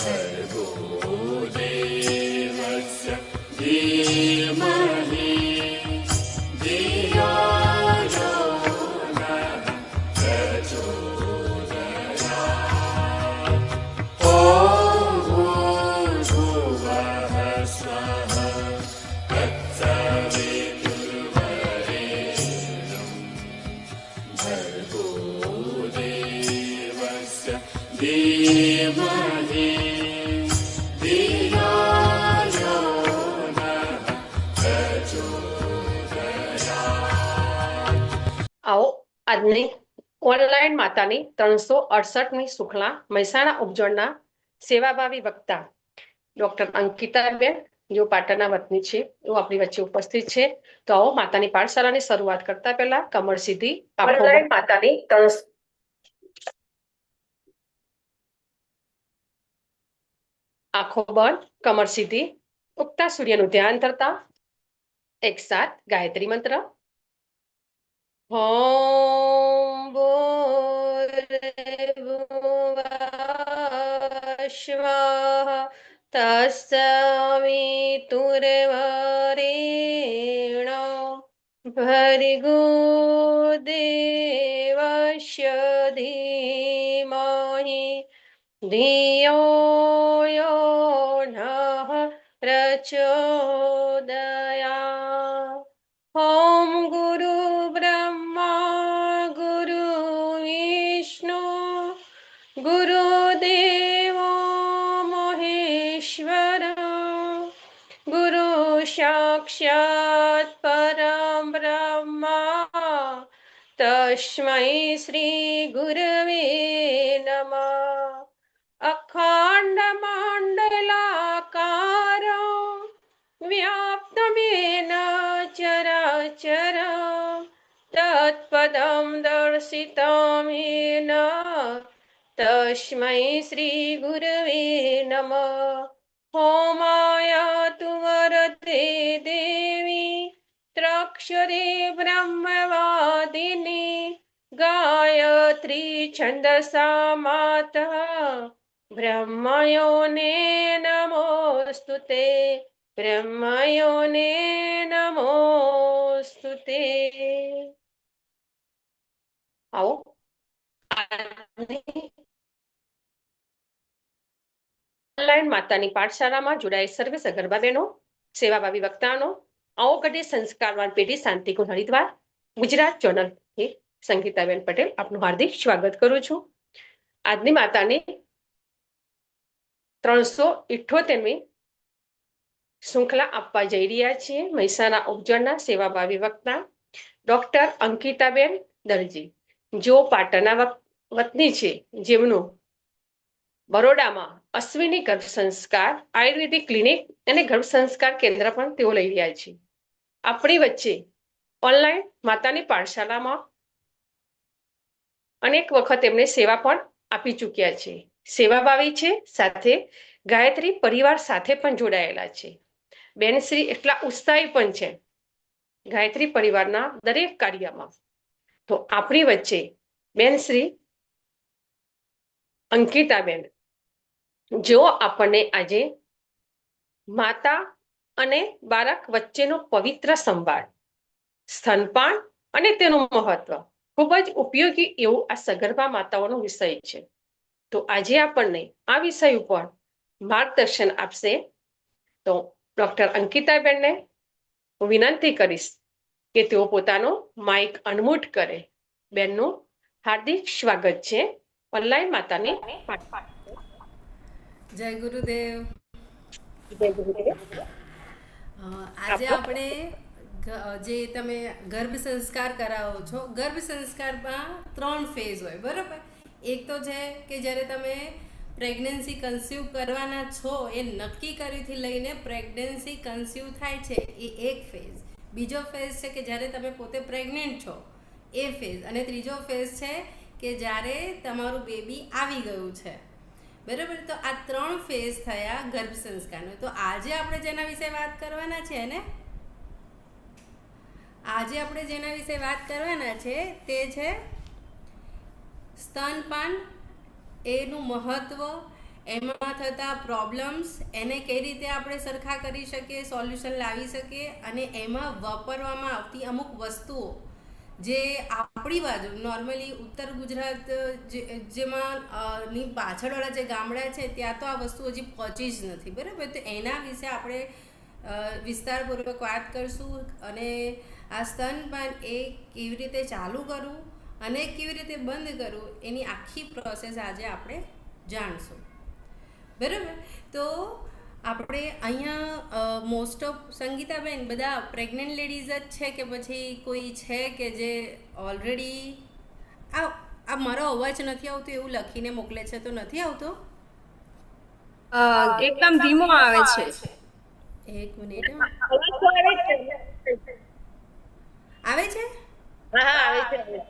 भर्गो देवस्य धीमहि धियो यो नः प्रचोदयात्। ॐ भूर्भुवः स्वः तत्सवितुर्वरेण्यं भर्गो देवस्य धीमहि धियो यो नः प्रचोदयात्। आओ આજની ઓનલાઈન માતાની 368મી શુક્લા મહેસાણા ઉપજોડના સેવાભાવી વક્તા ડોક્ટર અંકિતાબેન જો પાટણના વતની છે એઓ આપણી વચ્ચે ઉપસ્થિત છે. તો આવો માતાની પાઠશાળાની શરૂઆત કરતા પહેલા કમર સીધી ઓનલાઈન માતાની આંખો બંધ, કમર સીધી, ઉગતા સૂર્યનું ધ્યાન કરતા એક સાથ ગાયત્રી મંત્ર. ॐ भूर्भुवः स्वः तत्सवितुर्वरेण्यं भर्गो देवस्य धीमहि धियो यो नः प्रचोदयात्। ॐ गुरु ब्रह्मा गुरु विष्णु गुरुदेवो महेश्वर गुरु साक्षात् परं ब्रह्मा तस्मै श्री गुरवे नमः। अखण्डमण्डलाकारं व्याप्तमेन चराचरं तत्पदं दर्शितं येन तस्मै श्रीगुरवे नमः। होमायतु वरदे देवी त्रक्षरे ब्रह्मवादिनी गायत्री छन्दसा मातः ब्रह्मयोने नमोऽस्तुते ब्रह्मयोने नमोस्तुते। आओ ઓનલાઈન માતાની પાઠશાળામાં જોડાયેલ સર્વે સગર્ભા બહેનો, સેવાભાવી વક્તાનો, આવો કઢે સંસ્કારવાન પેઢી શાંતિકુંજ હરિદ્વાર ગુજરાત ચેનલથી સંગીતાબેન પટેલ આપનું હાર્દિક સ્વાગત કરું છું. આજની માતાની 378મી શૃંખલા આપવા જઈ રહ્યા છીએ. મહેસાણા ઉપજોડના સેવાભાવી વક્તા ડોક્ટર અંકિતાબેન દરજી જો પાટણના વતની છે, જેમનું બરોડામાં અશ્વિની ગર્ભ સંસ્કાર આયુર્વેદિક ક્લિનિક અને ગર્ભ સંસ્કાર કેન્દ્ર પણ તેઓ લઈ રહ્યા છે. આપણી વચ્ચે ઓનલાઈન માતાની પાઠશાળામાં અનેક વખત એમને સેવા પણ આપી ચૂક્યા છે. સેવાભાવી છે, સાથે ગાયત્રી પરિવાર સાથે પણ જોડાયેલા છે. બેનશ્રી એટલા ઉત્સાહી પણ છે ગાયત્રી પરિવારના દરેક કાર્યમાં. તો આપણી વચ્ચે બેનશ્રી અંકિતાબેન જો આપણને આજે માતા અને બાળક વચ્ચેનો પવિત્ર સંવાદ, સ્તનપાન અને તેનું મહત્વ ખૂબ જ ઉપયોગી એવું આ સગર્ભા માતાઓનો વિષય છે. તો આજે આપણને આ વિષય ઉપર માર્ગદર્શન આપશે. તો ડોક્ટર અંકિતાબેનને હું વિનંતી કરીશ કે તેઓ પોતાનો માઇક અનમ્યુટ કરે. બેનનું હાર્દિક સ્વાગત છે ઓનલાઈન માતાની જય ગુરુદેવ. જય ગુરુદેવ. આજે આપણે જે તમે ગર્ભ સંસ્કાર કરાવો છો, ગર્ભ સંસ્કારમાં 3 ફેઝ હોય, બરાબર? એક તો છે કે જ્યારે તમે પ્રેગ્નન્સી કન્સીવ કરવાના છો એ નક્કી કર્યુંથી લઈને પ્રેગ્નન્સી કન્સીવ થાય છે એ એક ફેઝ. બીજો ફેઝ છે કે જ્યારે તમે પોતે પ્રેગ્નન્ટ છો એ ફેઝ. અને ત્રીજો ફેઝ છે કે જ્યારે તમારું બેબી આવી ગયું છે, બરાબર? તો આ 3 ફેઝ થયા ગર્ભ સંસ્કારનો. તો આજે આપણે જેના વિશે વાત કરવાના છે ને, આજે આપણે જેના વિશે વાત કરવાના છે તે છે સ્તનપાન, એનું મહત્વ, એમાં થતા પ્રોબ્લેમ્સ, એને કઈ રીતે આપણે સરખા કરી શકીએ, સોલ્યુશન લાવી શકીએ, અને એમાં વાપરવામાં આવતી અમુક વસ્તુઓ જે આપણી બાજુ નોર્મલી ઉત્તર ગુજરાત જેમાં ની પાછળવાળા જે ગામડા છે ત્યાં તો આ વસ્તુ હજી પહોંચી જ નથી, બરાબર. તો એના વિશે આપણે વિસ્તારપૂર્વક વાત કરશું, અને આ સ્તનપાન એ કેવી રીતે ચાલુ કરવું અને કેવી રીતે બંધ કરવું એની આખી પ્રોસેસ આજે આપણે જાણશું, બરાબર. તો આપણે અહીંયા મોસ્ટ ઓફ સંગીતાબેન બધા પ્રેગ્નન્ટ લેડીઝ જ છે કે પછી કોઈ છે કે જે ઓલરેડી આ મારો અવાજ નથી આવતો એવું લખીને મોકલે છે, તો નથી આવતો? એકદમ ધીમો આવે છે. એક મિનિટ. અવાજ તો આવે છે. આવે છે? હા આવે છે.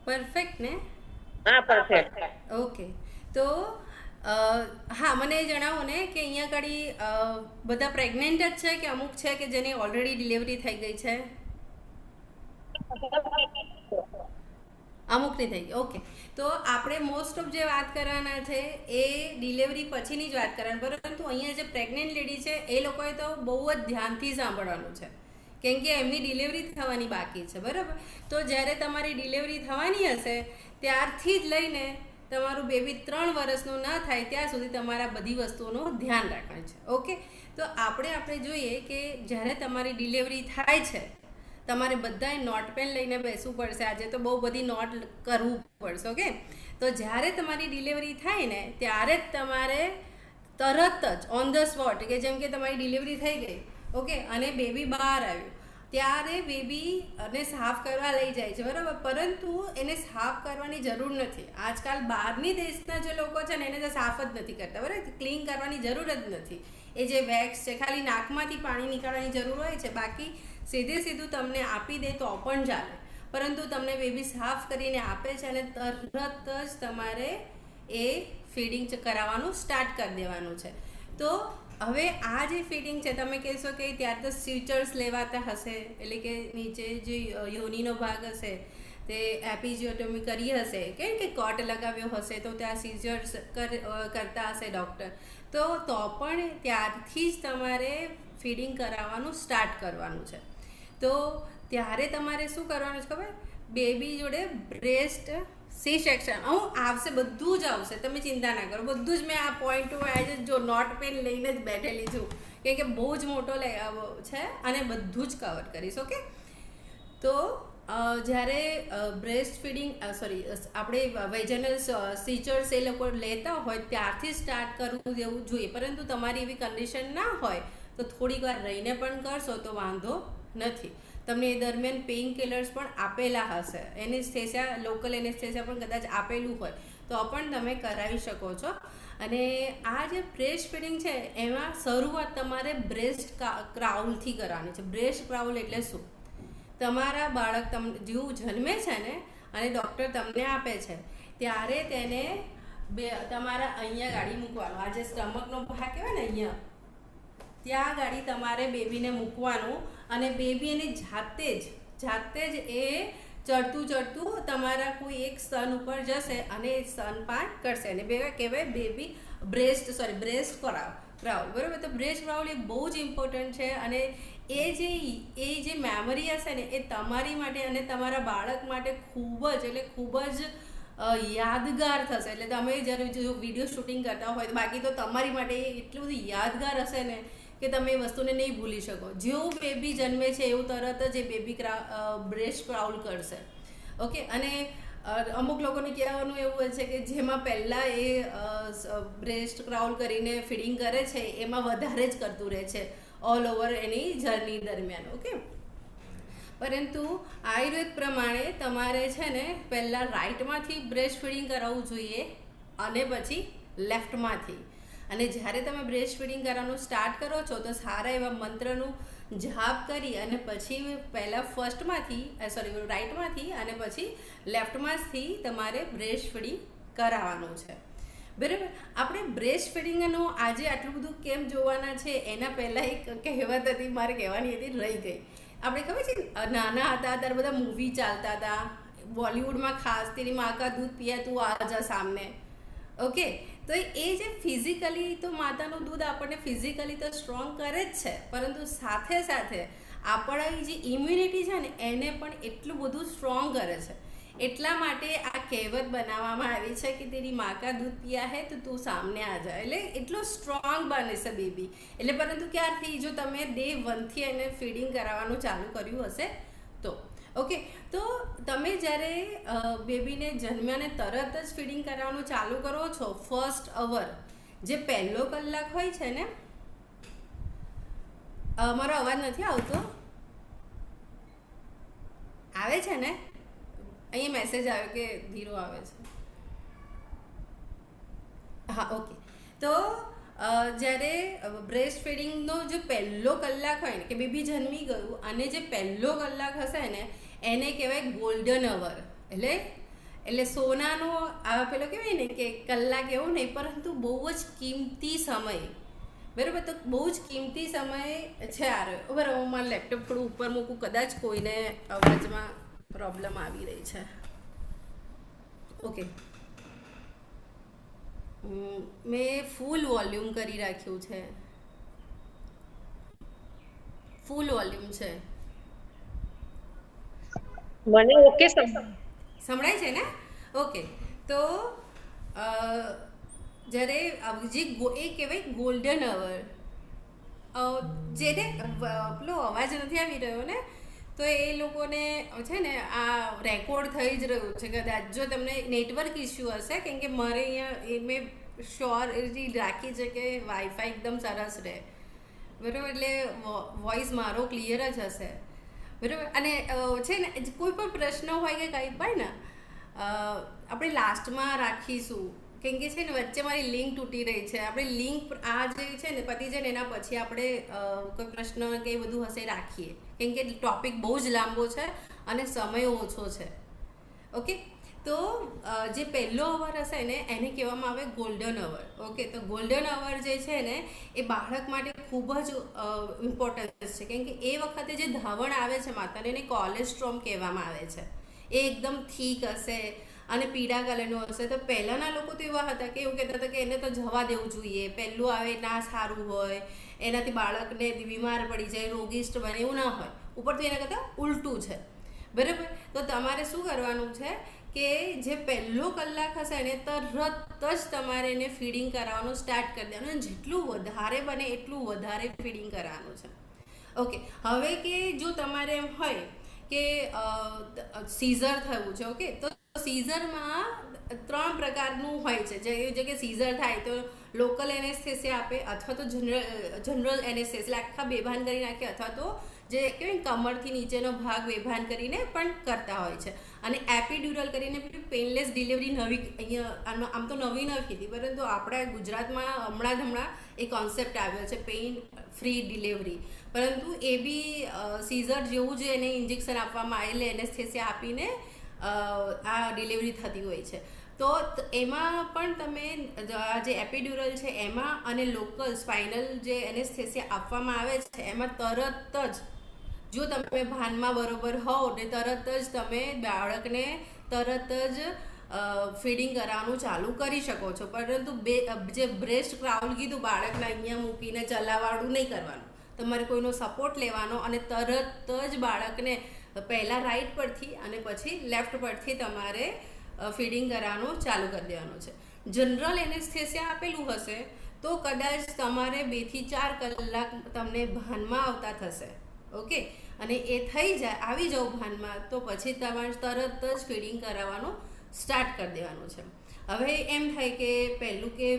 પરફેક્ટ ને? હા પરફેક્ટ. ઓકે. તો હા, મને એ જણાવો ને કે અહીંયા આગળ બધા પ્રેગ્નન્ટ જ છે કે અમુક છે કે જેની ઓલરેડી ડિલિવરી થઈ ગઈ છે? અમુકની થઈ ગઈ. ઓકે. તો આપણે મોસ્ટ ઓફ જે વાત કરવાના છે એ ડિલિવરી પછીની જ વાત કરવાની, પરંતુ અહીંયા જે પ્રેગ્નન્ટ લેડી છે એ લોકોએ તો બહુ જ ધ્યાનથી સાંભળવાનું છે, કેમ કે એમની ડિલિવરી થવાની બાકી છે, બરાબર. તો જ્યારે તમારી ડિલિવરી થવાની હશે ત્યારથી જ લઈને તમારું બેબી 3 વર્ષનું ન થાય ત્યાં સુધી તમારા બધી વસ્તુઓનું ધ્યાન રાખવાનું છે, ઓકે. તો આપણે જોઈએ કે જ્યારે તમારી ડિલિવરી થાય છે તમારે બધાએ નોટ પેન લઈને બેસવું પડશે. આજે તો બહુ બધી નોટ કરવું પડશે, ઓકે. તો જ્યારે તમારી ડિલિવરી થાય ને ત્યારે જ તમારે તરત જ ઓન ધ સ્પોટ, કે જેમ કે તમારી ડિલિવરી થઈ ગઈ, ઓકે, અને બેબી બહાર આવ્યું, ત્યારે બેબી અને સાફ કરવા લઈ જાય છે, બરાબર. પરંતુ એને સાફ કરવાની જરૂર નથી. આજકાલ બહારની દેશના જે લોકો છે ને એને તો સાફ જ નથી કરતા, બરાબર. ક્લીન કરવાની જરૂર જ નથી. એ જે વેક્સ છે ખાલી નાકમાંથી પાણી નીકાળવાની જરૂર હોય છે, બાકી સીધું તમને આપી દે તો પણ ચાલે. પરંતુ તમને બેબી સાફ કરીને આપે છે અને તરત જ તમારે એ ફીડિંગ કરાવવાનું સ્ટાર્ટ કરી દેવાનું છે. તો હવે આ જે ફીડિંગ છે તમે કહેશો કે ત્યાં તો સ્યુચર્સ લેવાતા હશે, એટલે કે નીચે જે યોનિનો ભાગ હશે તે એપિજિયોટોમી કરી હશે કે કોટ લગાવ્યો હશે તો ત્યાં સિઝર્સ કરતા હશે ડૉક્ટર. તો પણ ત્યારથી જ તમારે ફીડિંગ કરાવવાનું સ્ટાર્ટ કરવાનું છે. તો ત્યારે તમારે શું કરવાનું છે ખબર? બેબી જોડે બ્રેસ્ટ સી સેક્શન આવશે, બધું જ આવશે, તમે ચિંતા ના કરો. બધું જ મેં આ પોઈન્ટ ટુ આજે જો નોટ પેન લઈને જ બેઠેલી છું, કેમ કે બહુ જ મોટો છે અને બધું જ કવર કરીશ, ઓકે. તો જ્યારે બ્રેસ્ટ ફીડિંગ આપણે વેજનલ સીચર્સ એ લોકો લેતા હોય ત્યારથી સ્ટાર્ટ કરવું દેવું જોઈએ, પરંતુ તમારી એવી કન્ડિશન ના હોય તો થોડીક વાર રહીને પણ કરશો તો વાંધો નથી. તમને એ દરમિયાન પેઇન કિલર્સ પણ આપેલા હશે, એનેસ્થેસિયા, લોકલ એનેસ્થેસિયા પણ કદાચ આપેલું હોય તો પણ તમે કરાવી શકો છો. અને આ જે બ્રેસ્ટ ફીડિંગ છે એમાં શરૂઆત તમારે બ્રેસ્ટ ક્રાઉલથી કરવાની છે. બ્રેસ્ટ ક્રાઉલ એટલે શું? તમારા બાળક જેવું જન્મે છે ને અને ડૉક્ટર તમને આપે છે ત્યારે તેને તમારા અહીંયા ગાડી મૂકવાનું, આ જે સ્ટમકનો ભાગ કહેવાય ને અહીંયા, ત્યાં ગાડી તમારે બેબીને મૂકવાનું અને બેબી એની જાતે જ એ ચડતું તમારા કોઈ એક સ્તન ઉપર જશે અને એ સ્તનપાન કરશે, અને કહેવાય બેબી બ્રેસ્ટ ક્રાઉલ, બરાબર. તો બ્રેસ્ટ ક્રાઉલ એ બહુ જ ઇમ્પોર્ટન્ટ છે, અને એ જે મેમરી હશે ને એ તમારી માટે અને તમારા બાળક માટે ખૂબ જ યાદગાર થશે. એટલે તમે જ્યારે જો વિડીયો શૂટિંગ કરતા હોય, બાકી તો તમારી માટે એટલું બધું યાદગાર હશે ને કે તમે એ વસ્તુને નહીં ભૂલી શકો. જેવું બેબી જન્મે છે એવું તરત જ એ બેબી બ્રેસ્ટ ક્રાઉલ કરશે, ઓકે. અને અમુક લોકોને કહેવાનું એવું હોય છે કે જેમાં પહેલાં એ બ્રેસ્ટ ક્રાઉલ કરીને ફીડિંગ કરે છે એમાં વધારે જ કરતું રહે છે ઓલ ઓવર એની જર્ની દરમિયાન, ઓકે. પરંતુ આયુર્વેદ પ્રમાણે તમારે છે ને પહેલાં રાઈટમાંથી બ્રેસ્ટ ફીડિંગ કરાવવું જોઈએ અને પછી લેફ્ટમાંથી. અને જ્યારે તમે બ્રેસ્ટ ફીડિંગ કરવાનું સ્ટાર્ટ કરો છો તો સારા એવા મંત્રનું જાપ કરી અને પછી પહેલાં રાઈટમાંથી અને પછી લેફ્ટમાંથી તમારે બ્રેસ્ટ ફીડિંગ કરાવવાનું છે, બરાબર. આપણે બ્રેસ્ટ ફીડિંગનું આજે આટલું બધું કેમ જોવાના છે એના પહેલાં એક કહેવત હતી, મારે કહેવાની હતી, રહી ગઈ. આપણે ખબર છે નાના હતા ત્યારે બધા મૂવી ચાલતા હતા બોલિવૂડમાં, ખાસ તેની માँ का दूध पिया તું આ જા સામને, ઓકે. તો એ જે ફિઝિકલી તો માતાનું દૂધ આપણને ફિઝિકલી તો સ્ટ્રોંગ કરે જ છે, પરંતુ સાથે સાથે આપણા જે ઇમ્યુનિટી છે ને એને પણ એટલું બધું સ્ટ્રોંગ કરે છે. એટલા માટે આ કહેવત બનાવવામાં આવી છે કે તેરી માँ का दूध पिया है तो તું સામને આ જા. એટલે એટલો સ્ટ્રોંગ બને છે બેબી. એટલે પરંતુ ક્યારથી, જો તમે ડે 1થી એને ફીડિંગ કરાવવાનું ચાલુ કર્યું હશે તો. ઓકે, તો તમે જ્યારે બેબીને જન્મ્યાને તરત જ ફીડિંગ કરાવવાનું ચાલુ કરો છો, ફર્સ્ટ અવર જે પહેલો કલાક હોય છે ને, મારો અવાજ નથી આવતો? આવે છે ને? અહીંયા મેસેજ આવ્યો કે ધીરો આવે છે. હા, ઓકે. તો જ્યારે બ્રેસ્ટ ફીડિંગનો જે પહેલો કલાક હોય ને, કે બેબી જન્મી ગયું અને જે પહેલો કલાક હશે ને એને કહેવાય ગોલ્ડન અવર. એટલે સોનાનો આ પેલો કહેવાય ને કે કલાક એવું નહીં, પરંતુ બહુ જ કિંમતી સમય. બરાબર, તો બહુ જ કિંમતી સમય છે આ રહ્યો. બરાબર, હું મારું લેપટોપ થોડું ઉપર મૂકું, કદાચ કોઈને અવાજમાં પ્રોબ્લેમ આવી રહી છે. ઓકે, મેં ફૂલ વોલ્યુમ કરી રાખ્યું છે, ફૂલ વોલ્યુમ છે. મને ઓકે સંભળાય છે ને? ઓકે, તો જ્યારે જે એ કહેવાય ગોલ્ડન અવર, જેને પેલો અવાજ નથી આવી રહ્યો ને, તો એ લોકોને છે ને આ રેકોર્ડ થઈ જ રહ્યું છે કદાચ. જો તમને નેટવર્ક ઇસ્યુ હશે, કેમ કે મારે અહીંયા એ મેં શ્યોરિટી રાખી છે કે વાઈફાઈ એકદમ સરસ રહે. બરાબર, એટલે વોઇસ મારો ક્લિયર જ હશે. બરાબર, અને છે ને કોઈ પણ પ્રશ્ન હોય કે કંઈ પણ ને આપણે લાસ્ટમાં રાખીશું, કેમ કે છે ને વચ્ચે મારી લિંક તૂટી રહી છે. આપણે લિંક આ જે છે ને પતી જાય ને એના પછી આપણે કોઈ પ્રશ્ન કે એ બધું હશે રાખીએ, કેમ કે ટોપિક બહુ જ લાંબો છે અને સમય ઓછો છે. ઓકે, તો જે પહેલો અવર હશે ને એને કહેવામાં આવે ગોલ્ડન અવર. ઓકે, તો ગોલ્ડન અવર જે છે ને એ બાળક માટે ખૂબ જ ઇમ્પોર્ટન્ટ છે, કેમ કે એ વખતે જે ધાવણ આવે છે માતાને એને કોલેસ્ટ્રોમ કહેવામાં આવે છે. એ એકદમ થીક હશે અને પીળા કલરનું હશે. તો પહેલાંના લોકો તો એવા હતા કે એવું કહેતા હતા કે એને તો જવા દેવું જોઈએ, પહેલું આવે ના સારું હોય, એનાથી બાળકને બીમાર પડી જાય, રોગિષ્ટ બને, એવું ના હોય. ઉપરથી એના કરતાં ઉલટું છે. બરાબર, તો તમારે શું કરવાનું છે કે જે પહેલો કલાક હશે ને તરત જ તમારે એને ફીડિંગ કરાવવાનું સ્ટાર્ટ કરી દેવાનું, અને જેટલું વધારે બને એટલું વધારે ફીડિંગ કરાવવાનું છે. ઓકે, હવે કે જો તમારે એમ હોય કે સીઝર થયું છે, ઓકે, તો સીઝરમાં 3 પ્રકારનું હોય છે. જે કે સીઝર થાય તો લોકલ એનેસ્થેસિયા આપે, અથવા તો જનરલ એનેસ્થેસિયા આખા બેભાન કરી નાખે, અથવા તો જે કહેવાય કમરથી નીચેનો ભાગ બેભાન કરીને પણ કરતા હોય છે. અને એપિડ્યુરલ કરીને પેનલેસ ડિલિવરી નવી અહીંયા આમ તો નવી નથી હતી, પરંતુ આપણા ગુજરાતમાં હમણાં એ કોન્સેપ્ટ આવ્યો છે પેઇન ફ્રી ડિલિવરી. પરંતુ એ બી સીઝર જેવું જ એને ઇન્જેક્શન આપવામાં આવેલ એનેસ્થેસિયા આપીને આ ડિલિવરી થતી હોય છે. તો એમાં પણ તમે જે એપિડ્યુરલ છે એમાં અને લોકલ સ્પાઇનલ જે એનેસ્થેસિયા આપવામાં આવે છે એમાં તરત જ, જો તમે ભાનમાં બરોબર હોવ ને તરત જ તમે બાળકને તરત જ ફીડિંગ કરાવવાનું ચાલુ કરી શકો છો. પરંતુ જે બ્રેસ્ટ ક્રાઉલ કીધું, બાળકને અહીંયા મૂકીને ચલાવવાનું નહીં કરવાનું, તમારે કોઈનો સપોર્ટ લેવાનો અને તરત જ બાળકને પહેલાં રાઈટ પરથી અને પછી લેફ્ટ પરથી તમારે ફીડિંગ કરાવવાનું ચાલુ કરી દેવાનું છે. જનરલ એનેસ્થેસિયા આપેલું હશે તો કદાચ તમારે 2 થી 4 કલાક તમને ભાનમાં આવતા થશે. ઓકે, અને એ થઈ જાય, આવી જાવ ભાનમાં, તો પછી તમારે તરત જ ફીડિંગ કરાવવાનું સ્ટાર્ટ કરી દેવાનું છે. હવે એમ થાય કે પહેલું કે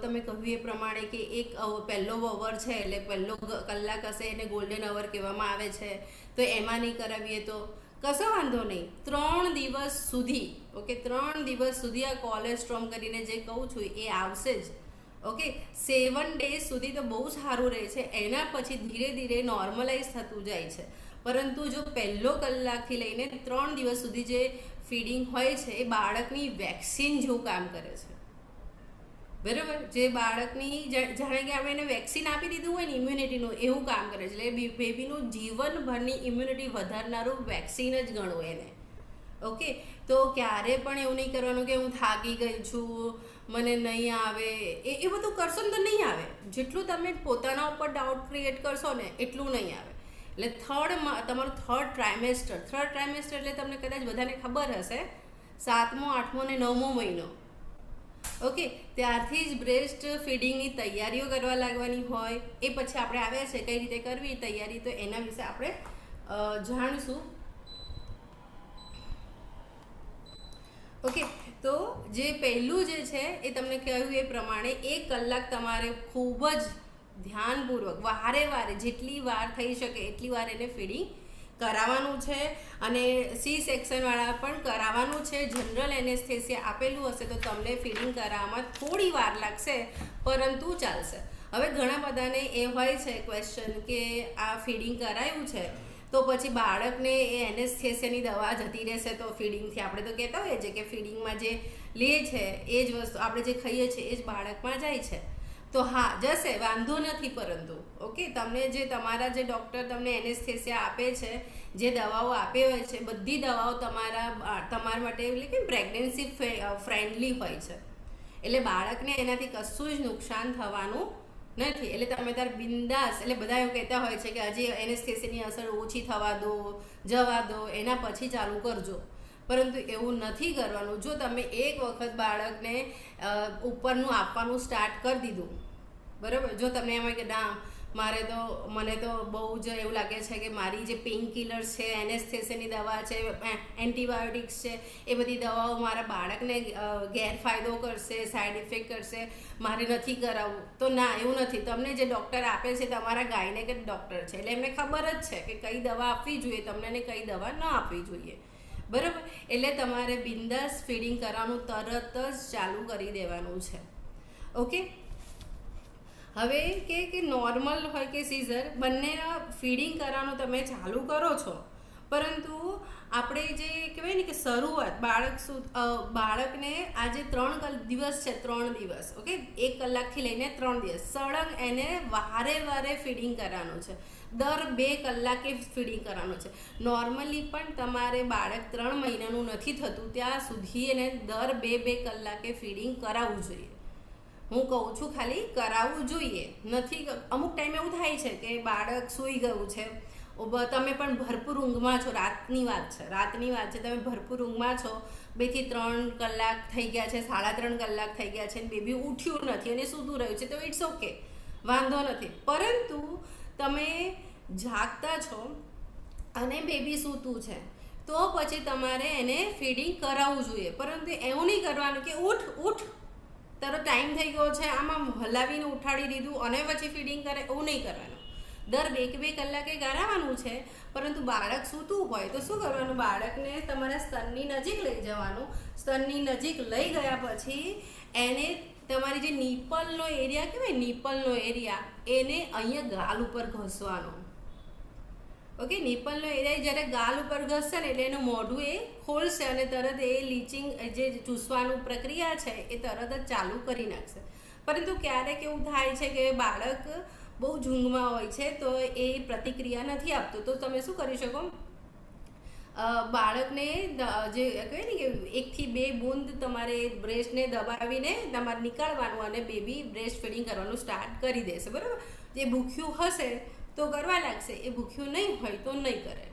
તમે કહ્યું એ પ્રમાણે કે એક પહેલો અવર છે એટલે પહેલો કલાક હશે એને ગોલ્ડન અવર કહેવામાં આવે છે, તો એમાં નહીં કરાવીએ તો કશો વાંધો નહીં. 3 દિવસ સુધી, ઓકે, 3 દિવસ સુધી આ કોલેસ્ટ્રોમ કરીને જે કહું છું એ આવશે જ. ઓકે, 7 ડેઝ સુધી તો બહુ સારું રહે છે, એના પછી ધીરે ધીરે નોર્મલાઇઝ થતું જાય છે. પરંતુ જો પહેલો કલાકથી લઈને 3 દિવસ સુધી જે ફીડિંગ હોય છે એ બાળકની વેક્સિન જેવું કામ કરે છે. બરાબર, જે બાળકની જાણે કે આપણે એને વેક્સિન આપી દીધું હોય ને ઇમ્યુનિટીનું, એવું કામ કરે છે. એટલે બેબીનું જીવનભરની ઇમ્યુનિટી વધારનારું વેક્સિન જ ગણવું એને. ઓકે, તો ક્યારે પણ એવું નહીં કરવાનું કે હું થાકી ગઈ છું, મને નહીં આવે, એ બધું કરશો ને તો નહીં આવે. જેટલું તમે પોતાના ઉપર ડાઉટ ક્રિએટ કરશો ને એટલું નહીં આવે. એટલે તમારું થર્ડ ટ્રાઇમેસ્ટર એટલે તમને કદાચ બધાને ખબર હશે 7મો 8મો અને 9મો મહિનો. ઓકે, ત્યારથી જ બ્રેસ્ટ ફીડિંગની તૈયારીઓ કરવા લાગવાની હોય. એ પછી આપણે આવ્યા છે કઈ રીતે કરવી તૈયારી, તો એના વિશે આપણે જાણીશું. ઓકે, તો જે પહેલું જે છે એ તમને કહ્યું એ પ્રમાણે 1 કલાક તમારે ખૂબ જ ધ્યાનપૂર્વક વારે જેટલી વાર થઈ શકે એટલી વાર એને ફીડિંગ કરાવવાનું છે. અને સી સેક્શનવાળા પણ કરાવવાનું છે. જનરલ એનેસ્થેસિયા આપેલું હશે તો તમને ફીડિંગ કરાવવામાં થોડી વાર લાગશે, પરંતુ ચાલશે. હવે ઘણા બધાને એ હોય છે ક્વેશ્ચન કે આ ફીડિંગ કરાયું છે તો પછી બાળકને એ એનેસ્થેસિયાની દવા જતી રહેશે તો ફીડિંગથી. આપણે તો કહેતા હોઈએ છીએ કે ફીડિંગમાં જે લે છે એ જ વસ્તુ આપણે જે ખાઈએ છીએ એ જ બાળકમાં જાય છે. તો હા, જશે, વાંધો નથી. પરંતુ ઓકે, તમને જે તમારા જે ડૉક્ટર તમને એનેસ્થેસિયા આપે છે, જે દવાઓ આપે હોય છે, બધી દવાઓ તમારા માટે એટલે કે પ્રેગ્નન્સી ફ્રેન્ડલી હોય છે. એટલે બાળકને એનાથી કશું જ નુકસાન થવાનું નથી. એટલે તમે તાર બિંદાસ, એટલે બધા એવું કહેતા હોય છે કે હજી એનેસ્થેસિયાની અસર ઓછી થવા દો, જવા દો, એના પછી ચાલુ કરજો. પરંતુ એવું નથી કરવાનું. જો તમે એક વખત બાળકને ઉપરનું આપવાનું સ્ટાર્ટ કરી દીધું, બરાબર, જો તમને એમ હોય કે ના મને તો બહુ જ એવું લાગે છે કે મારી જે પેઇન કિલર્સ છે, એનેસ્થેસિયાની દવા છે, એન્ટીબાયોટિક્સ છે, એ બધી દવાઓ મારા બાળકને ગેરફાયદો કરશે, સાઈડ ઇફેક્ટ કરશે, મારે નથી કરાવવું, તો ના, એવું નથી. તમને જે ડૉક્ટર આપે છે તમારા ગાયનેક ડૉક્ટર છે, એટલે એમને ખબર જ છે કે કઈ દવા આપવી જોઈએ તમને અને કઈ દવા ન આપવી જોઈએ. બરાબર, એટલે તમારે બિંદાસ ફીડિંગ કરવાનું તરત જ ચાલુ કરી દેવાનું છે. ઓકે, હવે કે નોર્મલ હોય કે સીઝર, બંનેના ફીડિંગ કરવાનું તમે ચાલુ કરો છો, પરંતુ આપણે જે કહેવાય ને કે શરૂઆત બાળકને આજે 3 દિવસ છે, 3 દિવસ, ઓકે, 1 કલાકથી લઈને 3 દિવસ સળંગ એને વારે ફીડિંગ કરવાનું છે. દર 2 કલાકે ફીડિંગ કરવાનું છે. નોર્મલી પણ તમારે બાળક 3 મહિનાનું નથી થતું ત્યાં સુધી એને દર 2 કલાકે ફીડિંગ કરાવવું જોઈએ. હું કહું છું ખાલી કરાવવું જોઈએ. નથી, અમુક ટાઈમ એવું થાય છે કે બાળક સૂઈ ગયું છે, તમે પણ ભરપૂર ઊંઘમાં છો, રાતની વાત છે, તમે ભરપૂર ઊંઘમાં છો, 2 થી 3 કલાક થઈ ગયા છે, 3.5 કલાક થઈ ગયા છે, બેબી ઉઠ્યું નથી અને સૂતું રહ્યું છે, તો ઇટ્સ ઓકે, વાંધો નથી. પરંતુ તમે જાગતા છો અને બેબી સૂતું છે તો પછી તમારે એને ફીડિંગ કરાવવું જોઈએ. પરંતુ એવું નહીં કરવાનું કે ઉઠ તારો ટાઈમ થઈ ગયો છે, આમાં હલાવીને ઉઠાડી દીધું અને પછી ફીડિંગ કરે, એવું નહીં કરવાનું. દર 2 કલાકે કરાવવાનું છે. પરંતુ બાળક સૂતું હોય તો શું કરવાનું, બાળકને તમારા સ્તનની નજીક લઈ જવાનું. સ્તનની નજીક લઈ ગયા પછી એને તમારી જે નિપલનો એરિયા કહેવાય, નિપલનો એરિયા, એને અહીંયા ગાલ ઉપર ઘસવાનો. ઓકે, નિપલનો એરિયા જ્યારે ગાલ ઉપર ઘસશે ને એટલે એનું મોઢું એ ખોલશે અને તરત એ લીચિંગ જે ચૂસવાનું પ્રક્રિયા છે એ તરત જ ચાલુ કરી નાખશે. પરંતુ ક્યારેક એવું થાય છે કે બાળક બહુ ઊંઘમાં હોય છે તો એ પ્રતિક્રિયા નથી આપતું, તો તમે શું કરી શકો, બાળકને જે કહેવાય ને કે 1 થી 2 બૂંદ તમારે બ્રેસ્ટને દબાવીને તમારે નીકાળવાનું અને બેબી બ્રેસ્ટ ફીડિંગ કરવાનું સ્ટાર્ટ કરી દેશે. બરાબર, જે ભૂખ્યું હશે તો કરવા લાગશે, એ ભૂખ્યું નહીં હોય તો નહીં કરે.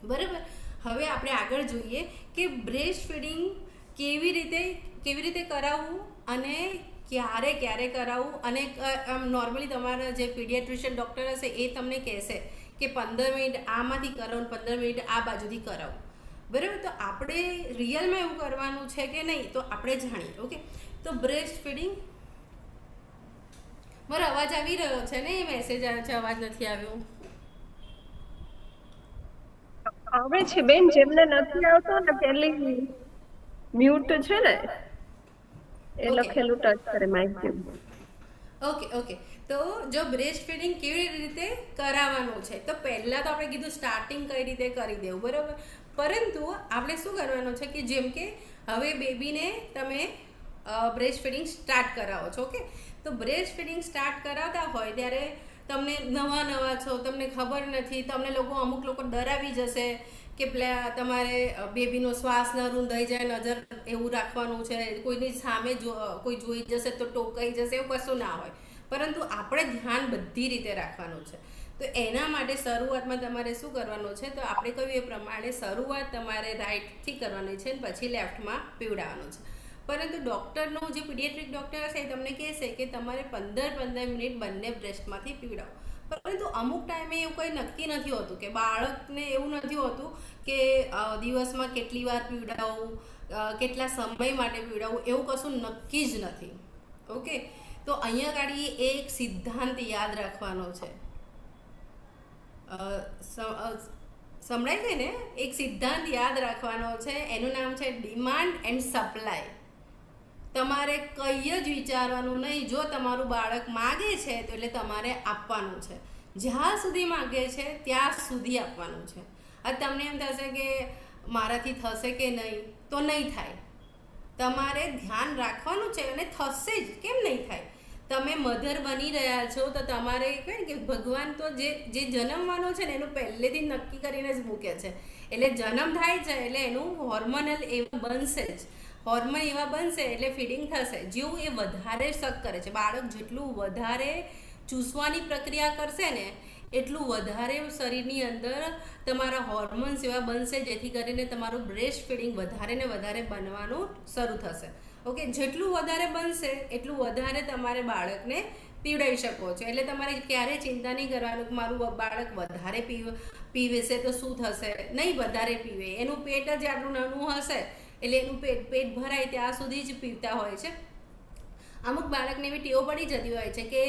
બરાબર, હવે આપણે આગળ જોઈએ કે બ્રેસ્ટ ફીડિંગ કેવી રીતે કરાવવું અને ક્યારે કરાવવું. અને નોર્મલી તમારા જે પીડિયાટ્રિશિયન ડૉક્ટર હશે એ તમને કહેશે કે 15 મિનિટ આમાંથી કરાવો, 15 મિનિટ આ બાજુથી કરાવો. બરાબર, તો આપણે રિયલમાં એવું કરવાનું છે કે નહીં તો આપણે જાણીએ. ઓકે, તો બ્રેસ્ટ ફીડિંગ, મારો અવાજ આવી રહ્યો છે ને, એ મેસેજ આવે છે, અવાજ નથી આવ્યો. આવે છે બેન, જેમને નથી આવતો ને પેલી મ્યુટ છે ને એ લખેલું ટચ કરે માઇક જેવું. ઓકે, તો જો બ્રેસ્ટ ફીડિંગ કેવી રીતે કરાવવાનું છે, તો પહેલાં તો આપણે કીધું સ્ટાર્ટિંગ કઈ રીતે કરી દેવું, બરાબર. પરંતુ આપણે શું કરવાનું છે કે જેમ કે હવે બેબીને તમે બ્રેસ્ટ ફીડિંગ સ્ટાર્ટ કરાવો છો. ઓકે, તો બ્રેસ્ટ ફીડિંગ સ્ટાર્ટ કરાવતા હોય ત્યારે તમને નવા છો, તમને ખબર નથી, તમને અમુક લોકો ડરાવી જશે કે પેલા તમારે બેબીનો શ્વાસ ન રૂંધાઈ જાય, નજર એવું રાખવાનું છે, કોઈની સામે કોઈ જોઈ જશે તો ટોકાઈ જશે, એવું કશું ના હોય. પરંતુ આપણે ધ્યાન બધી રીતે રાખવાનું છે. તો એના માટે શરૂઆતમાં તમારે શું કરવાનું છે, તો આપણે કહ્યું એ પ્રમાણે શરૂઆત તમારે રાઈટથી કરવાની છે, પછી લેફ્ટમાં પીવડાવવાનું છે. પરંતુ ડૉક્ટરનું જે પીડિયાટ્રિક ડૉક્ટર હશે એ તમને કહેશે કે તમારે 15 મિનિટ બંને બ્રેસ્ટમાંથી પીવડાવો. પરંતુ અમુક ટાઈમે એવું કંઈ નક્કી નથી હોતું કે બાળકને એવું નથી હોતું કે દિવસમાં કેટલી વાર પીવડાવવું, કેટલા સમય માટે પીવડાવવું, એવું કશું નક્કી જ નથી. ઓકે, તો અહીંયા ગાડી એક સિદ્ધાંત યાદ રાખવાનો છે. સંભળાય છે ને? એક સિદ્ધાંત યાદ રાખવાનો છે, એનું નામ છે ડિમાન્ડ એન્ડ સપ્લાય. તમારે કંઈ જ વિચારવાનું નહીં. જો તમારું બાળક માગે છે તો એટલે તમારે આપવાનું છે. જ્યાં સુધી માગે છે ત્યાં સુધી આપવાનું છે. આ તમને એમ થશે કે મારાથી થશે કે નહીં, તો નહીં થાય. તમારે ધ્યાન રાખવાનું છે અને થશે જ, કેમ નહીં થાય? તમે મધર બની રહ્યા છો તો તમારે કહે કે ભગવાન તો જે જન્મવાનો છે ને એનું પહેલેથી નક્કી કરીને જ મૂકે છે. એટલે જન્મ થાય છે એટલે એનું હોર્મોનલ એવું બનશે જ. હોર્મોન એવા બનશે એટલે ફીડિંગ થશે. જેવું એ વધારે શક કરે છે, બાળક જેટલું વધારે ચૂસવાની પ્રક્રિયા કરશે ને એટલું વધારે શરીરની અંદર તમારા હોર્મોન્સ એવા બનશે જેથી કરીને તમારું બ્રેસ્ટ ફીડિંગ વધારે ને વધારે બનવાનું શરૂ થશે. ઓકે, જેટલું વધારે બનશે એટલું વધારે તમારે બાળકને પીવડાવી શકો છો. એટલે તમારે ક્યારેય ચિંતા નહીં કરવાનું કે મારું બાળક વધારે પીવે છે તો શું થશે. નહીં, વધારે પીવે. એનું પેટ જ આટલું નાનું હશે એટલે એનું પેટ ભરાય ત્યાં સુધી જ પીવતા હોય છે. અમુક બાળકને એવી ટેવ પડી જતી હોય છે કે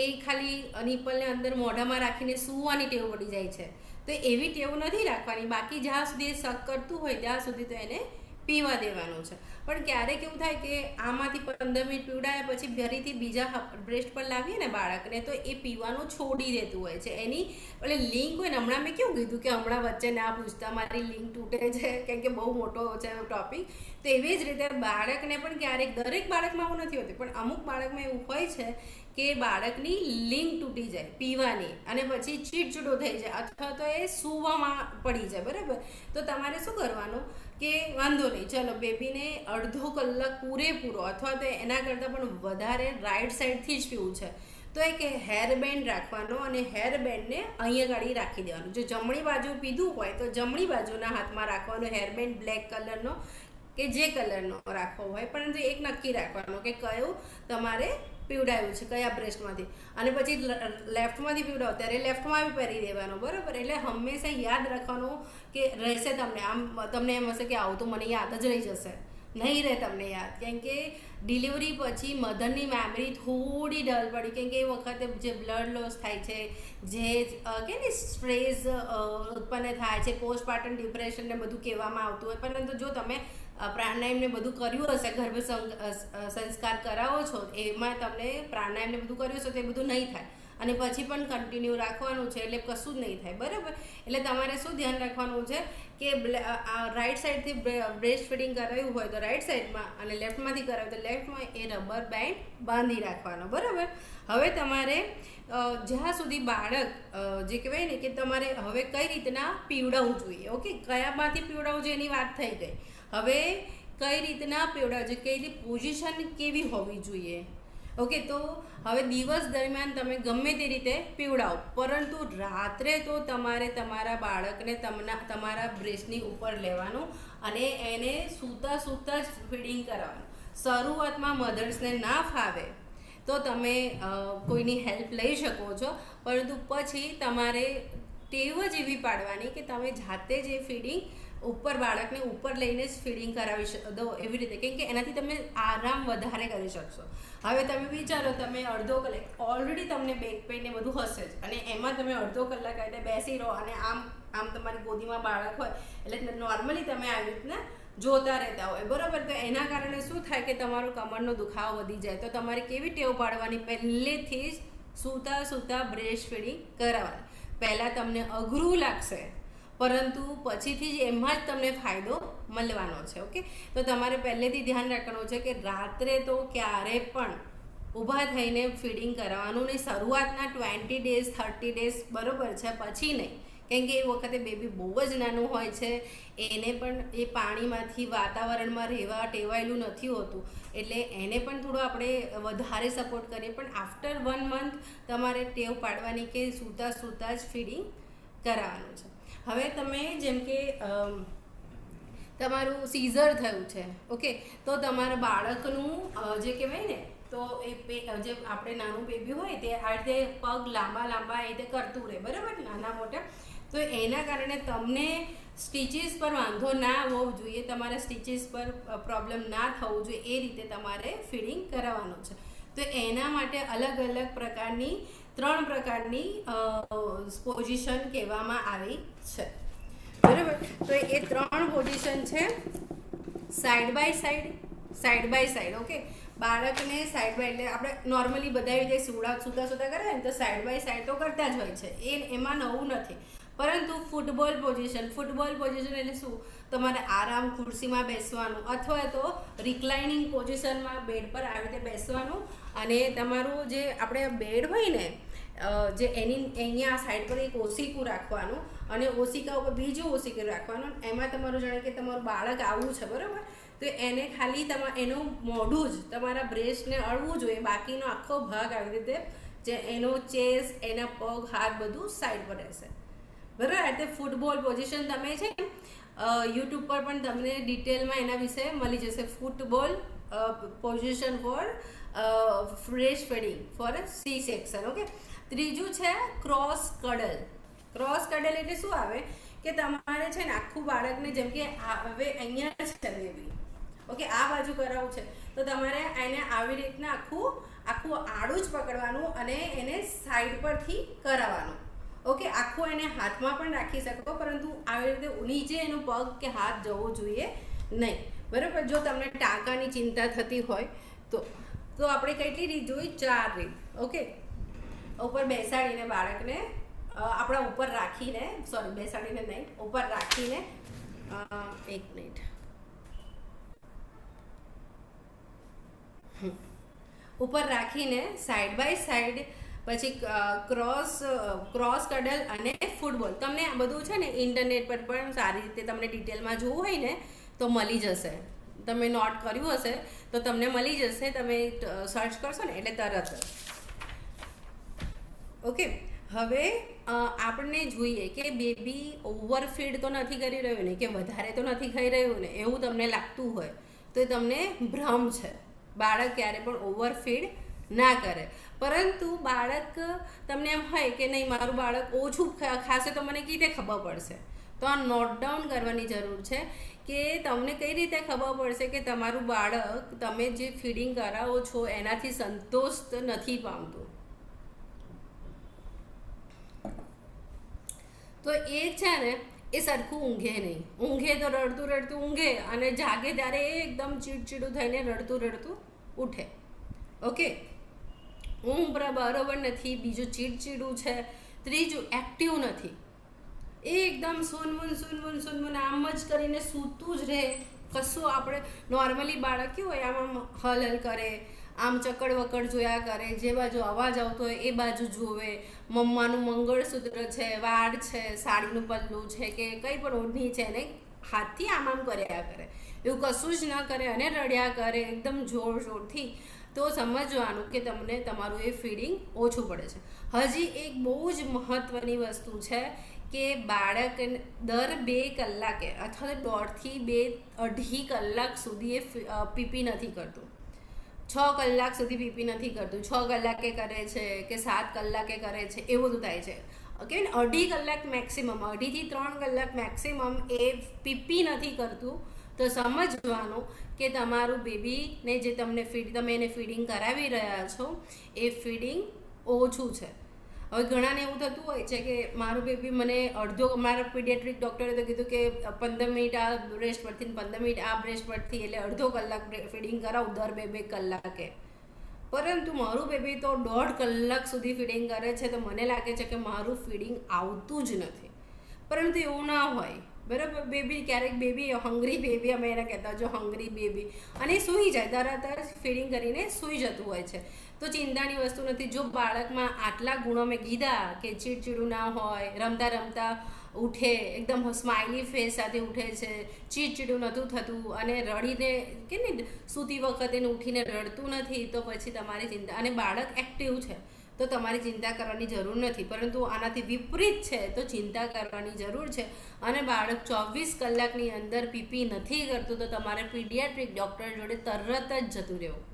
એ ખાલી નિપલને અંદર મોઢામાં રાખીને સૂવાની ટેવ પડી જાય છે. તો એવી ટેવ નથી રાખવાની. બાકી જ્યાં સુધી એ શક કરતું હોય ત્યાં સુધી તો એને પીવા દેવાનું છે. પણ ક્યારેક એવું થાય કે આમાંથી 15 મિનિટ પીવડાયા પછી ફરીથી બીજા બ્રેસ્ટ પર લાવીએ ને બાળકને તો એ પીવાનું છોડી દેતું હોય છે. એની એટલે લિંક હોય ને, હમણાં મેં કેવું કીધું કે હમણાં વચ્ચે ના પૂછતા, મારી લિંક તૂટે છે કેમ કે બહુ મોટો છે ટોપિક. તો એવી જ રીતે બાળકને પણ ક્યારેક, દરેક બાળકમાં એવું નથી હોતું પણ અમુક બાળકમાં એવું હોય છે કે બાળકની લિંક તૂટી જાય પીવાની અને પછી ચીડચીડો થઈ જાય અથવા તો એ સૂવામાં પડી જાય. બરાબર, તો તમારે શું કરવાનું કે વાંધો નહીં, ચલો બેબીને અડધો કલાક પૂરેપૂરો અથવા તો એના કરતાં પણ વધારે રાઈટ સાઈડથી જ પીવું છે તો એક હેર બેન્ડ રાખવાનો અને હેર બેન્ડને અહીંયા ગાડી રાખી દેવાનું. જો જમણી બાજુ પીધું હોય તો જમણી બાજુના હાથમાં રાખવાનો હેર બેન્ડ, બ્લેક કલરનો કે જે કલરનો રાખવો હોય, પરંતુ એક નક્કી રાખવાનો કે કયું તમારે પીવડાવ્યું છે, કયા બ્રેસ્ટમાંથી. અને પછી લેફ્ટમાંથી પીવડાવો ત્યારે લેફ્ટમાં બી પહેરી દેવાનો. બરાબર, એટલે હંમેશા યાદ રાખવાનું કે રહેશે તમને. આમ તમને એમ હશે કે આવું તો મને યાદ જ રહી જશે, નહીં રહે તમને યાદ. કેમ કે ડિલિવરી પછી મધરની મેમરી થોડી ડલ પડી, કેમ કે એ વખતે જે બ્લડ લોસ થાય છે, જે કે ને સ્ટ્રેસ ઉત્પન્ન થાય છે, પોસ્ટપાર્ટમ ડિપ્રેશન ને બધું કહેવામાં આવતું હોય. પરંતુ જો તમે પ્રાણાયામને બધું કર્યું હશે, ગર્ભ સંસ્કાર કરાવો છો એમાં તમને પ્રાણાયામને બધું કર્યું હશે તો એ બધું નહીં થાય. અને પછી પણ કન્ટિન્યુ રાખવાનું છે એટલે કશું જ નહીં થાય. બરાબર, એટલે તમારે શું ધ્યાન રાખવાનું છે કે રાઈટ સાઈડથી બ્રેસ્ટ ફીડિંગ કરાવ્યું હોય તો રાઈટ સાઈડમાં અને લેફ્ટમાંથી કરાવ્યું તો લેફ્ટમાં એ રબર બેન્ડ બાંધી રાખવાનો. બરાબર, હવે તમારે જ્યાં સુધી બાળક જે કહેવાય ને કે તમારે હવે કઈ રીતના પીવડાવવું જોઈએ. ઓકે, કયામાંથી પીવડાવવું જોઈએ એની વાત થઈ ગઈ. હવે કઈ રીતના પીવડાવવું જોઈએ, કઈ રીતે પોઝિશન કેવી હોવી જોઈએ. ઓકે, તો હવે દિવસ દરમિયાન તમે ગમે તે રીતે પીવડાવો, પરંતુ રાત્રે તો તમારે તમારા બાળકને તમારા બ્રેસ્ટની ઉપર લેવાનું અને એને સૂતા જ ફીડિંગ કરાવવાનું. શરૂઆતમાં મધર્સને ના ફાવે તો તમે કોઈની હેલ્પ લઈ શકો છો, પરંતુ પછી તમારે ટેવ જ એવી પાડવાની કે તમે જાતે જ એ ફીડિંગ ઉપર બાળકને ઉપર લઈને જ ફીડિંગ કરાવી દો એવી રીતે, કેમ કે એનાથી તમે આરામ વધારે કરી શકશો. હવે તમે વિચારો, તમે અડધો કલાક ઓલરેડી તમને બેક પેઇન ને બધું હશે જ અને એમાં તમે અડધો કલાક આવી બેસી રહો અને આમ તમારી ગોદીમાં બાળક હોય એટલે નોર્મલી તમે આવી રીતના જોતા રહેતા હોય. બરાબર, તો એના કારણે શું થાય કે તમારો કમરનો દુખાવો વધી જાય. તો તમારે કેવી ટેવ પાડવાની, પહેલેથી જ સૂતા બ્રેસ્ટ ફીડિંગ કરાવવાની. પહેલાં તમને અઘરું લાગશે પરંતુ પછીથી જ એમાં જ તમને ફાયદો મળવાનો છે. ઓકે, તો તમારે પહેલેથી ધ્યાન રાખવાનું છે કે રાત્રે તો ક્યારે પણ ઊભા થઈને ફીડિંગ કરાવવાનું નહીં. શરૂઆતના 20 ડેઝ 30 ડેઝ બરાબર છે, પછી નહીં. કેમ કે એ વખતે બેબી બહુ જ નાનું હોય છે, એને પણ એ પાણીમાંથી વાતાવરણમાં રહેવા ટેવાયેલું નથી હોતું, એટલે એને પણ થોડું આપણે વધારે સપોર્ટ કરીએ. પણ આફ્ટર 1 મંથ તમારે ટેવ પાડવાની કે સૂતા સૂતા જ ફીડિંગ કરાવવાનું છે. હવે તમે જેમ કે તમારું સીઝર થયું છે, ઓકે, તો તમારા બાળકનું જે કહેવાય ને, તો એ જે આપણે નાનું બેબી હોય તે આ રીતે પગ લાંબા લાંબા એ રીતે કરતું રહે, બરાબર, નાના મોટા. તો એના કારણે તમને સ્ટીચીસ પર વાંધો ના આવવો જોઈએ, તમારા સ્ટીચીસ પર પ્રોબ્લેમ ના થવું જોઈએ, એ રીતે તમારે ફીડિંગ કરાવવાનું છે. તો એના માટે અલગ અલગ પ્રકારની 3 પ્રકારની પોઝિશન કહેવામાં આવી છે, બરાબર. તો એ 3 પોઝિશન છે સાઈડ બાય સાઈડ, ઓકે. બાળકને સાઈડ બાય એટલે આપણે નોર્મલી બધા રીતે સૂતા કરે ને, તો સાઈડ બાય સાઈડ તો કરતા જ હોય છે, એમાં નવું નથી. પરંતુ ફૂટબોલ પોઝિશન એટલે શું? તમારે આરામ ખુરશીમાં બેસવાનું અથવા તો રિક્લાઇનિંગ પોઝિશનમાં બેડ પર આવી રીતે બેસવાનું, અને તમારું જે આપણે બેડ હોય ને, જે અહીંયા સાઈડ પર એક ઓશિકું રાખવાનું, અને ઓશિકા ઉપર બીજું ઓશિકું રાખવાનું. એમાં તમારું જાણે કે તમારું બાળક આવું છે, બરાબર, તો એને ખાલી એનું મોઢું જ તમારા બ્રેસ્ટને અડવું જોઈએ, બાકીનો આખો ભાગ આવી રીતે જે એનો ચેસ્ટ, એના પગ, હાથ બધું સાઈડ પર રહેશે, બરાબર. એટલે ફૂટબોલ પોઝિશન તમે છે યુટ્યુબ પર પણ તમને ડિટેલમાં એના વિશે મળી જશે. Football position for fresh feeding for C section, okay. ત્રીજું છે ક્રોસ કડલ એટલે શું આવે કે તમારે છે ને આખું બાળકને, જેમ કે હવે અહીંયા છે બેબી, ઓકે, આ બાજુ કરાવવું છે, તો તમારે એને આવી રીતના આખું આડું જ પકડવાનું અને એને સાઈડ પરથી કરાવવાનું, ઓકે. આખું એને હાથમાં પણ રાખી શકો, પરંતુ આવી રીતે નીચે એનો પગ કે હાથ જવો જોઈએ નહીં, બરાબર. જો તમને ટાંકાની ચિંતા થતી હોય તો આપણે કેટલી રીત જોઈ? 4 રીત, ઓકે. ઉપર બેસાડીને બાળકને આપણા ઉપર રાખીને, બેસાડીને નહીં, ઉપર રાખીને, 1 મિનિટ, ઉપર રાખીને સાઈડ બાય સાઈડ, પછી ક્રોસ કડલ અને ફૂટબોલ. તમને આ બધું છે ને ઇન્ટરનેટ પર પણ સારી રીતે તમને ડિટેલમાં જોવું હોય ને તો મળી જશે. તમે નોટ કર્યું હશે તો તમને મળી જશે, તમે સર્ચ કરશો ને એટલે તરત જ, ઓકે. હવે આપણને જોઈએ કે બેબી ઓવરફીડ તો નથી કરી રહ્યું ને, કે વધારે તો નથી ખાઈ રહ્યું ને, એવું તમને લાગતું હોય તો એ તમને ભ્રમ છે. બાળક ક્યારે પણ ઓવરફીડ ના કરે, પરંતુ બાળક તમને એમ હોય કે નહીં મારું બાળક ઓછું ખાશે તો મને કઈ રીતે ખબર પડશે? તો આ નોટ ડાઉન કરવાની જરૂર છે કે તમને કઈ રીતે ખબર પડશે કે તમારું બાળક તમે જે ફીડિંગ કરાવો છો એનાથી સંતોષ નથી પામતું. તો એ છે ને એ સરખું ઊંઘે નહીં, ઊંઘે તો રડતું ઊંઘે, અને જાગે ત્યારે એકદમ ચીડચીડું થઈને રડતું ઉઠે, ઓકે. ઊંઘ બરોબર નથી, બીજું ચીડચીડું છે, ત્રીજું એક્ટિવ નથી, એ એકદમ સૂનમૂન આમ જ કરીને સૂતું જ રહે. કશું આપણે નોર્મલી બાળક કેવું હોય, આમ હલ કરે, આમ ચકડ વકડ જોયા કરે, જે બાજુ અવાજ આવતો હોય એ બાજુ જોવે, મમ્માનું મંગળસૂત્ર છે, વાળ છે, સાડીનું પલ્લું છે, કે કંઈ પણ ઓઢણી છે ને હાથથી આમ કર્યા કરે, એવું કશું જ ન કરે અને રડ્યા કરે એકદમ જોરથી, તો સમજવાનું કે તમને તમારું એ ફીડિંગ ઓછું પડે છે. હજી એક બહુ જ મહત્ત્વની વસ્તુ છે કે બાળક દર 2 કલાકે અથવા તો 1.5 થી 2.5 કલાક સુધી એ પીપી નથી કરતું. 6 કલાક સુધી પીપી નથી કરતું, 6 કલાકે કરે છે કે 7 કલાકે કરે છે, એવું બધું થાય છે, ઓકે. 2.5 કલાક મેક્સિમમ, 2.5 થી 3 કલાક મેક્સિમમ એ પીપી નથી કરતું, તો સમજવાનું કે તમારું બેબીને જે તમે એને ફીડિંગ કરાવી રહ્યા છો એ ફીડિંગ ઓછું છે. હવે ઘણાને એવું થતું હોય છે કે મારું બેબી મને મારા પીડિયાટ્રિક ડૉક્ટરે તો કીધું કે 15 મિનિટ આ બ્રેસ્ટ પરથી 15 મિનિટ આ બ્રેસ્ટ પરથી, એટલે અડધો કલાક ફીડિંગ કરાવું દર 2 કલાકે. પરંતુ મારું બેબી તો 1.5 કલાક સુધી ફીડિંગ કરે છે, તો મને લાગે છે કે મારું ફીડિંગ આવતું જ નથી. પરંતુ એવું ના હોય, બરાબર. બેબી ક્યારેક બેબી હંગ્રી બેબી અમે એને કહેતા જો હંગ્રી બેબી, અને સૂઈ જાય, તરત જ ફીડિંગ કરીને સૂઈ જતું હોય છે. તો ચિંતાની વસ્તુ નથી. જો બાળકમાં આટલા ગુણો મેં કીધા કે ચીડચીડું ના હોય, રમતા રમતા ઉઠે, એકદમ સ્માઇલી ફેસ સાથે ઉઠે છે, ચીડચીડું નહોતું થતું અને રડીને કે ને સૂતી વખતે ઉઠીને રડતું નથી, તો પછી તમારી ચિંતા, અને બાળક એક્ટિવ છે તો તમારી ચિંતા કરવાની જરૂર નથી. પરંતુ આનાથી વિપરીત છે તો ચિંતા કરવાની જરૂર છે. અને બાળક 24 કલાકની અંદર પીપી નથી કરતું તો તમારે પીડિયાટ્રિક ડૉક્ટર જોડે તરત જ જતું રહેવું,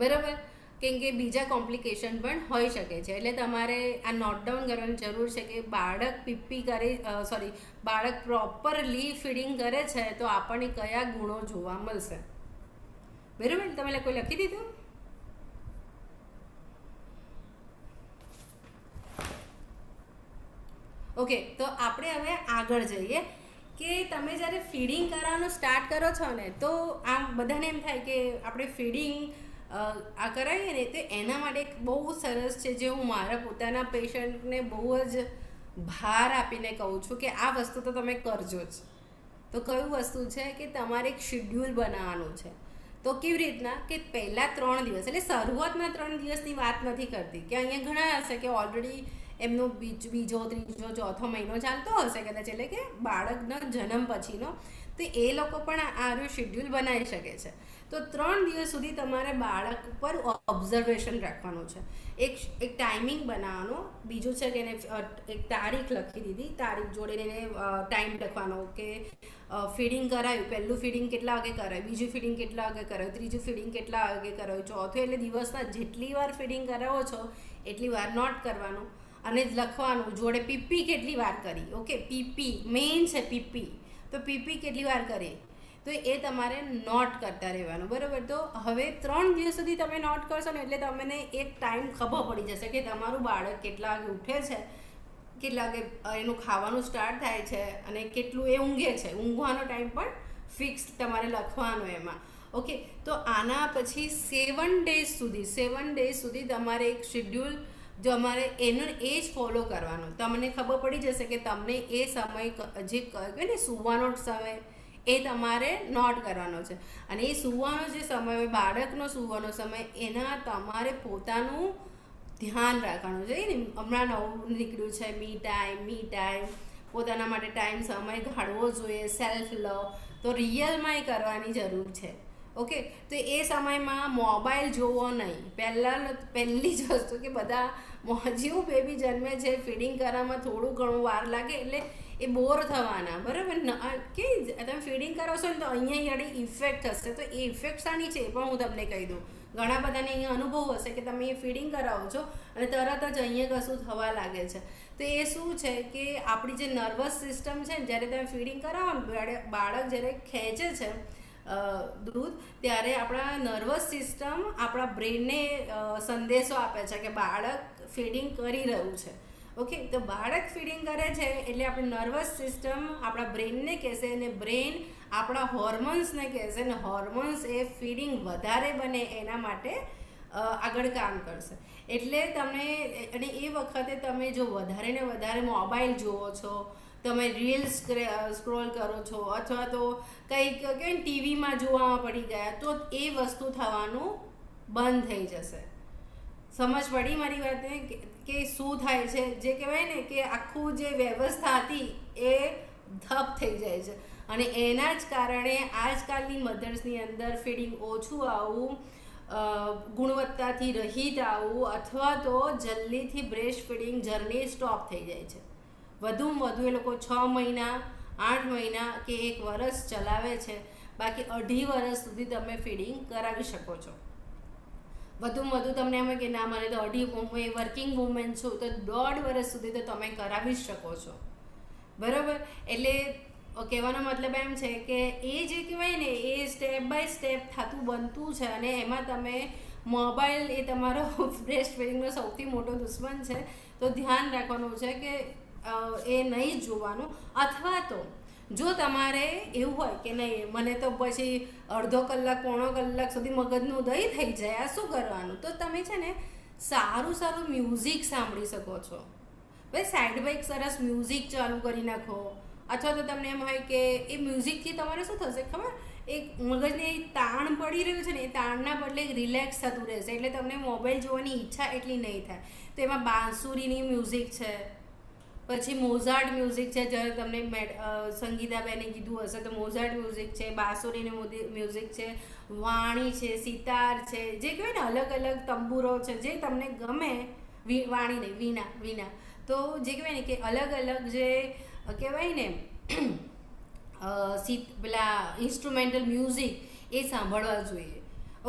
બરાબર? કેમ કે બીજા કોમ્પ્લિકેશન પણ હોઈ શકે છે. એટલે તમારે આ નોટ ડાઉન કરવાની જરૂર છે કે બાળક પીપી કરે, બાળક પ્રોપરલી ફીડિંગ કરે છે તો આપણને કયા ગુણો જોવા મળશે, બરાબર? તમે કોઈ લખી દીધું? ઓકે, તો આપણે હવે આગળ જઈએ કે તમે જ્યારે ફીડિંગ કરવાનું સ્ટાર્ટ કરો છો ને, તો આમ બધાને એમ થાય કે આપણે ફીડિંગ આ કરાવીએ ને, તો એના માટે એક બહુ સરસ છે જે હું મારા પોતાના પેશન્ટને બહુ જ ભાર આપીને કહું છું કે આ વસ્તુ તો તમે કરજો જ. તો કયું વસ્તુ છે કે તમારે એક શિડ્યુલ બનાવવાનું છે. તો કેવી રીતના કે પહેલાં 3 દિવસ, એટલે શરૂઆતના 3 દિવસની વાત નથી કરતી, કે અહીંયા ઘણા હશે કે ઓલરેડી એમનો બીજો ત્રીજો ચોથો મહિનો ચાલતો હશે કદાચ, એટલે કે બાળકનો જન્મ પછીનો, તો એ લોકો પણ આનું શેડ્યુલ બનાવી શકે છે. તો 3 દિવસ સુધી તમારે બાળક ઉપર ઓબ્ઝર્વેશન રાખવાનું છે. એક ટાઈમિંગ બનાવવાનો, બીજું છે કે એને એક તારીખ લખી દીધી, તારીખ જોડે એને ટાઈમ લખવાનો કે ફીડિંગ કરાયું, પહેલું ફીડિંગ કેટલા વાગે કરાયું, બીજું ફીડિંગ કેટલા વાગે કરાયું, ત્રીજું ફીડિંગ કેટલા વાગે કરાયું, ચોથું, એટલે દિવસમાં જેટલી વાર ફીડિંગ કરાવો છો એટલી વાર નોટ કરવાનું અને લખવાનું જોડે પીપી કેટલી વાર કરી. ઓકે, પીપી મેઇન છે, પીપી તો પીપી કેટલી વાર કરી તો એ તમારે નોટ કરતા રહેવાનું, બરાબર? તો હવે 3 દિવસ સુધી તમે નોટ કરશો ને એટલે તમને એક ટાઈમ ખબર પડી જશે કે તમારું બાળક કેટલા વાગે ઉઠે છે, કેટલા વાગે એનું ખાવાનું સ્ટાર્ટ થાય છે અને કેટલું એ ઊંઘે છે. ઊંઘવાનો ટાઈમ પણ ફિક્સ તમારે લખવાનો એમાં. ઓકે, તો આના પછી 7 ડેઝ સુધી તમારે એક શેડ્યુલ જો અમારે એનો એ જ ફોલો કરવાનો. તમને ખબર પડી જશે કે તમને એ સમય જે કહે ને સૂવાનો સમય, એ તમારે નોટ કરવાનો છે. અને એ સૂવાનો જે સમય હોય, બાળકનો સૂવાનો સમય, એના તમારે પોતાનું ધ્યાન રાખવાનું છે. ને હમણાં નવું નીકળ્યું છે મી ટાઈમ, પોતાના માટે ટાઈમ સમય કાઢવો જોઈએ, સેલ્ફ લવ, તો રિયલમાં એ કરવાની જરૂર છે. ઓકે, તો એ સમયમાં મોબાઈલ જોવો નહીં. પહેલી જ વસ્તુ કે બધા જેવું બેબી જન્મે છે ફીડિંગ કરવામાં થોડું ઘણું વાર લાગે એટલે એ બોર થવાના, બરાબર? કે તમે ફીડિંગ કરાવશો ને તો અહીંયા આગળ ઇફેક્ટ થશે. તો એ ઇફેક્ટ શાની છે એ પણ હું તમને કહી દઉં. ઘણા બધાને અહીંયા અનુભવ હશે કે તમે એ ફીડિંગ કરાવો છો અને તરત જ અહીંયા કશું થવા લાગે છે. તો એ શું છે કે આપણી જે નર્વસ સિસ્ટમ છે ને, જ્યારે તમે ફીડિંગ કરાવો ને, બાળક જ્યારે ખેંચે છે દૂધ, ત્યારે આપણા નર્વસ સિસ્ટમ આપણા બ્રેનને સંદેશો આપે છે કે બાળક ફીડિંગ કરી રહ્યું છે. ઓકે, તો બાળક ફીડિંગ કરે છે એટલે આપણી નર્વસ સિસ્ટમ આપણા બ્રેનને કહેશે અને બ્રેન આપણા હોર્મોન્સને કહેશે અને હોર્મોન્સ એ ફીડિંગ વધારે બને એના માટે આગળ કામ કરશે. એટલે તમે, અને એ વખતે તમે જો વધારે ને વધારે મોબાઈલ જુઓ છો, તમે રીલ્સ સ્ક્રોલ કરો છો, અથવા તો કંઈક કે ટીવીમાં જોવામાં પડી ગયા, તો એ વસ્તુ થવાનું બંધ થઈ જશે. સમજ પડી મારી વાતને કે શું થાય છે? જે કહેવાય ને કે આખું જે વ્યવસ્થા હતી એ ધપ થઈ જાય છે. અને એના જ કારણે આજકાલની મધર્સની અંદર ફીડિંગ ઓછું આવવું, ગુણવત્તાથી રહિત આવવું, અથવા તો જલ્દીથી બ્રેસ્ટ ફીડિંગ જર્ની સ્ટોપ થઈ જાય છે. વધુમાં વધુ એ લોકો 6 મહિના, 8 મહિના કે 1 વર્ષ ચલાવે છે. બાકી 2.5 વર્ષ સુધી તમે ફીડિંગ કરાવી શકો છો. વધુમાં વધુ તમને એમ કે ના મને તો વર્કિંગ વુમેન છું તો 1.5 વર્ષ સુધી તો તમે કરાવી શકો છો, બરાબર? એટલે કહેવાનો મતલબ એમ છે કે એ જે કહેવાય ને એ સ્ટેપ બાય સ્ટેપ થતું બનતું છે. અને એમાં તમે મોબાઈલ એ તમારો બ્રેસ્ટ ફીડિંગનો સૌથી મોટો દુશ્મન છે. તો ધ્યાન રાખવાનું છે કે એ નહીં જ જોવાનું. અથવા તો જો તમારે એવું હોય કે નહીં મને તો પછી અડધો કલાક પોણો કલાક સુધી મગજનું દહીં થઈ જાય, આ શું કરવાનું? તો તમે છે ને સારું મ્યુઝિક સાંભળી શકો છો. ભાઈ સાઈડ બાય એક સરસ મ્યુઝિક ચાલુ કરી નાખો. અથવા તો તમને એમ હોય કે એ મ્યુઝિકથી તમારે શું થશે ખબર, એક મગજને તાણ પડી રહ્યું છે ને, એ તાણના બદલે રિલેક્સ થતું રહેશે, એટલે તમને મોબાઈલ જોવાની ઈચ્છા એટલી નહીં થાય. તો એમાં બાંસુરીની મ્યુઝિક છે, પછી મોઝાર્ટ મ્યુઝિક છે, જ્યારે તમને સંગીતાબેને કીધું હશે તો મોઝાર્ટ મ્યુઝિક છે, બાંસુરીનું મ્યુઝિક છે, વાણી છે, સિતાર છે, જે કહેવાય ને અલગ અલગ તંબુરો છે, જે તમને ગમે. વાણી નહીં, વીણા, વીણા. તો જે કહેવાય ને કે અલગ અલગ જે કહેવાય ને પેલા ઇન્સ્ટ્રુમેન્ટલ મ્યુઝિક એ સાંભળવા જોઈએ.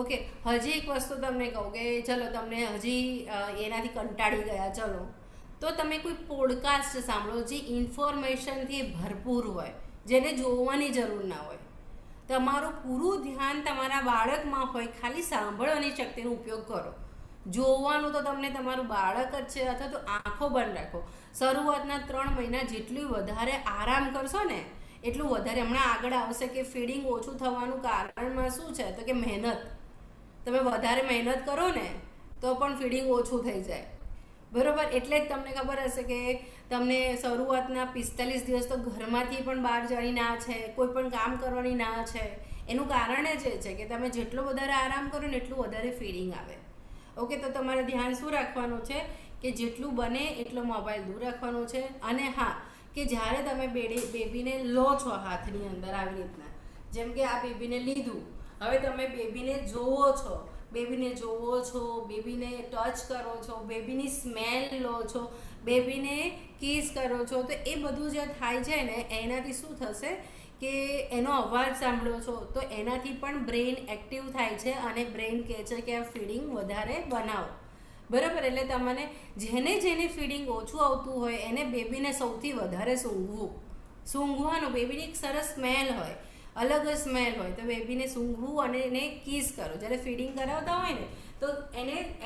ઓકે, હજી એક વસ્તુ તમને કહું કે ચલો તમને હજી એનાથી કંટાળી ગયા, ચલો તો તમે કોઈ પોડકાસ્ટ સાંભળો જે ઇન્ફોર્મેશનથી ભરપૂર હોય, જેને જોવાની જરૂર ના હોય. તમારું પૂરું ધ્યાન તમારા બાળકમાં હોય, ખાલી સાંભળવાની શક્તિનો ઉપયોગ કરો. જોવાનું તો તમને તમારું બાળક જ છે, અથવા તો આંખો બંધ રાખો. શરૂઆતના 3 મહિના જેટલું વધારે આરામ કરશો ને એટલું વધારે. હમણાં આગળ આવશે કે ફીડિંગ ઓછું થવાનું કારણમાં શું છે, તો કે મહેનત. તમે વધારે મહેનત કરો ને તો પણ ફીડિંગ ઓછું થઈ જાય, બરાબર. એટલે જ તમને ખબર હશે કે તમને શરૂઆતના 45 દિવસ તો ઘરમાંથી પણ બહાર જવાની ના છે, કોઈ પણ કામ કરવાની ના છે. એનું કારણ જ એ છે કે તમે જેટલો વધારે આરામ કરો ને એટલું વધારે ફીડિંગ આવે. ઓકે, તો તમારે ધ્યાન શું રાખવાનું છે કે જેટલું બને એટલો મોબાઈલ દૂર રાખવાનો છે. અને હા, કે જ્યારે તમે બેબીને લો છો હાથની અંદર આવી રીતના, જેમ કે આ બેબીને લીધું, હવે તમે બેબીને જોવો છો, બેબીને ટચ કરો છો, બેબીની સ્મેલ લો છો, બેબીને કિસ કરો છો, તો એ બધું જે થાય છે ને એનાથી શું થશે કે એનો અવાજ સાંભળો છો તો એનાથી પણ બ્રેઇન એક્ટિવ થાય છે, અને બ્રેઇન કહે છે કે આ ફીડિંગ વધારે બનાવો, બરાબર. એટલે તમને જેને ફીડિંગ ઓછું આવતું હોય એને બેબીને સૌથી વધારે સૂંઘવાનું. બેબીની એક સરસ સ્મેલ હોય, અલગ જ સ્મેલ હોય, તો બેબીને સૂંઘવું અને એને કિસ કરો. જ્યારે ફીડિંગ કરાવતા હોય ને તો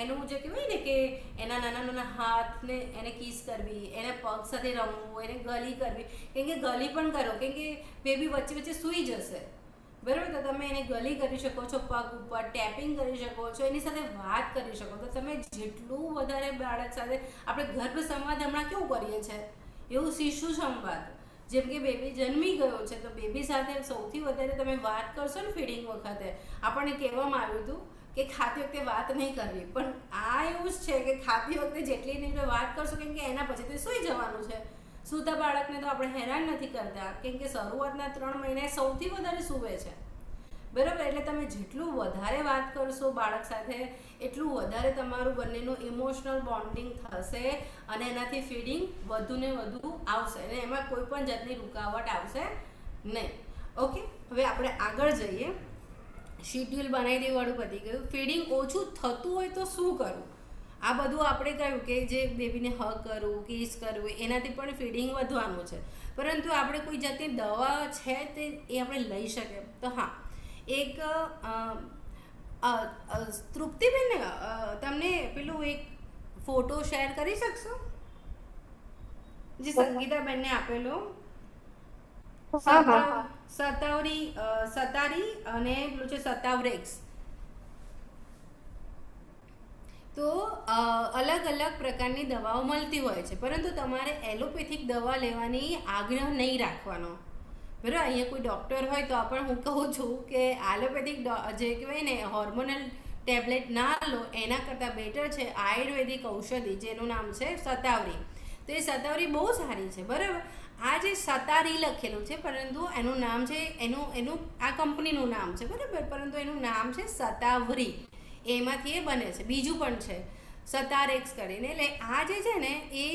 એનું જે કહેવાય ને કે એના નાના નાના હાથને એને કિસ કરવી, એને પગ સાથે રમવું, એને ગલી કરવી. કેમ કે ગલી પણ કરો, કેમ કે બેબી વચ્ચે વચ્ચે સૂઈ જશે, બરાબર. તો તમે એને ગલી કરી શકો છો, પગ ઉપર ટેપિંગ કરી શકો છો, એની સાથે વાત કરી શકો. તો તમે જેટલું વધારે બાળક સાથે, આપણે ગર્ભ સંવાદ હમણાં કેવું કરીએ છીએ એવું શિશુ સંવાદ, જેમ કે બેબી જન્મી ગયો છે તો બેબી સાથે સૌથી વધારે તમે વાત કરશો ને ફીડિંગ વખતે. આપણને કહેવામાં આવ્યું હતું કે ખાતી વખતે વાત નહીં કરવી, પણ આ એવું જ છે કે ખાતી વખતે જેટલી નહીં વાત કરશો, કેમ કે એના પછી તો સૂઈ જવાનું છે. સૂતા બાળકને તો આપણે હેરાન નથી કરતા, કેમ કે શરૂઆતના 3 મહિને સૌથી વધારે સૂવે છે, બરાબર. એટલે તમે જેટલું વધારે વાત કરશો બાળક સાથે એટલું વધારે તમારું બંનેનું ઇમોશનલ બોન્ડિંગ થશે, અને એનાથી ફીડિંગ વધુ ને વધુ આવશે, અને એમાં કોઈ પણ જાતની રૂકાવટ આવશે નહીં. ઓકે, હવે આપણે આગળ જઈએ. શિડ્યુલ બનાવી દેવાળું પતી ગયું. ફીડિંગ ઓછું થતું હોય તો શું કરવું? આ બધું આપણે કહ્યું કે જે બેબીને હગ કરવું, કિસ કરવું, એનાથી પણ ફીડિંગ વધવાનું છે. પરંતુ આપણે કોઈ જાતની દવા છે તે એ આપણે લઈ શકીએ. તો હા, એક તૃપ્તિબેન તમને પેલું એક ફોટો શેર કરી શકશો જે સંગીતાબેનને આપેલો? સતારી અને પેલું છે સતાવરેક્સ. તો અલગ અલગ પ્રકારની દવાઓ મળતી હોય છે, પરંતુ તમારે એલોપેથિક દવા લેવાની આગ્રહ નહીં રાખવાનો, બરાબર. અહીંયા કોઈ ડૉક્ટર હોય તો પણ હું કહું છું કે એલોપેથિક જે કહેવાય ને હોર્મોનલ ટેબ્લેટ ના લો, એના કરતાં બેટર છે આયુર્વેદિક ઔષધિ જેનું નામ છે શતાવરી. તો એ શતાવરી બહુ સારી છે, બરાબર. આ જે સતારી લખેલું છે, પરંતુ એનું નામ છે એનું આ કંપનીનું નામ છે, બરાબર, પરંતુ એનું નામ છે શતાવરી. એમાંથી એ બને છે. બીજું પણ છે સતારેક્સ કરીને. એટલે આ જે છે ને એ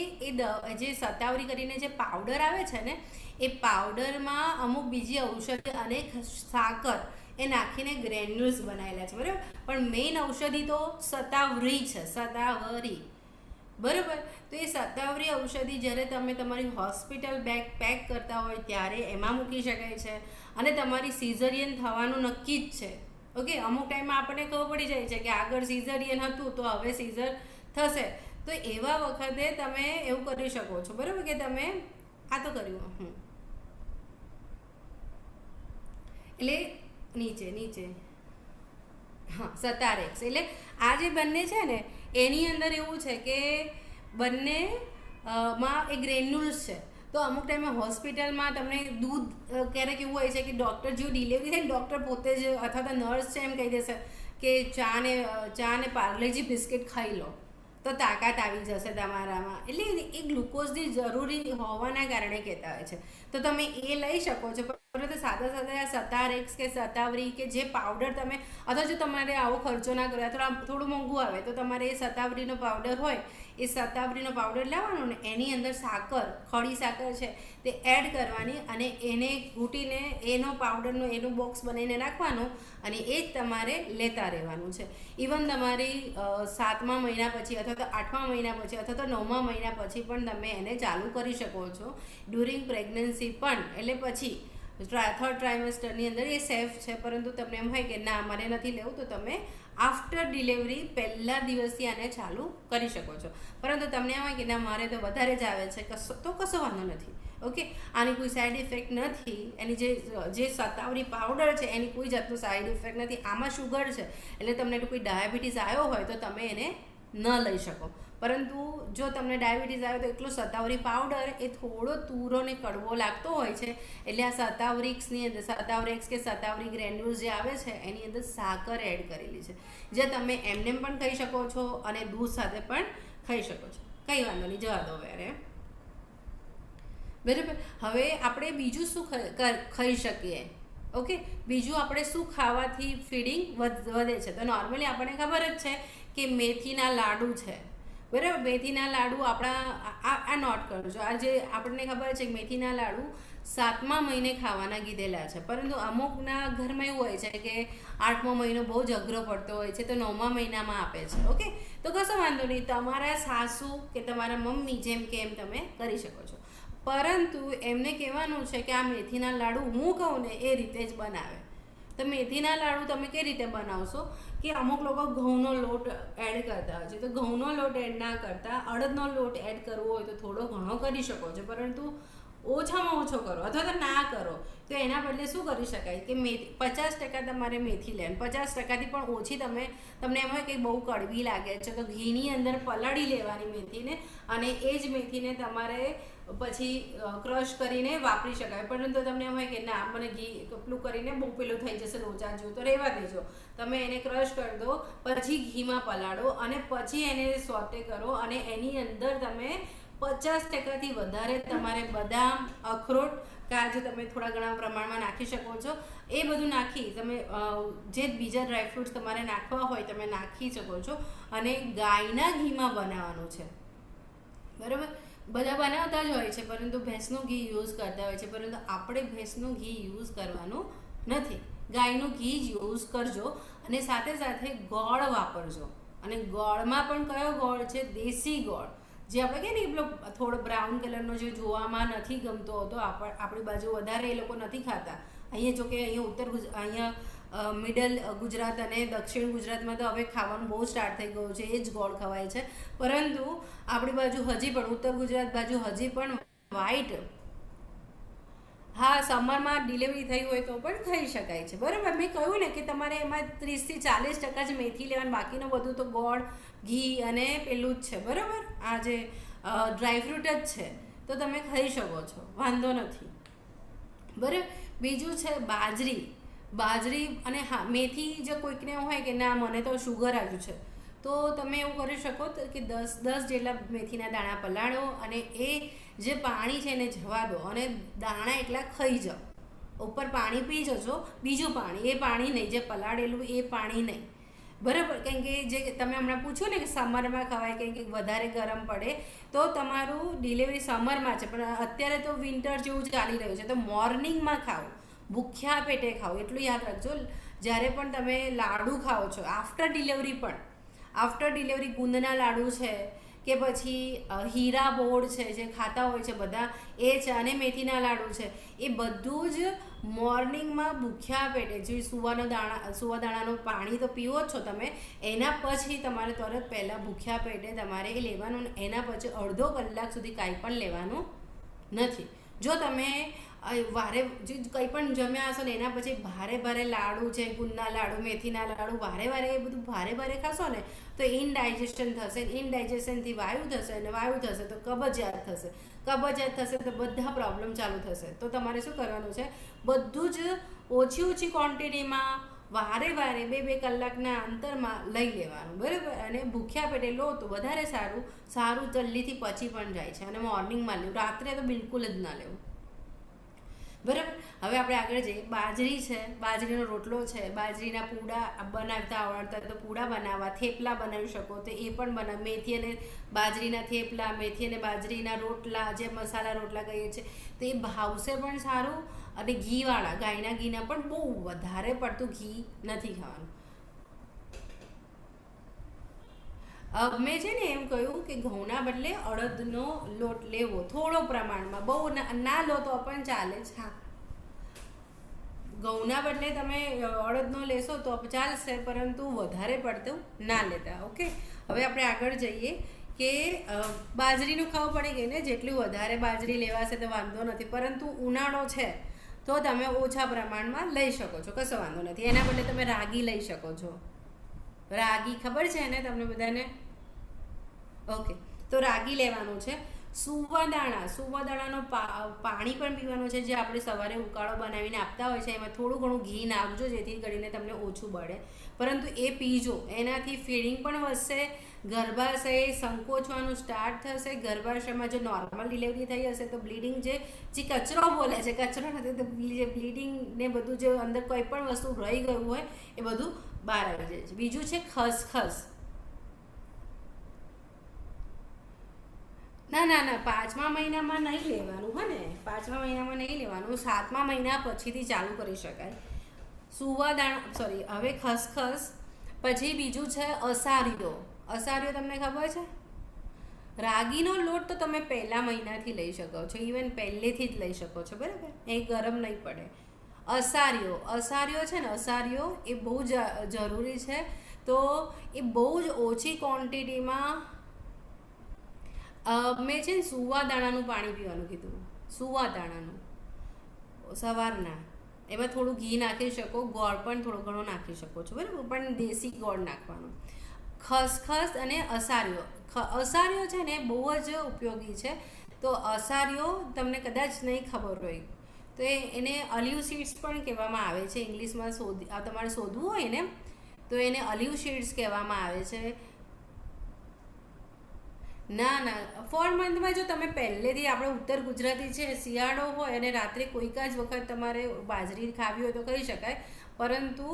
જે શતાવરી કરીને જે પાવડર આવે છે ને, એ પાવડરમાં અમુક બીજી ઔષધિ અને સાકર એ નાખીને ગ્રેન્યુલ્સ બનાવેલા છે, બરાબર. પણ મેઇન ઔષધિ તો શતાવરી છે, શતાવરી, બરાબર. તો એ શતાવરી ઔષધિ જ્યારે તમે તમારી હોસ્પિટલ બેગ પેક કરતા હોય ત્યારે એમાં મૂકી શકાય છે. અને તમારી સિઝરિયન થવાનું નક્કી જ છે, ઓકે. અમુક ટાઈમમાં આપણને ખબર પડી જાય છે કે આગળ સિઝરિયન હતું તો હવે સિઝર થશે, તો એવા વખતે તમે એવું કરી શકો છો, બરાબર, કે તમે આ તો કર્યું એટલે નીચે હા સતારેક્સ. એટલે આ જે બંને છે ને એની અંદર એવું છે કે બંને માં એ ગ્રેન્યુલ્સ છે, તો અમુક ટાઈમે હોસ્પિટલમાં તમને દૂધ ક્યારેક એવું હોય છે કે ડૉક્ટર જો ડિલિવરી થાય ને ડૉક્ટર પોતે જ અથવા તો નર્સ છે એમ કહી દેશે કે ચા ને પાર્લેજી બિસ્કિટ ખાઈ લો તો તાકાત આવી જશે તમારામાં. એટલે એ ગ્લુકોઝની જરૂરી હોવાના કારણે કહેતા હોય છે. તો તમે એ લઈ શકો છો. પરંતુ સાથે સાથે આ સતારેક્સ કે સતાવરી કે જે પાવડર તમે, અથવા જો તમારે આવો ખર્ચો ના કરો અથવા થોડું મોંઘું આવે તો તમારે એ સતાવરીનો પાવડર હોય, એ સતાવરીનો પાવડર લેવાનો ને એની અંદર સાકર, ખડી સાકર છે તે એડ કરવાની અને એને ઘૂંટીને એનો પાવડરનો એનું બોક્સ બનાવીને નાખવાનું અને એ જ તમારે લેતા રહેવાનું છે. ઇવન તમારી 7મા મહિના પછી અથવા તો 8મા મહિના પછી અથવા તો 9મા મહિના પછી પણ તમે એને ચાલુ કરી શકો છો. ડ્યુરિંગ પ્રેગ્નન્સી પણ, એટલે પછી થર્ડ ટ્રાઇમેસ્ટરની અંદર એ સેફ છે. પરંતુ તમને એમ હોય કે ના મને નથી લેવું, તો તમે આફ્ટર ડિલિવરી પહેલા દિવસથી આને ચાલુ કરી શકો છો. પરંતુ તમને એમ હોય કે ના મારે તો વધારે જ આવે છે, તો કશો વાંધો નથી. ઓકે, આની કોઈ સાઈડ ઇફેક્ટ નથી. એની જે સતાવરી પાવડર છે એની કોઈ જાતનું સાઈડ ઇફેક્ટ નથી. આમાં શુગર છે એટલે તમને કોઈ ડાયાબિટીસ આવ્યો હોય તો તમે એને ન લઈ શકો. પરંતુ જો તમને ડાયાબિટીસ આવે તો એકલો સતાવરી પાવડર એ થોડો તૂરો ને કડવો લાગતો હોય છે. એટલે આ સતાવરિક્સની અંદર સતાવરિક્સ કે સતાવરી ગ્રેન્યુલ્સ જે આવે છે એની અંદર સાકર એડ કરેલી છે, જે તમે એમને પણ ખાઈ શકો છો અને દૂધ સાથે પણ ખાઈ શકો છો. કંઈ વાંધો નહીં, જવા દો વેરે. બરાબર. હવે આપણે બીજું શું ખાઈ શકીએ? ઓકે, બીજું આપણે શું ખાવાથી ફીડિંગ વધે છે? તો નોર્મલી આપણને ખબર જ છે કે મેથીના લાડુ છે, બરાબર. મેથીના લાડુ આપણા આ નોટ કરજો. આ જે આપણને ખબર છે કે મેથીના લાડુ 7મા મહિને ખાવાના કીધેલા છે. પરંતુ અમુકના ઘરમાં એવું હોય છે કે 8મો મહિનો બહુ જ અઘરો પડતો હોય છે તો 9મા મહિનામાં આપે છે. ઓકે, તો કશો વાંધો નહીં, તમારા સાસુ કે તમારા મમ્મી જેમ કે એમ તમે કરી શકો છો. પરંતુ એમને કહેવાનું છે કે આ મેથીના લાડુ હું કહું ને એ રીતે જ બનાવે. તો મેથીના લાડુ તમે કઈ રીતે બનાવશો કે અમુક લોકો ઘઉંનો લોટ એડ કરતા હોય છે, તો ઘઉંનો લોટ એડ ના કરતા અડદનો લોટ એડ કરવો હોય તો થોડો ઘણો કરી શકો છો, પરંતુ ઓછામાં ઓછો કરો અથવા તો ના કરો. તો એના બદલે શું કરી શકાય કે 50% તમારે મેથી લેવાની, 50%થી પણ ઓછી. તમને એમ હોય કે બહુ કડવી લાગે છે તો ઘીની અંદર પલાળી લેવાની મેથીને, અને એ જ મેથીને તમારે પછી ક્રશ કરીને વાપરી શકાય. પરંતુ તમને એમ હોય કે ના મને ઘી કપલું કરીને બહુ પેલું થઈ જશે લોચા જેવું, તો રહેવા દેજો. તમે એને ક્રશ કરી દો, પછી ઘીમાં પલાળો અને પછી એને સોટે કરો અને એની અંદર તમે 50%થી વધારે તમારે બદામ, અખરોટ, કાજુ તમે થોડા ઘણા પ્રમાણમાં નાખી શકો છો. એ બધું નાખી તમે જે બીજા ડ્રાયફ્રૂટ્સ તમારે નાખવા હોય તમે નાખી શકો છો. અને ગાયના ઘીમાં બનાવવાનું છે, બરાબર. બધા બનાવતા જ હોય છે પરંતુ ભેંસનું ઘી યુઝ કરતા હોય છે, પરંતુ આપણે ભેંસનું ઘી યુઝ કરવાનું નથી. ગાયનું ઘી જ યુઝ કરજો અને સાથે સાથે ગોળ વાપરજો. અને ગોળમાં પણ કયો ગોળ છે? દેશી ગોળ, જે આપણે કહે ને પેલો થોડો બ્રાઉન કલરનો જે જોવામાં નથી ગમતો હતો. આપણી બાજુ વધારે એ લોકો નથી ખાતા. અહીંયા જો કે અહીંયા અહીંયા મિડલ ગુજરાત અને દક્ષિણ ગુજરાતમાં તો હવે ખાવાનું બહુ સ્ટાર્ટ થઈ ગયું છે, એ જ ગોળ ખવાય છે. પરંતુ આપણી બાજુ હજી પણ ઉત્તર ગુજરાત બાજુ હજી પણ વ્હાઈટ, હા સમરમાં ડિલિવરી થઈ હોય તો પણ ખાઈ શકાય છે, બરાબર. મેં કહ્યું ને કે તમારે એમાં 30-40% જ મેથી લેવાનું, બાકીનું બધું તો ગોળ, ઘી અને પેલું જ છે, બરાબર. આ જે ડ્રાયફ્રૂટ જ છે તો તમે ખાઈ શકો છો, વાંધો નથી, બરાબર. બીજું છે બાજરી અને હા મેથી. જો કોઈકને એવું હોય કે ના મને તો શુગર આવ્યું છે તો તમે એવું કરી શકો કે 10 જેટલા મેથીના દાણા પલાળો અને એ જે પાણી છે એને જવા દો અને દાણા એટલા ખાઈ જાઓ. ઉપર પાણી પી જજો, બીજું પાણી, એ પાણી નહીં, જે પલાળેલું એ પાણી નહીં, બરાબર. કારણ કે જે તમે હમણાં પૂછ્યું ને કે સમરમાં ખવાય, કારણ કે વધારે ગરમ પડે તો તમારું ડિલિવરી સમરમાં છે પણ અત્યારે તો વિન્ટર જેવું ચાલી રહ્યું છે, તો મોર્નિંગમાં ખાઓ, ભૂખ્યા પેટે ખાઓ. એટલું યાદ રાખજો, જ્યારે પણ તમે લાડુ ખાઓ છો આફ્ટર ડિલિવરી, પણ આફ્ટર ડિલિવરી ગુંદના લાડુ છે કે પછી હીરા બોર્ડ છે જે ખાતા હોય છે બધા, એ છે, અને મેથીના લાડુ છે, એ બધું જ મોર્નિંગમાં ભૂખ્યા પેટે, જે સુવાદાણાનું પાણી તો પીવો જ છો તમે, એના પછી તમારે તરત પહેલાં ભૂખ્યા પેટે તમારે એ લેવાનું. એના પછી અડધો કલાક સુધી કાંઈ પણ લેવાનું નથી. જો તમે વારે જે કંઈ પણ જમ્યા હશો ને એના પછી ભારે ભારે લાડુ છે, ગુંદના લાડુ, મેથીના લાડુ, વારે એ બધું ભારે ખાશો ને તો ઇનડાઇજેશન થશે, ઇનડાઇજેશનથી વાયુ થશે, અને વાયુ થશે તો કબજિયાત થશે, કબજિયાત થશે તો બધા પ્રોબ્લેમ ચાલુ થશે. તો તમારે શું કરવાનું છે, બધું જ ઓછી ક્વોન્ટિટીમાં વારે 2 કલાકના અંતરમાં લઈ લેવાનું, બરાબર. અને ભૂખ્યા પેટે લો તો વધારે સારું જલ્દીથી પચી પણ જાય છે. અને મોર્નિંગમાં લેવું, રાત્રે તો બિલકુલ જ ના લેવું, બરાબર. હવે આપણે આગળ જઈએ. બાજરી છે, બાજરીનો રોટલો છે, બાજરીના પૂડા બનાવતા આવડતા તો પૂડા બનાવવા, થેપલા બનાવી શકો તો એ પણ બનાવ. મેથી અને બાજરીના થેપલા, મેથી અને બાજરીના રોટલા, જે મસાલા રોટલા કહીએ છીએ, તો એ ભાવશે પણ સારું. અને ઘીવાળા, ગાયના ઘીના પણ બહુ વધારે પડતું ઘી નથી ખાવાનું. મેં છે ને એમ કહ્યું કે ઘઉંના બદલે અડદનો લોટ લેવો, થોડો પ્રમાણમાં, બહુ ના લો તો પણ ચાલે છે. હા, ઘઉંના બદલે તમે અડદનો લેશો તો ચાલશે, પરંતુ વધારે પડતું ના લેતા. ઓકે, હવે આપણે આગળ જઈએ કે બાજરીનું ખબર પડી ગઈ ને, જેટલું વધારે બાજરી લેવાશે તો વાંધો નથી, પરંતુ ઉનાળો છે તો તમે ઓછા પ્રમાણમાં લઈ શકો છો, કશો વાંધો નથી. એના બદલે તમે રાગી લઈ શકો છો. રાગી ખબર છે ને તમને બધાને? ઓકે, તો રાગી લેવાનું છે. સુવાદાણાનો પાણી પણ પીવાનું છે, જે આપણે સવારે ઉકાળો બનાવીને આપતા હોય છે. એમાં થોડું ઘણું ઘી નાખજો, જેથી કરીને તમને ઓછું બળે, પરંતુ એ પીજો. એનાથી ફીડિંગ પણ વધશે, ગર્ભાશય સંકોચવાનું સ્ટાર્ટ થશે. ગર્ભાશયમાં જો નોર્મલ ડિલિવરી થઈ હશે તો બ્લીડિંગ, જે કચરો બોલે છે, કચરો નથી તો જે બ્લીડિંગ ને બધું, જે અંદર કોઈ પણ વસ્તુ રહી ગયું હોય એ બધું બહાર આવી જાય છે. બીજું છે ખસખસ. ના 5મા મહિનામાં નહીં લેવાનું, હે ને? 5મા મહિનામાં નહીં લેવાનું, 7મા મહિના પછીથી ચાલુ કરી શકાય. હવે ખસખસ. પછી બીજું છે અસારિયો. અસારિયો તમને ખબર છે? રાગીનો લોટ તો તમે પહેલા મહિનાથી લઈ શકો છો, ઇવન પહેલેથી જ લઈ શકો છો, બરાબર. એ ગરમ નહીં પડે. અસારિયો છે ને, અસારિયો એ બહુ જરૂરી છે. તો એ બહુ જ ઓછી ક્વોન્ટિટીમાં. મેં છે ને સુવાદાણાનું પાણી પીવાનું કીધું, સુવાદાણાનું સવારના. એમાં થોડું ઘી નાખી શકો, ગોળ પણ થોડો ઘણો નાખી શકો છો, બરાબર, પણ દેશી ગોળ નાખવાનો. ખસખસ અને અસારિયો. અસારિયો છે ને બહુ જ ઉપયોગી છે. તો અસારિયો તમને કદાચ નહીં ખબર હોય તો એને ઓલિવ સીડ્સ પણ કહેવામાં આવે છે. ઇંગ્લિશમાં તમારે શોધવું હોય ને તો એને ઓલિવ સીડ્સ કહેવામાં આવે છે. ના 4 મંથમાં જો તમે પહેલેથી, આપણે ઉત્તર ગુજરાતી છે, શિયાળો હોય અને રાત્રે કોઈક જ વખત તમારે બાજરી ખાવી હોય તો કરી શકાય, પરંતુ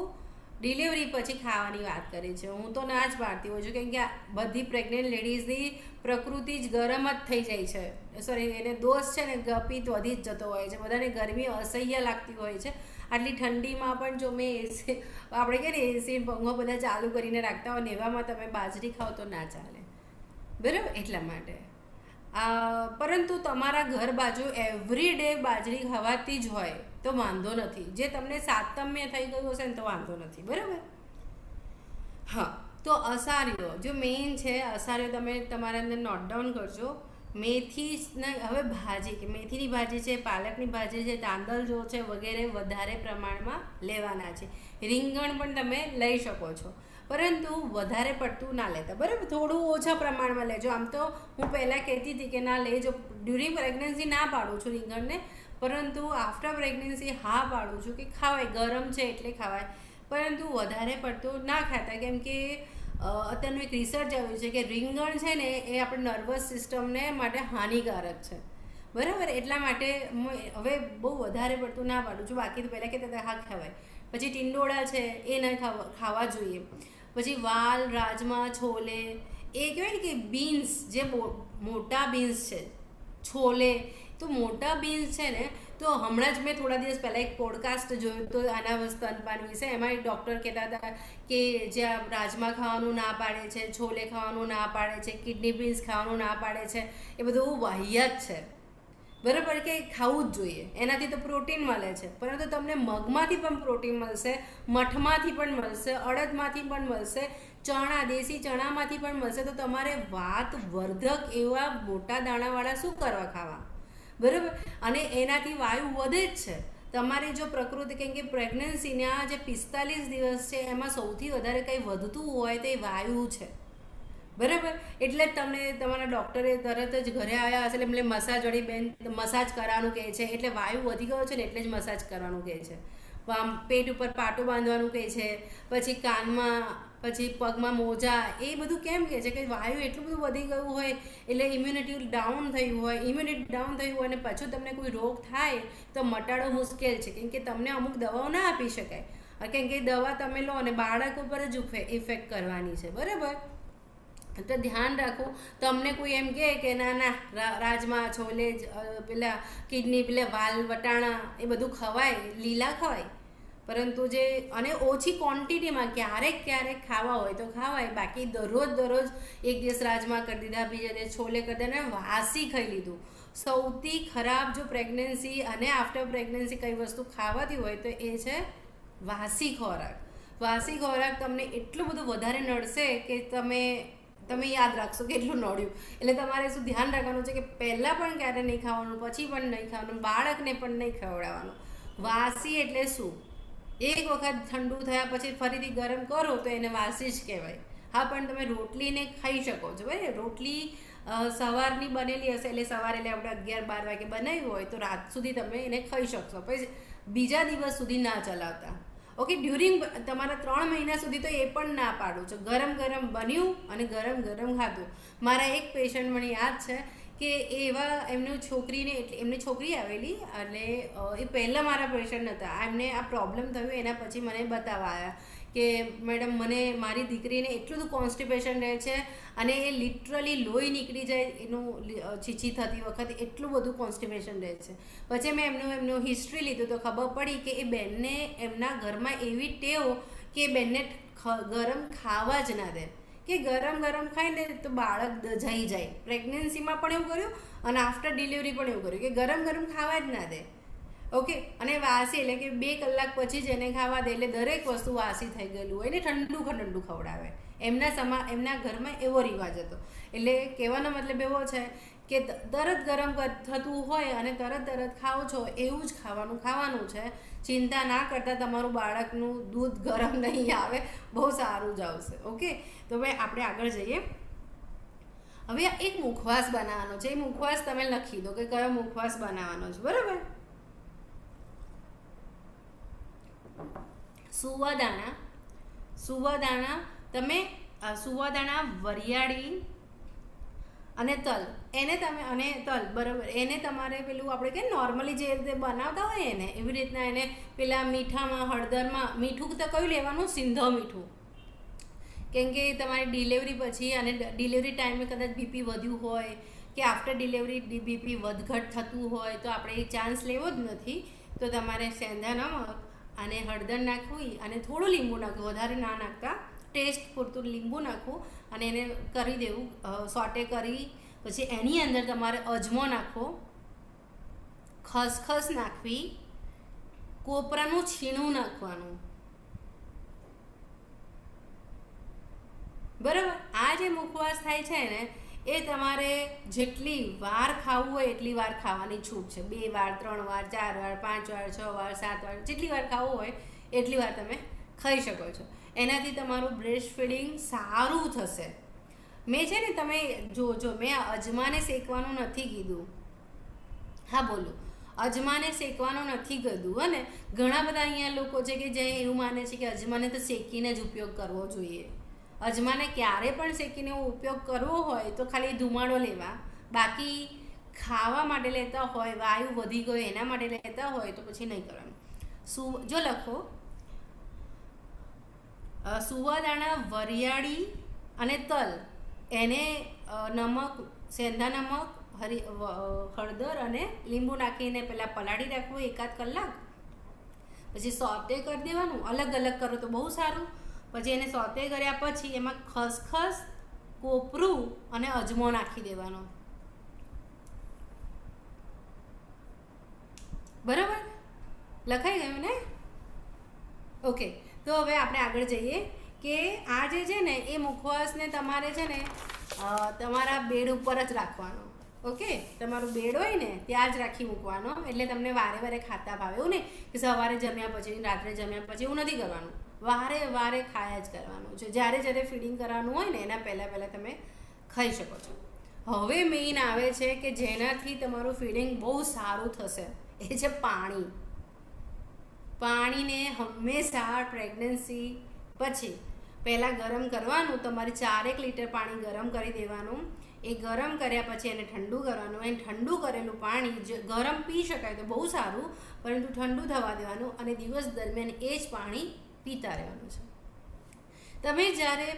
ડિલિવરી પછી ખાવાની વાત કરી છે. હું તો ના જ પાડતી હોઉં છું, કેમ કે બધી પ્રેગ્નન્ટ લેડીઝની પ્રકૃતિ જ ગરમ જ થઈ જાય છે. સોરી, એને દોષ છે ને, પિત્ત વધી જ જતો હોય છે. બધાને ગરમી અસહ્ય લાગતી હોય છે. આટલી ઠંડીમાં પણ જો મેં એસી, આપણે કે ને એસી પંખો બધા ચાલુ કરીને રાખતા હોય ને, એવામાં તમે બાજરી ખાઓ તો ના ચાલે, બરાબર. એટલા માટે પરંતુ તમારા ઘર બાજુ એવરી ડે બાજરી ખવાતી જ હોય તો વાંધો નથી. જે તમને 7મે થઈ ગયું હશે ને તો વાંધો નથી, બરાબર. હા, તો અસારિયો જો મેઇન છે. અસારિયો તમે તમારા અંદર નોટ ડાઉન કરજો. મેથી, હવે ભાજી, કે મેથીની ભાજી છે, પાલકની ભાજી છે, તાંદલજો છે, વગેરે વધારે પ્રમાણમાં લેવાના છે. રીંગણ પણ તમે લઈ શકો છો, પરંતુ વધારે પડતું ના લેતા, બરાબર. થોડું ઓછા પ્રમાણમાં લેજો. આમ તો હું પહેલાં કહેતી હતી કે ના લેજો, ડ્યુરિંગ પ્રેગ્નન્સી ના પાડું છું રીંગણને, પરંતુ આફ્ટર પ્રેગ્નન્સી હા પાડું છું કે ખાવાય, ગરમ છે એટલે ખાવાય, પરંતુ વધારે પડતું ના ખાતા. કેમ કે અત્યારનું એક રિસર્ચ આવ્યું છે કે રીંગણ છે ને એ આપણે નર્વસ સિસ્ટમને માટે હાનિકારક છે, બરાબર. એટલા માટે હવે બહુ વધારે પડતું ના પાડું છું. બાકી તો પહેલાં કહેતા હતા હા ખાવાય. પછી ટીંડોળા છે એ ન ખાવા જોઈએ. પછી વાલ, રાજમા, છોલે, એ કહેવાય ને કે બીન્સ, જે મોટા બીન્સ છે, છોલે, તો મોટા બીન્સ છે ને, તો હમણાં જ મેં થોડા દિવસ પહેલાં એક પોડકાસ્ટ જોયું તો આના સ્તનપાન વિશે. એમાં એક ડૉક્ટર કહેતા હતા કે જ્યાં રાજમા ખાવાનું ના પાડે છે, છોલે ખાવાનું ના પાડે છે, કિડની બીન્સ ખાવાનું ના પાડે છે, એ બધું વાહિયાત છે, બરાબર, કે ખાવું જ જોઈએ. એનાથી તો પ્રોટીન મળે છે, પરંતુ તમને મગમાંથી પણ પ્રોટીન મળશે, મઠમાંથી પણ મળશે, અડદમાંથી પણ મળશે, ચણા, દેશી ચણામાંથી પણ મળશે. તો તમારે વાત વર્ધક એવા મોટા દાણાવાળા શું કરવા ખાવા, બરાબર. અને એનાથી વાયુ વધે જ છે. તમારી જો પ્રકૃતિ, કેમ કે પ્રેગ્નન્સીના જે 45 દિવસ છે એમાં સૌથી વધારે કંઈ વધતું હોય તો એ વાયુ છે, બરાબર. એટલે જ તમને તમારા ડૉક્ટરે તરત જ ઘરે આવ્યા હશે એટલે એમને મસાજ વાળી બેન મસાજ કરવાનું કહે છે, એટલે વાયુ વધી ગયો છે ને એટલે જ મસાજ કરવાનું કહે છે. આમ પેટ ઉપર પાટું બાંધવાનું કહે છે, પછી કાનમાં, પછી પગમાં મોજા, એ બધું કેમ કહે છે કે વાયુ એટલું બધું વધી ગયું હોય એટલે ઇમ્યુનિટી ડાઉન થયું હોય. ઇમ્યુનિટી ડાઉન થયું હોય અને પાછું તમને કોઈ રોગ થાય તો મટાડો મુશ્કેલ છે, કેમ કે તમને અમુક દવાઓ ના આપી શકાય, કેમ કે દવા તમે લો અને બાળક ઉપર જ ઇફેક્ટ કરવાની છે, બરાબર. તો ધ્યાન રાખો. તમને કોઈ એમ કે ના ના રાજમા, છોલે, પેલા કિડની, પેલા વાલ, વટાણા એ બધું ખવાય, લીલા ખવાય, પરંતુ જે અને ઓછી ક્વોન્ટિટીમાં ક્યારેક ખાવા હોય તો ખાવાય, બાકી દરરોજ એક દિવસ રાજમા કરી દીધા, બીજા દિવસ છોલે કરી દીધા અને વાસી ખાઈ લીધું. સૌથી ખરાબ જો પ્રેગ્નન્સી અને આફ્ટર પ્રેગ્નન્સી કઈ વસ્તુ ખાવાતી હોય તો એ છે વાસી ખોરાક. વાસી ખોરાક તમને એટલું બધું વધારે નડશે કે તમે યાદ રાખશો કે એટલું નડ્યું. એટલે તમારે શું ધ્યાન રાખવાનું છે કે પહેલાં પણ ક્યારે નહીં ખાવાનું, પછી પણ નહીં ખાવાનું, બાળકને પણ નહીં ખવડાવવાનું. વાસી એટલે શું? એક વખત ઠંડુ થયા પછી ફરીથી ગરમ કરો તો એને વાસી જ કહેવાય. હા, પણ તમે રોટલીને ખાઈ શકો છો, ભાઈ. રોટલી સવારની બનેલી હશે એટલે સવારે એટલે આપણે 11-12 વાગે બનાવી હોય તો રાત સુધી તમે એને ખાઈ શકશો, પછી બીજા દિવસ સુધી ના ચલાવતા. ઓકે, ડ્યુરિંગ તમારા 3 મહિના સુધી તો એ પણ ના પાડું છું. ગરમ બન્યું અને ગરમ ખાધું. મારા એક પેશન્ટ મને યાદ છે કે એવા એમની છોકરી આવેલી અને એ પહેલાં મારા પેશન્ટ હતા. એમને આ પ્રોબ્લેમ થયું એના પછી મને બતાવવા આવ્યા કે મેડમ મારી દીકરીને એટલું બધું કોન્સ્ટિપેશન રહે છે અને એ લિટરલી લોહી નીકળી જાય એનું છીછી થતી વખતે એટલું બધું કોન્સ્ટિપેશન રહે છે. પછી મેં એમનું હિસ્ટ્રી લીધું તો ખબર પડી કે એ બેનને એમના ઘરમાં એવી ટેવ કે એ બેનને ગરમ ખાવા જ ના દે, કે ગરમ ખાય ને તો બાળક જઈ જાય. પ્રેગ્નન્સીમાં પણ એવું કર્યું અને આફ્ટર ડિલિવરી પણ એવું કર્યું કે ગરમ ખાવા જ ના દે. ઓકે, અને વાસી એટલે કે 2 કલાક પછી જ એને ખાવા દે, એટલે દરેક વસ્તુ વાસી થઈ ગયેલું હોય એને ઠંડુ ખવડાવે. એમના ઘરમાં એવો રિવાજ હતો. એટલે કહેવાનો મતલબ એવો છે કે તરત ગરમ થતું હોય અને તરત ખાઓ છો એવું જ ખાવાનું છે. ચિંતા ના કરતા તમારું બાળકનું દૂધ ગરમ નહીં આવે, બહુ સારું જ આવશે. ઓકે, તો ભાઈ આપણે આગળ જઈએ. હવે એક મુખવાસ બનાવવાનો છે. એ મુખવાસ તમે લખી દો કે કયો મુખવાસ બનાવવાનો છે, બરાબર. સુવાદાણા તમે સુવાદાણા, વરિયાળી અને તલ, એને તમે અને તલ, બરાબર. એને તમારે પેલું આપણે કે નોર્મલી જે રીતે બનાવતા હોય એને એવી રીતના એને પેલા મીઠામાં, હળદરમાં, મીઠું તો કયું લેવાનું? સિંધો મીઠું. કેમ કે તમારી ડિલિવરી પછી અને ડિલિવરી ટાઈમે કદાચ બીપી વધ્યું હોય કે આફ્ટર ડિલિવરી બીપી વધઘટ થતું હોય તો આપણે એ ચાન્સ લેવો જ નથી. તો તમારે સેંધા નમક અને હળદર નાખવી અને થોડું લીંબુ નાખવું, વધારે ના નાખતા, ટેસ્ટ પૂરતું લીંબુ નાખવું અને એને કરી દેવું, સોટે કરી. પછી એની અંદર તમારે અજમો નાખવો, ખસખસ નાખવી, કોપરાનું છીણું નાખવાનું, બરાબર. આ જે મુખવાસ થાય છે ને એ તમારે જેટલી વાર ખાવું હોય એટલી વાર ખાવાની છૂટ છે. 2 વાર, 3 વાર, 4 વાર, 5 વાર, 6 વાર, 7 વાર, જેટલી વાર ખાવું હોય એટલી વાર તમે ખાઈ શકો છો. એનાથી તમારું બ્રેસ્ટ ફીડિંગ સારું થશે. મેં છે ને તમે જો મેં અજમાને શેકવાનું નથી કીધું. હા, બોલો. અજમાને શેકવાનું નથી કીધું. અને ઘણા બધા અહીંયા લોકો છે કે જે એવું માને છે કે અજમાને તો શેકીને જ ઉપયોગ કરવો જોઈએ. અજમાને ક્યારે પણ શેકીને ઉપયોગ કરવો હોય તો ખાલી ધુમાડો લેવા, બાકી ખાવા માટે લેતા હોય, વાયુ વધી ગયો એના માટે લેતા હોય તો પછી નહીં કરવાનું. જો લખો સુવાદાણા, વરિયાળી અને તલ, એને નમક, સેંધા નમક, હળદર અને લીંબુ નાખીને પહેલાં પલાળી રાખવું 1-8 કલાક. પછી સોતે કરી દેવાનું. અલગ કરો તો બહુ સારું. પછી એને સોતે કર્યા પછી એમાં ખસખસ, કોપરું અને અજમો નાખી દેવાનો, બરાબર. લખાઈ ગયું ને? ઓકે, તો હવે આપણે આગળ જઈએ કે આ જે છે ને એ મુખવાસને તમારે છે ને તમારા બેડ ઉપર જ રાખવાનો. ઓકે, તમારું બેડ હોય ને ત્યાં જ રાખી મૂકવાનો, એટલે તમને વારે વારે ખાતા ભાવે. એવું નહીં કે સવારે જમ્યા પછી રાત્રે જમ્યા પછી, એવું નથી કરવાનું. વારે વારે ખાયા જ કરવાનું છે. જ્યારે જ્યારે ફીડિંગ કરવાનું હોય ને એના પહેલાં તમે ખાઈ શકો છો. હવે મેઇન આવે છે કે જેનાથી તમારું ફીડિંગ બહુ સારું થશે, એ છે પાણી. પાણીને હંમેશા પ્રેગ્નન્સી પછી પહેલાં ગરમ કરવાનું. તમારે 4 લીટર પાણી ગરમ કરી દેવાનું. એ ગરમ કર્યા પછી એને ઠંડુ કરવાનું. એને ઠંડુ કરેલું પાણી ગરમ પી શકાય તો બહુ સારું, પરંતુ ઠંડુ થવા દેવાનું અને દિવસ દરમિયાન એ જ પાણી પીતા રહેવાનું છે. તમે જ્યારે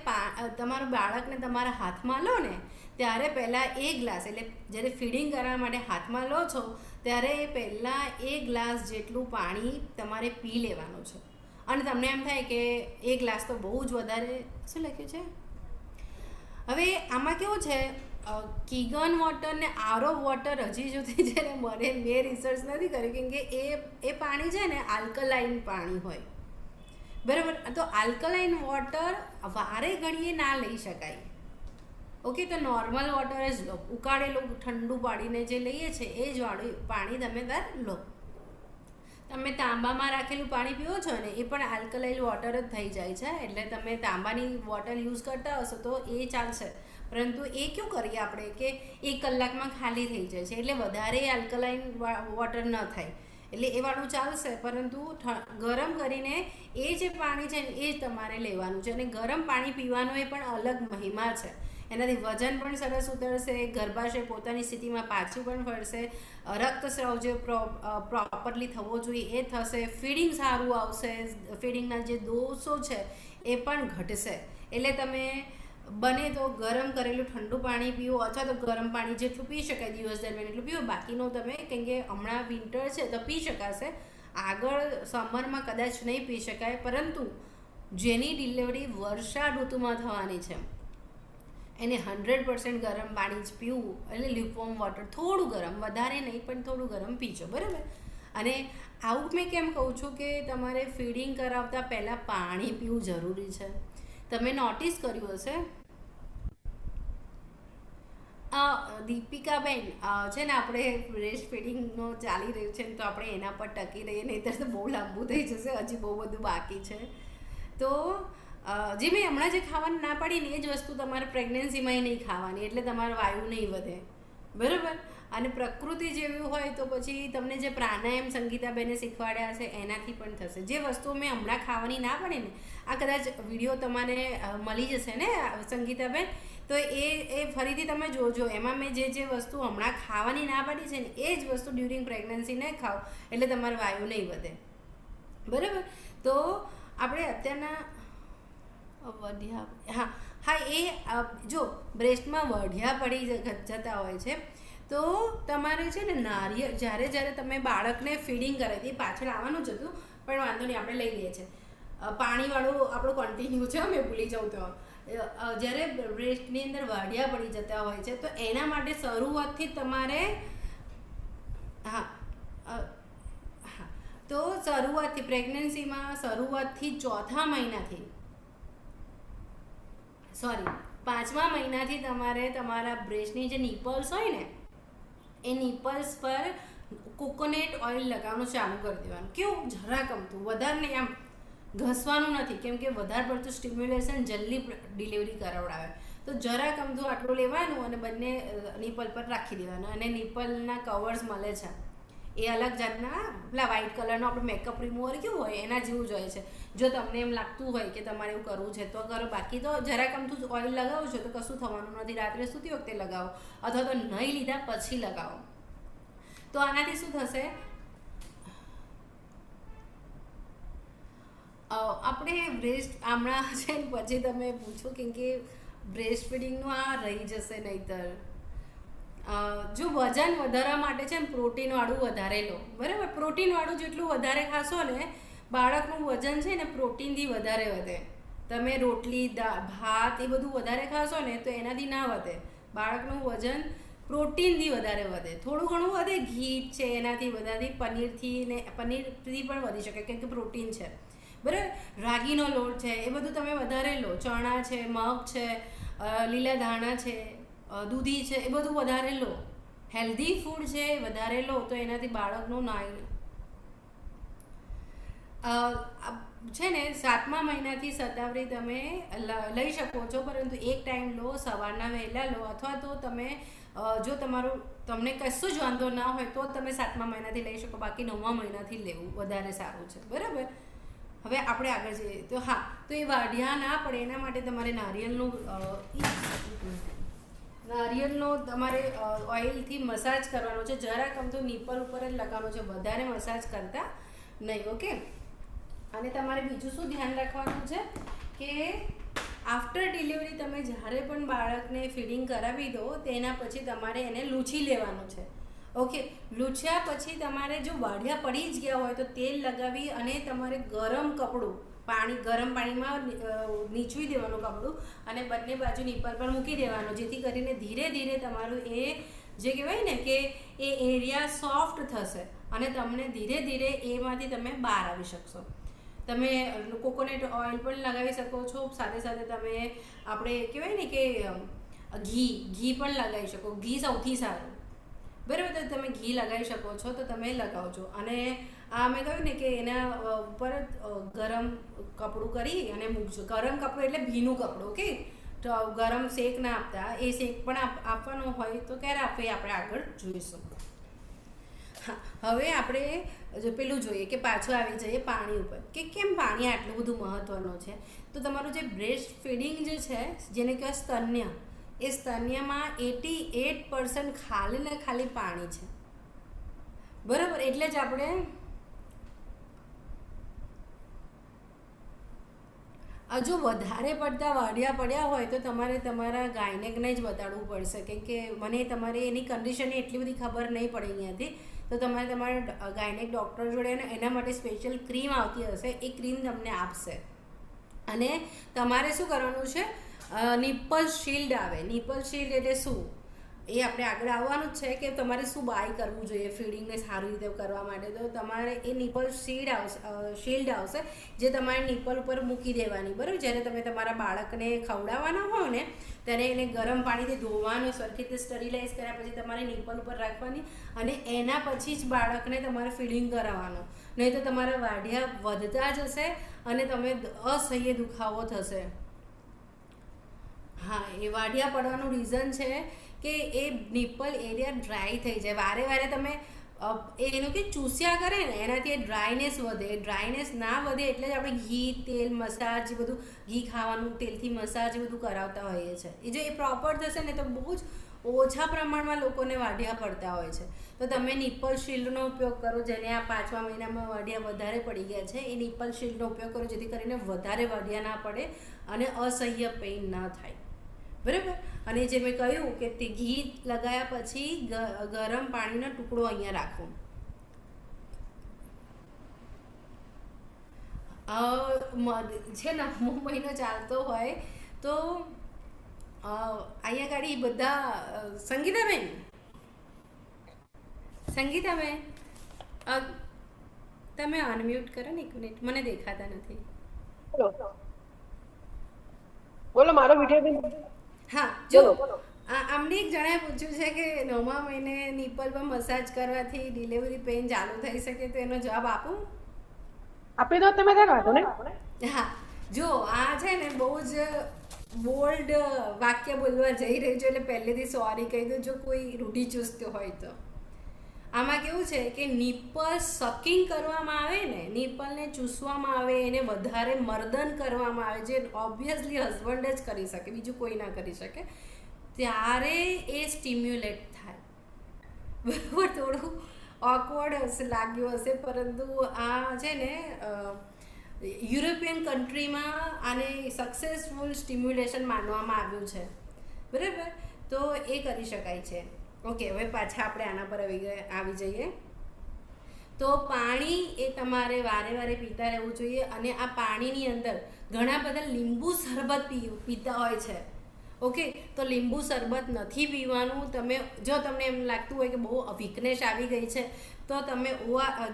તમારું બાળકને તમારા હાથમાં લો ને ત્યારે પહેલાં 1 ગ્લાસ, એટલે જ્યારે ફીડિંગ કરવા માટે હાથમાં લો છો ત્યારે પહેલાં 1 ગ્લાસ જેટલું પાણી તમારે પી લેવાનું છે. અને તમને એમ થાય કે 1 ગ્લાસ તો બહુ જ વધારે, શું લખ્યું છે હવે આમાં કેવું છે, કીગન વોટર ને આરો વોટર હજી સુધી છે ને મેં રિસર્ચ નથી કર્યું, કેમ કે એ પાણી છે ને આલ્કલાઇન પાણી હોય, બરાબર. તો આલ્કલાઇન વોટર વારે ઘડીએ ના લઈ શકાય. ઓકે, તો નોર્મલ વોટર જ લો. ઉકાળેલું ઠંડુ પાડીને જે લઈએ છીએ એ જ વાળું પાણી તમે લો. તમે તાંબામાં રાખેલું પાણી પીવો છો ને એ પણ આલ્કલાઇન વોટર જ થઈ જાય છે. એટલે તમે તાંબાની બોટલ યુઝ કરતા હશો તો એ ચાલશે, પરંતુ એ કેવું કરીએ આપણે કે 1 કલાકમાં ખાલી થઈ જાય છે, એટલે વધારે આલ્કલાઇન વોટર ન થાય, એટલે એ વાળું ચાલશે. પરંતુ ગરમ કરીને એ જે પાણી છે ને એ જ તમારે લેવાનું છે. અને ગરમ પાણી પીવાનો એ પણ અલગ મહિમા છે. એનાથી વજન પણ સરસ ઉતરશે, ગર્ભાશય પોતાની સ્થિતિમાં પાછું પણ ફરશે, રક્તસ્રાવ જે પ્રોપરલી થવો જોઈએ એ થશે, ફીડિંગ સારું આવશે, ફીડિંગના જે દોષો છે એ પણ ઘટશે. એટલે તમે બને તો ગરમ કરેલું ઠંડુ પાણી પીવો, અથવા તો ગરમ પાણી જેટલું પી શકાય દિવસ દરમિયાન એટલું પીવો. બાકીનું તમે, કેમ કે હમણાં વિન્ટર છે તો પી શકાશે, આગળ સમરમાં કદાચ નહીં પી શકાય. પરંતુ જેની ડિલિવરી વર્ષા ઋતુમાં થવાની છે એને 100% ગરમ પાણી જ પીવું, એટલે લ્યુકવોર્મ વોટર, થોડું ગરમ, વધારે નહીં પણ થોડું ગરમ પીજો, બરાબર. અને આવું મેં કેમ કહું છું કે તમારે ફીડિંગ કરાવતા પહેલાં પાણી પીવું જરૂરી છે. તમે નોટિસ કર્યું હશે, દીપિકાબેન છે ને, આપણે બ્રેસ્ટ ફીડિંગનો ચાલી રહ્યું છે તો આપણે એના પર ટકી રહીએ, નહીંતર તો બહુ લાંબુ થઈ જશે, હજી બહુ બધું બાકી છે. તો જે મેં હમણાં જે ખાવાની ના પાડી ને એ જ વસ્તુ તમારે પ્રેગ્નન્સીમાં નહીં ખાવાની, એટલે તમારો વાયુ નહીં વધે, બરાબર. અને પ્રકૃતિ જેવી હોય તો પછી તમને જે પ્રાણાયામ સંગીતાબેને શીખવાડ્યા છે એનાથી પણ થશે. જે વસ્તુઓ મેં હમણાં ખાવાની ના પડે ને, આ કદાચ વિડીયો તમારે મળી જશે ને સંગીતાબેન, તો એ ફરીથી તમે જોજો. એમાં મેં જે વસ્તુ હમણાં ખાવાની ના પાડી છે ને એ જ વસ્તુ ડ્યુરિંગ પ્રેગ્નન્સી ને ખાઓ, એટલે તમારો વાયુ નહીં વધે, બરાબર. તો આપણે અત્યારના એ જો બ્રેસ્ટમાં વઢિયા પડી જતા હોય છે તો તમારે છે ને નારિયેળ, જ્યારે તમે બાળકને ફીડિંગ કરાવી, પાછળ આવવાનું જ હતું પણ વાંધો નહીં, આપણે લઈ લઈએ છીએ. પાણીવાળું આપણું કન્ટિન્યુ છે, મેં ભૂલી જાઉં તો. જ્યારે બ્રેસ્ટની અંદર વાઢિયા પડી જતા હોય છે તો એના માટે શરૂઆતથી તમારે તો શરૂઆતથી પ્રેગ્નન્સીમાં શરૂઆતથી 5મા મહિનાથી તમારે તમારા બ્રેસ્ટની જે નિપલ્સ હોય ને એ નિપલ્સ પર કોકોનટ ઓઇલ લગાવવાનું ચાલુ કરી દેવાનું. કેવું? જરા ગમતું, વધારે નહીં, આમ ઘસવાનું નથી, કેમ કે વધારે પડતું સ્ટિમ્યુલેશન જલ્દી ડિલિવરી કરાવડાવે. તો જરા ગમતું આટલું લેવાનું અને બંને નિપલ પર રાખી દેવાનું. અને નિપલના કવર્સ મળે છે, એ અલગ જાતના, પેલા વ્હાઇટ કલરનો આપણે મેકઅપ રિમૂવર કેવું હોય એના જેવું જ હોય છે. જો તમને એમ લાગતું હોય કે તમારે એવું કરવું છે તો કરો, બાકી તો જરાક અમથું ઓઇલ લગાવો છો તો કશું થવાનું નથી. રાત્રે સૂતી વખતે લગાવો, અથવા તો નહીં લીધા પછી લગાવો. તો આનાથી શું થશે, આપણે બ્રેસ્ટ હમણાં છે ને પછી તમે પૂછો કેમ કે બ્રેસ્ટ ફીડિંગનું આ રહી જશે નહીંતર. જો વજન વધારવા માટે છે ને પ્રોટીનવાળું વધારે લો, બરાબર. પ્રોટીનવાળું જેટલું વધારે ખાશો ને બાળકનું વજન છે ને પ્રોટીનથી વધારે વધે. તમે રોટલી, ભાત એ બધું વધારે ખાશો ને તો એનાથી ના વધે. બાળકનું વજન પ્રોટીનથી વધારે વધે, થોડું ઘણું વધે, ઘી છે એનાથી વધારે, પનીરથી પણ વધી શકે કેમ કે પ્રોટીન છે, બરાબર. રાગીનો લોટ છે એ બધું તમે વધારે લો, ચણા છે, મગ છે, લીલા ધાણા છે, દૂધી છે, એ બધું વધારે લો, હેલ્ધી ફૂડ છે વધારે લો તો એનાથી બાળકનું છે ને 7મા મહિનાથી શતાવરી તમે લઈ શકો છો, પરંતુ એક ટાઈમ લો, સવારના વહેલા લો, અથવા તો તમે જો તમને કશું જ વાંધો ના હોય તો તમે 7મા મહિનાથી લઈ શકો, બાકી 9મા મહિનાથી લેવું વધારે સારું છે, બરાબર. હવે આપણે આગળ જઈએ તો હા, તો એ વાઢિયા ના પડે એના માટે તમારે નારિયેળનો તમારે ઓઇલથી મસાજ કરવાનો છે, જરાક અમથું નિપલ ઉપર જ લગાવવાનો છે, વધારે મસાજ કરતા નહીં. ઓકે. અને તમારે બીજું શું ધ્યાન રાખવાનું છે કે આફ્ટર ડિલિવરી તમે જ્યારે પણ બાળકને ફીડિંગ કરાવી દો તેના પછી તમારે એને લૂછી લેવાનું છે. ઓકે. લૂછ્યા પછી તમારે જો વાઢિયા પડી જ ગયા હોય તો તેલ લગાવી અને તમારે ગરમ પાણીમાં નીચવી દેવાનું કપડું અને બંને બાજુ નિપલ પર મૂકી દેવાનું, જેથી કરીને ધીરે ધીરે તમારું એ જે કહેવાય ને કે એ એરિયા સોફ્ટ થશે અને તમને ધીરે ધીરે એમાંથી તમે બહાર આવી શકશો. તમે કોકોનટ ઓઇલ પણ લગાવી શકો છો, સાથે સાથે તમે આપણે કહેવાય ને કે ઘી પણ લગાવી શકો. ઘી સૌથી સારું, બરાબર. તો તમે ઘી લગાવી શકો છો તો તમે લગાવજો. અને આ મેં કહ્યું ને કે એના ઉપર ગરમ કપડું કરી અને મૂકજો. ગરમ કપડું એટલે ભીનું કપડું. ઓકે. તો ગરમ શેક ના આપતા, એ શેક પણ આપવાનો હોય તો ક્યારે આપે આપણે આગળ જોઈશું. હા, હવે આપણે પેલું જોઈએ કે પાછું આવી જઈએ પાણી ઉપર, કે કેમ પાણી આટલું બધું મહત્ત્વનું છે. તો તમારું જે બ્રેસ્ટ ફીડિંગ જે છે, જેને કહેવાય સ્તન્ય, એ સ્તન્યમાં 88% ખાલી ને ખાલી પાણી છે, બરાબર. એટલે જ આપણે જો વધારે પડતા વાઢિયા પડ્યા હોય તો તમારે તમારા ગાયનેકને જ બતાડવું પડશે, કેમ કે મને તમારી એની કન્ડિશનની એટલી બધી ખબર નહીં પડી અહીંયાથી. તો તમારે તમારા ગાયનેક ડૉક્ટર જોડે એના માટે સ્પેશિયલ ક્રીમ આવતી હશે, એ ક્રીમ તમને આપશે. અને તમારે શું કરવાનું છે, નિપલ શિલ્ડ આવે. નિપલ શિલ્ડ એટલે શું, એ આપણે આગળ આવવાનું જ છે કે તમારે શું બાય કરવું જોઈએ ફીડિંગને સારી રીતે કરવા માટે. તો તમારે એ નિપલ શિલ્ડ આવશે, જે તમારે નિપલ ઉપર મૂકી દેવાની, બરાબર. જ્યારે તમે તમારા બાળકને ખવડાવવાના હો ને ત્યારે એને ગરમ પાણીથી ધોવાનું, સરખી રીતે સ્ટરીલાઇઝ કર્યા પછી તમારે નિપલ ઉપર રાખવાની અને એના પછી જ બાળકને તમારે ફીડિંગ કરાવવાનું. નહીં તો તમારા વાઢિયા વધતા જશે અને તમે અસહ્ય દુખાવો થશે. હા, એ વાઢિયા પડવાનું રીઝન છે કે એ નિપલ એરિયા ડ્રાય થઈ જાય. વારે વારે તમે એનું કે ચૂસ્યા કરે ને એનાથી એ ડ્રાયનેસ વધે. એ ડ્રાયનેસ ના વધે એટલે જ આપણે ઘી, તેલ, મસાજ, એ બધું ઘી ખાવાનું, તેલથી મસાજ એ બધું કરાવતા હોઈએ છીએ. એ જો એ પ્રોપર થશે ને તો બહુ જ ઓછા પ્રમાણમાં લોકોને વાઢિયા પડતા હોય છે. તો તમે નિપલ શિલ્ડનો ઉપયોગ કરો, જેને આ 5મા મહિનામાં વાઢિયા વધારે પડી ગયા છે, એ નિપલ શિલ્ડનો ઉપયોગ કરો, જેથી કરીને વધારે વાઢિયા ના પડે અને અસહ્ય પેઇન ના થાય, બરાબર. અને જે મેં કહ્યું કે તે ઘી લગાવ્યા પછી ગરમ પાણીનો ટુકડો અહીંયા રાખો. છે ને 9મો મહિનો ચાલતો હોય તો અહીંયા ગાડી બધા સંગીતાબેન તમે અનમ્યુટ કરો ને 1 મિનિટ, મને દેખાતા નથી. બોલો, મારો વિડીયો. હા, જો અમને એક જણાએ પૂછ્યું છે કે 9મા મહિને નિપલ પર મસાજ કરવાથી ડિલિવરી પેઇન ચાલુ થઈ શકે, તો એનો જવાબ આપું? આપી દો તમે, વાંધો ને. હા, જો આ છે ને બહુ જ બોલ્ડ વાક્ય બોલવા જઈ રહ્યું છે, એટલે પહેલેથી સોરી કહી દઉં જો કોઈ રૂઢિચુસ્ત હોય તો. આમાં કેવું છે કે નિપલ સકિંગ કરવામાં આવે ને, નિપલને ચૂસવામાં આવે, એને વધારે મર્દન કરવામાં આવે, જે ઓબ્વિયસલી હસબન્ડ જ કરી શકે, બીજું કોઈ ના કરી શકે, ત્યારે એ સ્ટિમ્યુલેટ થાય, બરાબર. થોડું ઓકવર્ડ લાગ્યું હશે, પરંતુ આ છે ને યુરોપિયન કન્ટ્રીમાં આને સક્સેસફુલ સ્ટિમ્યુલેશન માનવામાં આવ્યું છે, બરાબર. તો એ કરી શકાય છે. ઓકે, હવે પાછા આપણે આના પર આવી જઈએ. તો પાણી એ તમારે વારે વારે પીતા રહેવું જોઈએ. અને આ પાણીની અંદર ઘણા બધા લીંબુ શરબત પીતા હોય છે. ઓકે, તો લીંબુ શરબત નથી પીવાનું. તમે જો તમને એમ લાગતું હોય કે બહુ વીકનેસ આવી ગઈ છે તો તમે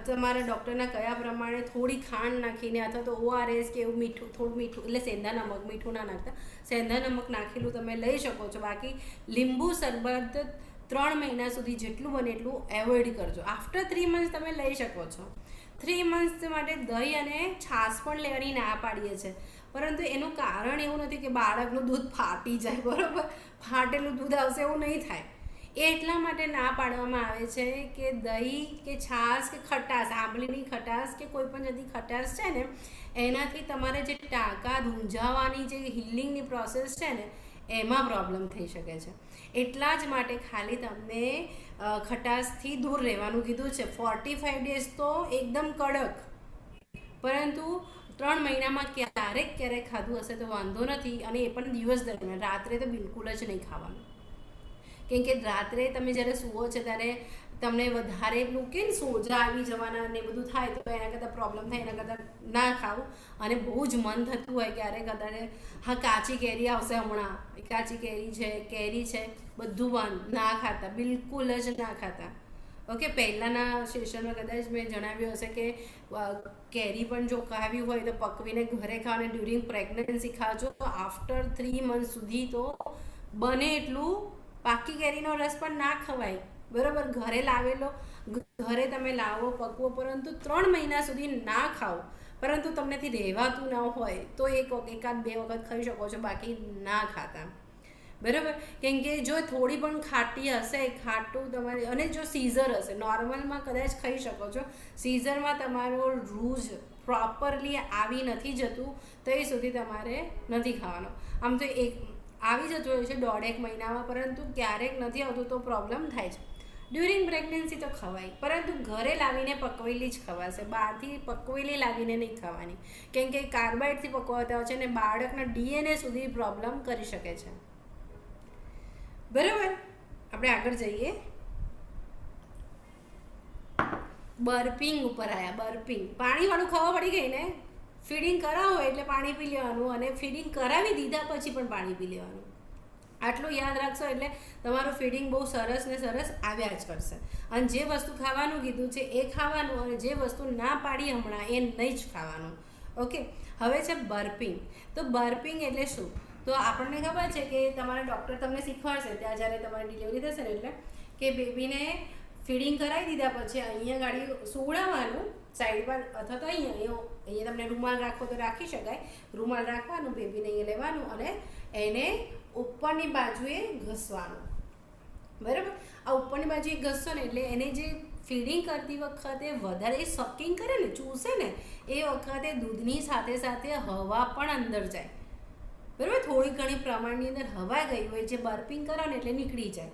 તમારા ડૉક્ટરના કયા પ્રમાણે થોડી ખાંડ નાખીને અથવા તો ORS કે એવું થોડું મીઠું, એટલે સેંધા નમક, મીઠું ના નાખતા, સેંધા નમક નાખેલું તમે લઈ શકો છો. બાકી લીંબુ શરબત 3 મહિના સુધી જેટલું બને એટલું એવોઇડ કરજો. આફ્ટર 3 મંથ્સ તમે લઈ શકો છો. 3 મંથ્સ માટે દહીં અને છાશ પણ લેવાની ના પાડીએ છીએ, પરંતુ એનું કારણ એવું નથી કે બાળકનું દૂધ ફાટી જાય, બરાબર, ફાટેલું દૂધ આવશે એવું નહીં થાય. એ એટલા માટે ના પાડવામાં આવે છે કે દહીં કે છાશ કે ખટાશ, આંબલીની ખટાશ કે કોઈ પણ જાતની ખટાશ છે ને, એનાથી તમારે જે ટાંકા ધૂંઝાવવાની જે હિલિંગની પ્રોસેસ છે ને એમાં પ્રોબ્લેમ થઈ શકે છે. એટલા જ માટે ખાલી તમને ખટાશથી દૂર રહેવાનું કીધું છે. 45 ડેઝ તો એકદમ કડક, પરંતુ 3 મહિનામાં ક્યારેક ખાધું હશે તો વાંધો નથી. અને એ પણ દિવસ દરમિયાન, રાત્રે તો બિલકુલ જ નહીં ખાવાનું. કેમ કે રાત્રે તમે જ્યારે સૂવો છો ત્યારે તમને વધારે પેલું કે સોજા આવી જવાના ને બધું થાય, તો એના કરતાં પ્રોબ્લેમ થાય, એના કરતાં ના ખાવું. અને બહુ જ મન થતું હોય ક્યારેક અત્યારે, હા કાચી કેરી આવશે હમણાં, કાચી કેરી છે બધું ના ખાતા, બિલકુલ જ ના ખાતા. ઓકે, પહેલાંના સેશનમાં કદાચ મેં જણાવ્યું હશે કે કેરી પણ જો ખાવી હોય તો પકવીને ઘરે ખાઓ, અને ડ્યુરિંગ પ્રેગ્નન્સી ખાજો. તો આફ્ટર 3 મંથ સુધી તો બને એટલું પાકી કેરીનો રસ પણ ના ખવાય, બરાબર. ઘરે લાવેલો, ઘરે તમે લાવો પકવો, પરંતુ 3 મહિના સુધી ના ખાઓ. પરંતુ તમનેથી રહેવાતું ના હોય તો એકાદ 2 વખત ખાઈ શકો છો, બાકી ના ખાતા, બરાબર. કેમ કે જો થોડી પણ ખાટી હશે, ખાટું તમારે, અને જો સીઝર હશે, નોર્મલમાં કદાચ ખાઈ શકો છો, સીઝરમાં તમારો રૂઝ પ્રોપરલી આવી નથી જતું તો એ સુધી તમારે નથી ખાવાનો. આમ તો આવી જતું હોય છે 1.5 મહિનામાં, પરંતુ ક્યારેક નથી આવતું તો પ્રોબ્લેમ થાય છે. ડ્યુરિંગ પ્રેગ્નન્સી તો ખવાય, પરંતુ ઘરે લાવીને પકવેલી જ ખવાશે, બહારથી પકવેલી લાવીને નહીં ખાવાની. કેમ કે કાર્બાઇડથી પકવાતા હોય છે અને બાળકના DNA સુધી પ્રોબ્લેમ કરી શકે છે, બરાબર. આપણે આગળ જઈએ. બર્પિંગ ઉપર આવ્યા. બર્પિંગ, પાણીવાળું ખાવા પડી ગઈ ને. ફીડિંગ કરાવો એટલે પાણી પી લેવાનું, અને ફીડિંગ કરાવી દીધા પછી પણ પાણી પી લેવાનું. આટલું યાદ રાખશો એટલે તમારું ફીડિંગ બહુ સરસ ને સરસ આવ્યા જ કરશે. અને જે વસ્તુ ખાવાનું કીધું છે એ ખાવાનું, અને જે વસ્તુ ના પાડી હમણાં એ નહીં જ ખાવાનું. ઓકે, હવે છે બર્પિંગ. તો બર્પિંગ એટલે શું? તો આપણને ખબર છે કે તમારા ડૉક્ટર તમને શીખવાડશે ત્યાં જ્યારે તમારી ડિલિવરી થશે ને, એટલે કે બેબીને ફીડિંગ કરાવી દીધા પછી અહીંયા ગાડી સુવડાવવાનું સાઈડ પર, અથવા તો અહીંયા તમને રૂમાલ રાખવો તો રાખી શકાય. રૂમાલ રાખવાનું, બેબીને અહીંયા લેવાનું અને એને ઉપરની બાજુએ ઘસવાનું, બરાબર. આ ઉપરની બાજુએ ઘસશો ને એટલે એને જે ફીડિંગ કરતી વખતે વધારે સકિંગ કરે ને, ચૂસે ને, એ વખતે દૂધની સાથે સાથે હવા પણ અંદર જાય, બરાબર. થોડી ઘણી પ્રમાણની અંદર હવા ગઈ હોય, જે બર્પિંગ કરો ને એટલે નીકળી જાય.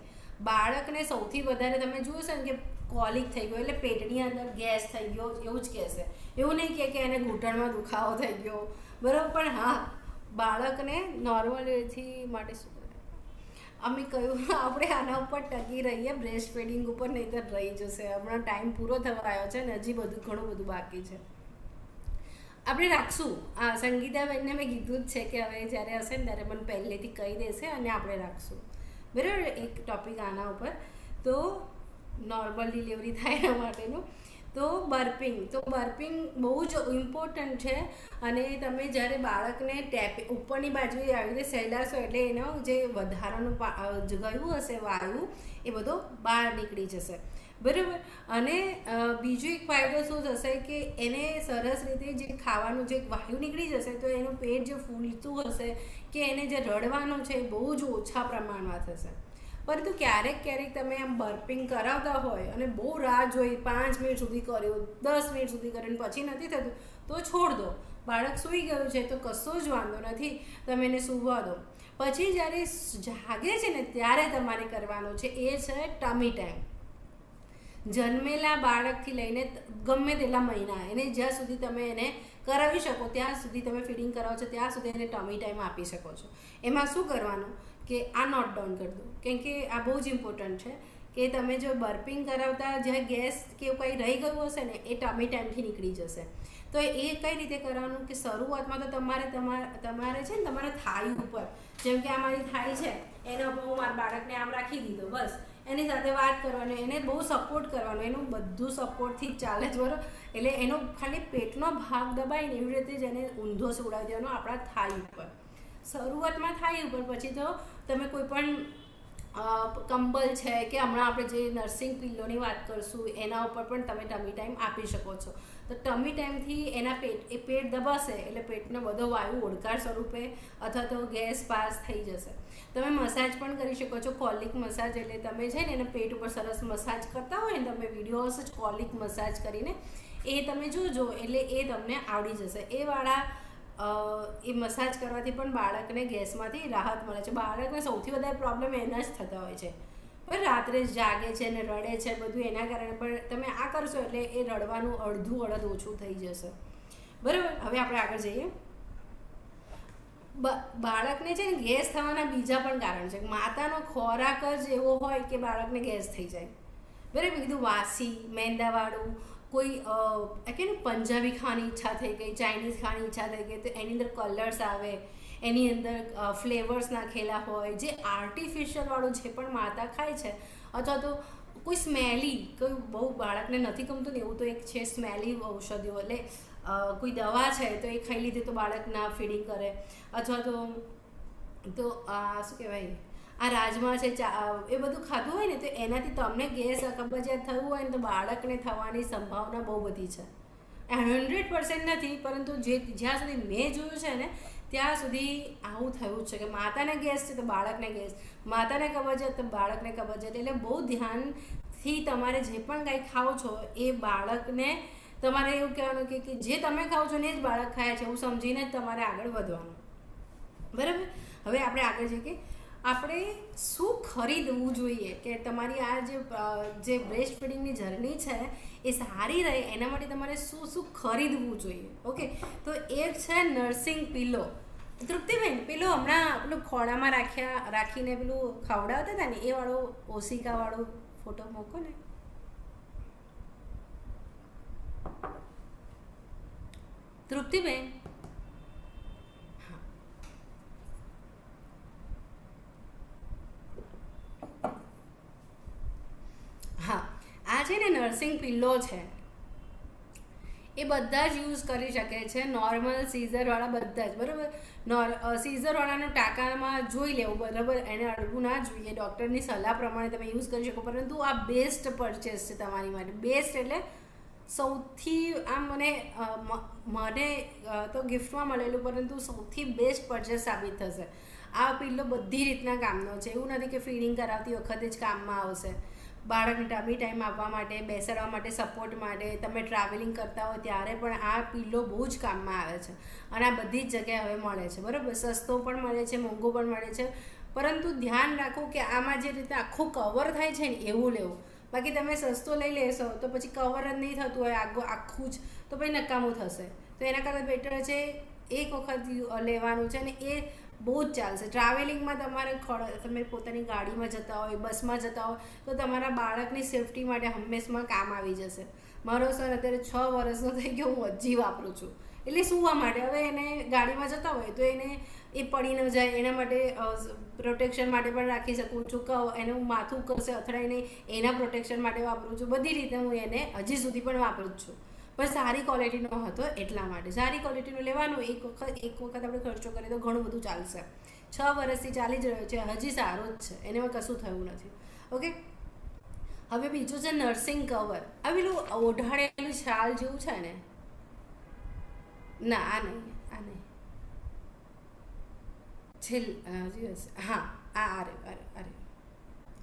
બાળકને સૌથી વધારે તમે જોશો ને કે કોલિક થઈ ગયો એટલે પેટની અંદર ગેસ થઈ ગયો એવું જ કહેશે. એવું નહીં કે એને ઘૂંટણમાં દુખાવો થઈ ગયો, બરાબર. પણ હા, બાળકને નોર્મલીથી માટે શું કરે, અમે કહ્યું આપણે આના ઉપર ટકી રહીએ, બ્રેસ્ટ ફીડિંગ ઉપર, નહીં તો રહી જશે. હમણાં ટાઈમ પૂરો થવા આવ્યો છે ને હજી ઘણું બધું બાકી છે. આપણે રાખશું. આ સંગીતાબેનને મેં કીધું જ છે કે હવે જ્યારે હશે ને ત્યારે મને પહેલેથી કહી દેશે અને આપણે રાખશું, બરાબર. એક ટોપિક આના ઉપર, તો નોર્મલ ડિલિવરી થાય એના માટેનું. તો બર્પિંગ બહુ જ ઇમ્પોર્ટન્ટ છે. અને તમે જ્યારે બાળકને ઉપરની બાજુએ આવી રીતે સહેલાશો એટલે એનો જે વધારાનું ગયું હશે વાયુ એ બધો બહાર નીકળી જશે, બરાબર. અને બીજો એક ફાયદો શું થશે કે એને સરસ રીતે જે ખાવાનું જે વાયુ નીકળી જશે તો એનું પેટ જે ફૂલતું હશે કે એને જે રડવાનું છે એ બહુ જ ઓછા પ્રમાણમાં થશે. પરંતુ ક્યારેક તમે આમ બર્પિંગ કરાવતા હોય અને બહુ રાહ જોઈ 5 મિનિટ સુધી કર્યું, 10 મિનિટ સુધી કર્યું, પછી નથી થતું તો છોડ દો. બાળક સૂઈ ગયું છે તો કશો જ વાંધો નથી, તમે એને સૂવા દો. પછી જ્યારે જાગે છે ને ત્યારે તમારે કરવાનું છે એ છે ટમી ટાઈમ. જન્મેલા બાળકથી લઈને ગમે તેટલા મહિના, એને જ્યાં સુધી તમે એને કરાવી શકો ત્યાં સુધી તમે ફીડિંગ કરાવો છો ત્યાં સુધી એને ટમી ટાઈમ આપી શકો છો. એમાં શું કરવાનું કે આ નોટ ડાઉન કરી દો, કેમ કે આ બહુ જ ઇમ્પોર્ટન્ટ છે કે તમે જો બર્પિંગ કરાવતા જે ગેસ કે એવું કંઈ રહી ગયું હશે ને એ ટમી ટાઈમથી નીકળી જશે. તો એ કઈ રીતે કરવાનું કે શરૂઆતમાં તો તમારે છે ને તમારા થાઈ ઉપર, જેમ કે આ મારી થાઈ છે એના ઉપર હું મારા બાળકને આમ રાખી દીધો, બસ એની સાથે વાત કરવાની, એને બહુ સપોર્ટ કરવાનો, એનું બધું સપોર્ટથી જ ચાલે જ, બરાબર. એટલે એનો ખાલી પેટનો ભાગ દબાઈને એવી રીતે જ એને ઊંધો સુવડાવી દેવાનો આપણા થાઈ ઉપર. શરૂઆતમાં થાઈ ઉપર, પછી તો તમે કોઈ પણ કંબલ છે કે હમણાં આપણે જે નર્સિંગ પિલ્લોની વાત કરશું એના ઉપર પણ તમે ટમી ટાઈમ આપી શકો છો. તો ટમી ટાઈમથી એના પેટ દબાશે એટલે પેટનો બધો વાયુ ઓડકાર સ્વરૂપે અથવા તો ગેસ પાસ થઈ જશે. તમે મસાજ પણ કરી શકો છો, કોલિક મસાજ. એટલે તમે છે ને એના પેટ ઉપર સરસ મસાજ કરતા હોય ને, તમે વિડીયોઝ જ કોલિક મસાજ કરીને એ તમે જોજો એટલે એ તમને આવડી જશે. એ મસાજ કરવાથી પણ બાળકને ગેસમાંથી રાહત મળે છે. બાળકને સૌથી વધારે પ્રોબ્લેમ એના જ થતા હોય છે, પણ રાત્રે જાગે છે ને રડે છે બધું એના કારણે. પણ તમે આ કરશો એટલે એ રડવાનું અડધું ઓછું થઈ જશે. બરાબર, હવે આપણે આગળ જઈએ. બાળકને છે ને ગેસ થવાના બીજા પણ કારણ છે. માતાનો ખોરાક જ એવો હોય કે બાળકને ગેસ થઈ જાય. બરાબર, કીધું વાસી મેંદાવાળું કોઈ કે ને પંજાબી ખાવાની ઈચ્છા થઈ ગઈ, ચાઇનીઝ ખાવાની ઈચ્છા થઈ ગઈ, તો એની અંદર કલર્સ આવે, એની અંદર ફ્લેવર્સ નાખેલા હોય, જે આર્ટિફિશિયલવાળું જે પણ માતા ખાય છે, અથવા તો કોઈ સ્મેલી, કોઈ બહુ બાળકને નથી ગમતું ને એવું તો એક છે સ્મેલી ઔષધિઓ, એટલે કોઈ દવા છે તો એ ખાઈ લીધી તો બાળક ના ફીડિંગ કરે. અથવા તો શું કહેવાય, આ રાજમા છે એ બધું ખાધું હોય ને તો એનાથી તમને ગેસ કબજિયાત થયું હોય ને તો બાળકને થવાની સંભાવના બહુ બધી છે. 100% નથી, પરંતુ જ્યાં સુધી મેં જોયું છે ને ત્યાં સુધી આવું થયું છે કે માતાને ગેસ છે તો બાળકને ગેસ, માતાને કબજિયાત તો બાળકને કબજિયાત. એટલે બહુ ધ્યાનથી તમારે જે પણ કંઈ ખાઓ છો એ બાળકને તમારે એવું કહેવાનું કે જે તમે ખાઓ છો ને એ જ બાળક ખાય છે એવું સમજીને જ તમારે આગળ વધવાનું. બરાબર, હવે આપણે આગળ જઈએ કે આપણે શું ખરીદવું જોઈએ કે તમારી આ જે બ્રેસ્ટ ફીડિંગની જર્ની છે એ સારી રહે એના માટે તમારે શું ખરીદવું જોઈએ. ઓકે, તો એ છે નર્સિંગ પિલો. તૃપ્તિબેન, પેલું હમણાં પેલું ખોળામાં રાખીને પેલું ખવડાવતા હતા ને એ વાળો ઓશિકાવાળો ફોટો મૂકો ને. તૃપ્તિબેન, હા, આ છે ને નર્સિંગ પિલ્લો છે એ બધા જ યુઝ કરી શકે છે. નોર્મલ સીઝરવાળા બધા જ. બરાબર, સીઝરવાળાનું ટાંકામાં જોઈ લેવું, બરાબર, એને અડવું ના જોઈએ. ડૉક્ટરની સલાહ પ્રમાણે તમે યુઝ કરી શકો. પરંતુ આ બેસ્ટ પરચેસ છે તમારી માટે. બેસ્ટ એટલે સૌથી મને તો ગિફ્ટમાં મળેલું, પરંતુ સૌથી બેસ્ટ પરચેસ સાબિત થશે. આ પિલ્લો બધી રીતના કામનો છે. એવું નથી કે ફીડિંગ કરાવતી વખતે જ કામમાં આવશે. બાળકને ટમી ટાઈમ આપવા માટે, બેસાડવા માટે, સપોર્ટ માટે, તમે ટ્રાવેલિંગ કરતા હો ત્યારે પણ આ પિલ્લો બહુ જ કામમાં આવે છે. અને આ બધી જ જગ્યાએ હવે મળે છે. બરાબર, સસ્તો પણ મળે છે, મોંઘો પણ મળે છે. પરંતુ ધ્યાન રાખો કે આમાં જે રીતે આખું કવર થાય છે ને એવું લેવું. બાકી તમે સસ્તો લઈ લેશો તો પછી કવર જ નહીં થતું હોય આખું જ, તો પછી નકામું થશે. તો એના કરતાં બેટર છે એક વખત લેવાનું છે ને એ બહુ જ ચાલશે. ટ્રાવેલિંગમાં તમે પોતાની ગાડીમાં જતા હોય, બસમાં જતા હોય તો તમારા બાળકની સેફટી માટે હંમેશા કામ આવી જશે. મારો સર અત્યારે 6 વર્ષનો થઈ ગયો, હું હજી વાપરું છું. એટલે સુવા માટે. હવે એને ગાડીમાં જતા હોય તો એને એ પડી ન જાય એના માટે પ્રોટેક્શન માટે પણ રાખી શકું છું. એને હું માથું કરશે અથડાઈને એના પ્રોટેક્શન માટે વાપરું છું. બધી રીતે હું એને હજી સુધી પણ વાપરું જ છું. પણ સારી ક્વોલિટીનો હતો એટલા માટે. સારી ક્વોલિટીનું લેવાનું. એક વખત આપણે ખર્ચો કરીએ તો ઘણું બધું ચાલશે. 6 વર્ષથી ચાલી જ રહ્યો છે, હજી સારો જ છે, એનામાં કશું થયું નથી. ઓકે, હવે બીજું છે નર્સિંગ કવર. આ પેલું ઓઢાડેલું શાલ જેવું છે ને, ના આ નહીં હા અરે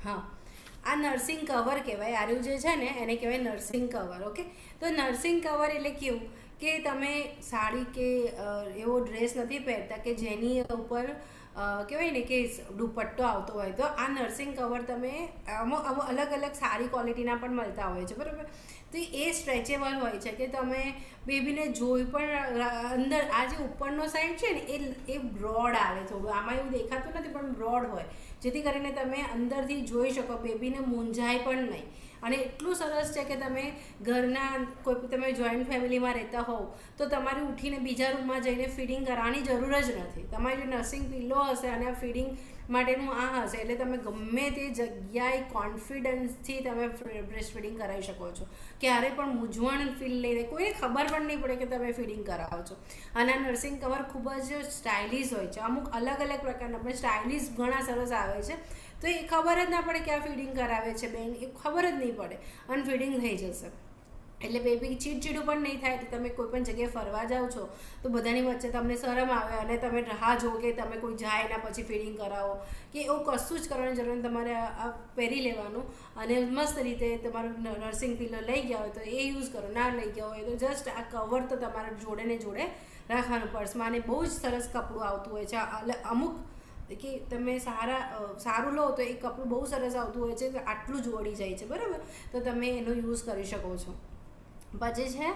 હા, આ નર્સિંગ કવર કહેવાય. આર્યું જે છે ને એને કહેવાય નર્સિંગ કવર. ઓકે, તો નર્સિંગ કવર એટલે કેવું કે તમે સાડી કે એવો ડ્રેસ નથી પહેરતા કે જેની ઉપર કહેવાય ને કે દુપટ્ટો આવતો હોય, તો આ નર્સિંગ કવર તમે અમુક અલગ અલગ સારી ક્વોલિટીના પણ મળતા હોય છે. બરાબર, તો એ સ્ટ્રેચેબલ હોય છે કે તમે બેબીને જોઈ પણ અંદર આ જે ઉપરનો સાઈડ છે ને એ બ્રોડ આવે થોડું. આમાં એવું દેખાતું નથી પણ બ્રોડ હોય, જેથી કરીને તમે અંદરથી જોઈ શકો, બેબીને મૂંઝાય પણ નહીં. અને એટલું સરસ છે કે તમે તમે જોઈન્ટ ફેમિલીમાં રહેતા હોવ તો તમારે ઉઠીને બીજા રૂમમાં જઈને ફીડિંગ કરવાની જરૂર જ નથી. તમારી નર્સિંગ પિલ્લો હશે અને આ ફીડિંગ માટેનું આ હશે એટલે તમે ગમે તે જગ્યાએ કોન્ફિડન્સથી તમે બ્રેસ્ટ ફીડિંગ કરાવી શકો છો. ક્યારેય પણ મૂંઝવણ ફીલ નહીં થાય, કોઈને ખબર પણ નહીં પડે કે તમે ફીડિંગ કરાવો છો. અને આ નર્સિંગ કવર ખૂબ જ સ્ટાઇલિશ હોય છે. અમુક અલગ અલગ પ્રકારના પણ સ્ટાઇલિશ ઘણા સરસ આવે છે. તો એ ખબર જ ના પડે કે આ ફીડિંગ કરાવે છે બેન, એ ખબર જ નહીં પડે અને ફીડિંગ થઈ જશે. એટલે બેબી ચીડચીડું પણ નહીં થાય. તો તમે કોઈ પણ જગ્યાએ ફરવા જાઓ છો તો બધાની વચ્ચે તમને શરમ આવે અને તમે રાહ જો કે તમે કોઈ જાય એના પછી ફીડિંગ કરાવો કે એવું કશું જ કરવાની જરૂર નહીં. તમારે આ પહેરી લેવાનું અને મસ્ત રીતે તમારું નર્સિંગ પિલો લઈ ગયા હોય તો એ યુઝ કરો, ના લઈ ગયા હોય તો જસ્ટ આ કવર તો તમારે જોડે ને જોડે રાખવાનું. પર્સમાં અને બહુ જ સરસ કપડું આવતું હોય છે. અમુક કે તમે સારું લો તો એ કપડું બહુ સરસ આવતું હોય છે કે આટલું જ વળી જાય છે, બરાબર. તો તમે એનો યુઝ કરી શકો છો. પછી છે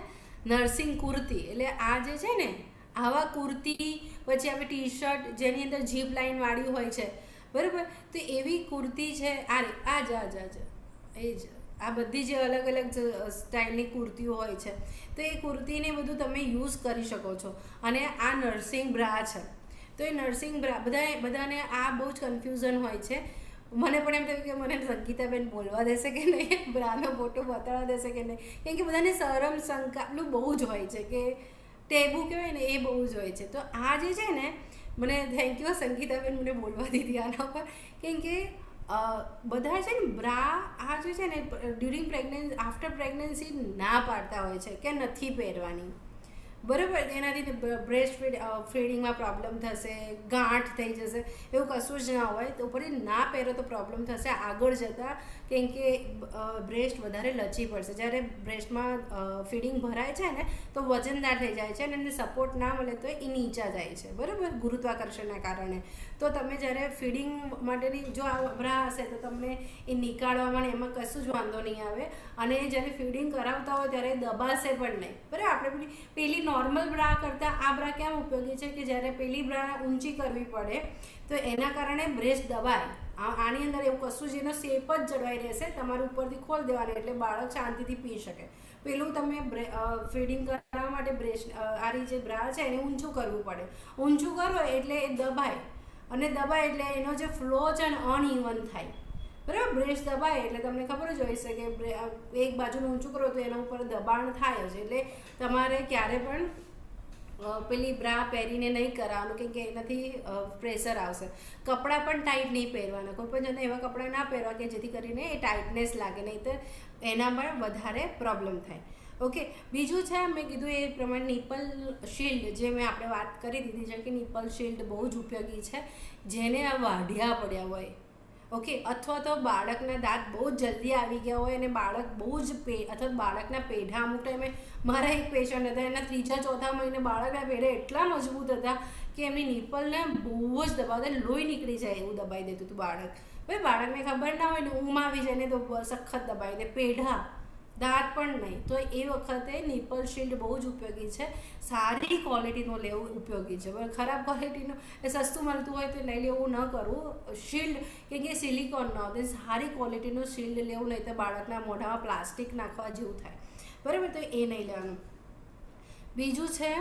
નર્સિંગ કુર્તી. એટલે આ જે છે ને આવા કુર્તી, પછી આપણે ટી શર્ટ જેની અંદર જીપ લાઈન વાળી હોય છે, બરાબર. તો એવી કુર્તી છે આ જ આ બધી જે અલગ અલગ સ્ટાઇલની કુર્તીઓ હોય છે તો એ કુર્તીને બધું તમે યુઝ કરી શકો છો. અને આ નર્સિંગ બ્રા છે. તો એ નર્સિંગ બ્રા બધાને આ બહુ જ કન્ફ્યુઝન હોય છે. મને પણ એમ થયું કે મને સંગીતાબેન બોલવા દેશે કે નહીં, બ્રાનો ફોટો બતાવવા દેશે કે નહીં, કેમ કે બધાને શરમ શંકાનું બહુ જ હોય છે કે ટેબુ કહેવાય ને એ બહુ જ હોય છે. તો આ જે છે ને મને થેન્ક યુ સંગીતાબેન મને બોલવા દીધી આના પર, કેમ કે બધા છે ને બ્રા આ જે છે ને ડ્યુરિંગ પ્રેગ્નન્સી આફ્ટર પ્રેગ્નન્સી ના પાડતા હોય છે કે નથી પહેરવાની, બરાબર. એનાથી બ્રેસ્ટ ફીડિંગમાં પ્રોબ્લેમ થશે, ગાંઠ થઈ જશે, એવું કશું જ ના હોય. તો ઉપર ના પહેરો તો પ્રોબ્લેમ થશે આગળ જતાં, કેમ કે બ્રેસ્ટ વધારે લચી પડશે. જ્યારે બ્રેસ્ટમાં ફીડિંગ ભરાય છે ને તો વજનદાર થઈ જાય છે અને એને સપોર્ટ ના મળે તો એ નીચા જાય છે, બરાબર, ગુરુત્વાકર્ષણના કારણે. તો તમે જ્યારે ફીડિંગ માટેની જો આ બ્રા હશે તો તમને એ નીકાળવામાં એમાં કશું જ વાંધો નહીં આવે. અને જ્યારે ફીડિંગ કરાવતા હોય ત્યારે દબાશે પણ નહીં, બરાબર. આપણે પેલી નોર્મલ બ્રા કરતાં આ બ્રા કેમ ઉપયોગી છે કે જ્યારે પેલી બ્રા ઊંચી કરવી પડે તો એના કારણે બ્રેસ્ટ દબાય. આની અંદર એવું કશું જ એનો શેપ જ જળવાઈ રહેશે. તમારે ઉપરથી ખોલી દેવાની એટલે બાળક શાંતિથી પી શકે. પેલું તમે ફીડિંગ કરવા માટે આરી જે બ્રા છે એને ઊંચું કરવું પડે. ઊંચું કરો એટલે એ દબાય અને દબાય એટલે એનો જે ફ્લો છે ને અનઇવન થાય, બરાબર. બ્રેસ્ટ દબાય એટલે તમને ખબર જ હોય છે કે એક બાજુનું ઊંચું કરો તો એના ઉપર દબાણ થાય જ. એટલે તમારે ક્યારે પણ પેલી બ્રા પહેરીને નહીં કરાવવાનું, કેમ કે એનાથી પ્રેશર આવશે. કપડાં પણ ટાઈટ નહીં પહેરવાના. કોઈ પણ જણને એવા કપડાં ના પહેરવા કે જેથી કરીને એ ટાઈટનેસ લાગે, નહીં તો એના પણ વધારે પ્રોબ્લેમ થાય. ઓકે. બીજું છે મેં કીધું એ પ્રમાણે નિપલ શિલ્ડ, જે મેં આપણે વાત કરી દીધી છે કે નિપલ શિલ્ડ બહુ જ ઉપયોગી છે જેને આ વાઢિયા પડ્યા હોય, ઓકે, અથવા તો બાળકના દાંત બહુ જ જલ્દી આવી ગયા હોય અને બાળક બહુ જ અથવા બાળકના પેઢા અમુક ટાઈમે મારા એક પેશન્ટ હતા એના 3-4 મહિને બાળકના પેઢા એટલા મજબૂત હતા કે એમની નિપલને બહુ જ દબાવતા લોહી નીકળી જાય એવું દબાઈ દેતું હતું બાળક. ભાઈ બાળકને ખબર ના હોય ને ઊંઘ આવી જાય ને તો સખત દબાઈ દે, પેઢા દાંત પણ નહીં. તો એ વખતે નિપલ શિલ્ડ બહુ જ ઉપયોગી છે. સારી ક્વોલિટીનું લેવું ઉપયોગી છે. ખરાબ ક્વોલિટીનું એ સસ્તું મળતું હોય તો લઈ લેવું ન કરવું. શિલ્ડ કે સિલિકોન ન હોય, સારી ક્વોલિટીનું શિલ્ડ લેવું, નહીં તો બાળકના મોઢામાં પ્લાસ્ટિક નાખવા જેવું થાય, બરાબર. તો એ નહીં લેવાનું. બીજું છે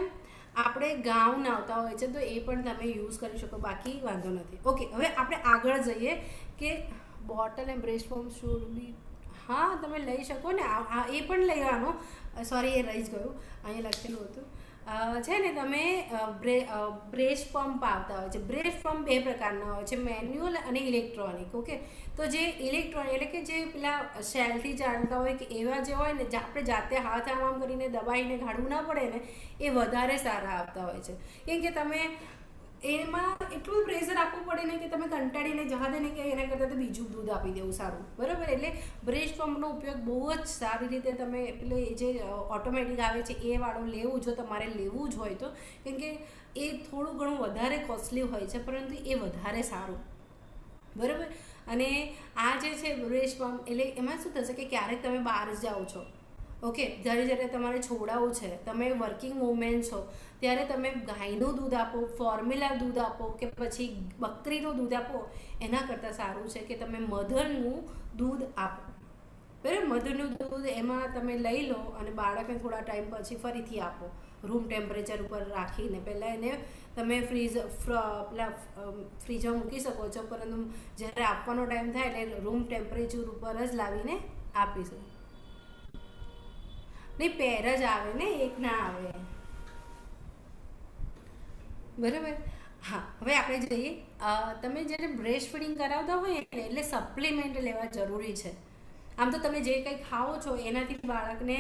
આપણે ગાઉન આવતા હોય છે તો એ પણ તમે યુઝ કરી શકો, બાકી વાંધો નથી. ઓકે, હવે આપણે આગળ જઈએ કે bottle and breast pump should be, હા તમે લઈ શકો ને. એ પણ લેવાનું, સોરી એ રહી જ ગયું, અહીંયા લખેલું હતું છે ને. તમે બ્રેસ્ટ પમ્પ આવતા હોય છે. બ્રેસ્ટ પમ્પ 2 પ્રકારના હોય છે, મેન્યુઅલ અને ઇલેક્ટ્રોનિક. ઓકે. તો જે ઇલેક્ટ્રોનિક એટલે કે જે પેલા શેલથી ચાલતા હોય કે એવા જે હોય ને આપણે જાતે હાથ આમ કરીને દબાઈને ગાળવું ના પડે ને, એ વધારે સારા આવતા હોય છે. કેમ કે તમે એમાં એટલું પ્રેશર આપવું પડે ને કે તમે કંટાળીને જવા દે ને કે એના કરતાં તો બીજું દૂધ આપી દેવું સારું, બરાબર. એટલે બ્રેસ્ટ પમ્પનો ઉપયોગ બહુ જ સારી રીતે તમે એટલે જે ઓટોમેટિક આવે છે એ વાળું લેવું, જો તમારે લેવું જ હોય તો. કેમ કે એ થોડું ઘણું વધારે કોસ્ટલી હોય છે પરંતુ એ વધારે સારું, બરાબર. અને આ જે છે બ્રેસ્ટ પમ્પ એટલે એમાં શું થશે કે ક્યારેક તમે બહાર જ જાઓ છો, ઓકે, જ્યારે તમારે છોડાવવું છે, તમે વર્કિંગ વુમેન છો, ત્યારે તમે ગાયનું દૂધ આપો, ફોર્મ્યુલા દૂધ આપો કે પછી બકરીનું દૂધ આપો, એના કરતાં સારું છે કે તમે મધરનું દૂધ આપો, બરાબર. મધરનું દૂધ એમાં તમે લઈ લો અને બાળકને થોડા ટાઈમ પછી ફરીથી આપો, રૂમ ટેમ્પરેચર ઉપર રાખીને. પહેલાં એને તમે ફ્રીજમાં મૂકી શકો છો, પરંતુ જ્યારે આપવાનો ટાઈમ થાય એટલે રૂમ ટેમ્પરેચર ઉપર જ લાવીને આપીશું. નહીં, પેર જ આવે ને, એક ના આવે, બરાબર. હા, હવે આપણે જઈએ. તમે જ્યારે બ્રેસ્ટ ફીડિંગ કરાવતા હોય ને એટલે સપ્લિમેન્ટ લેવા જરૂરી છે. આમ તો તમે જે કંઈ ખાઓ છો એનાથી બાળકને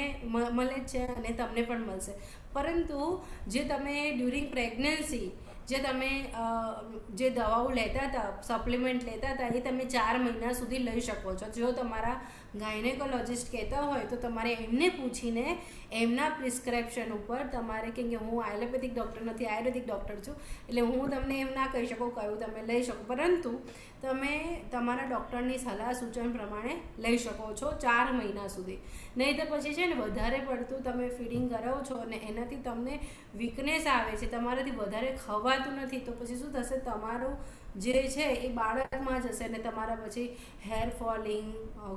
મળે જ છે અને તમને પણ મળશે, પરંતુ જે તમે ડ્યુરિંગ પ્રેગ્નન્સી જે તમે જે દવાઓ લેતા હતા, સપ્લિમેન્ટ લેતા હતા, એ તમે 4 મહિના સુધી લઈ શકો છો. જો તમારા ગાયનેકોલોજિસ્ટ કહેતા હોય તો તમારે એમને પૂછીને એમના પ્રિસ્ક્રિપ્શન ઉપર તમારે, કેમ કે હું આયુર્વેદિક ડૉક્ટર નથી, આયુર્વેદિક ડૉક્ટર છું, એટલે હું તમને એમ ના કહી શકું કયું તમે લઈ શકો, પરંતુ તમે તમારા ડૉક્ટરની સલાહ સૂચન પ્રમાણે લઈ શકો છો 4 મહિના સુધી. નહીં તો પછી છે ને વધારે પડતું તમે ફીડિંગ કરાવો છો અને એનાથી તમને વીકનેસ આવે છે, તમારાથી વધારે ખવાતું નથી, તો પછી શું થશે, તમારું જે છે એ બાળકમાં જશે અને તમારા પછી હેર ફોલિંગ,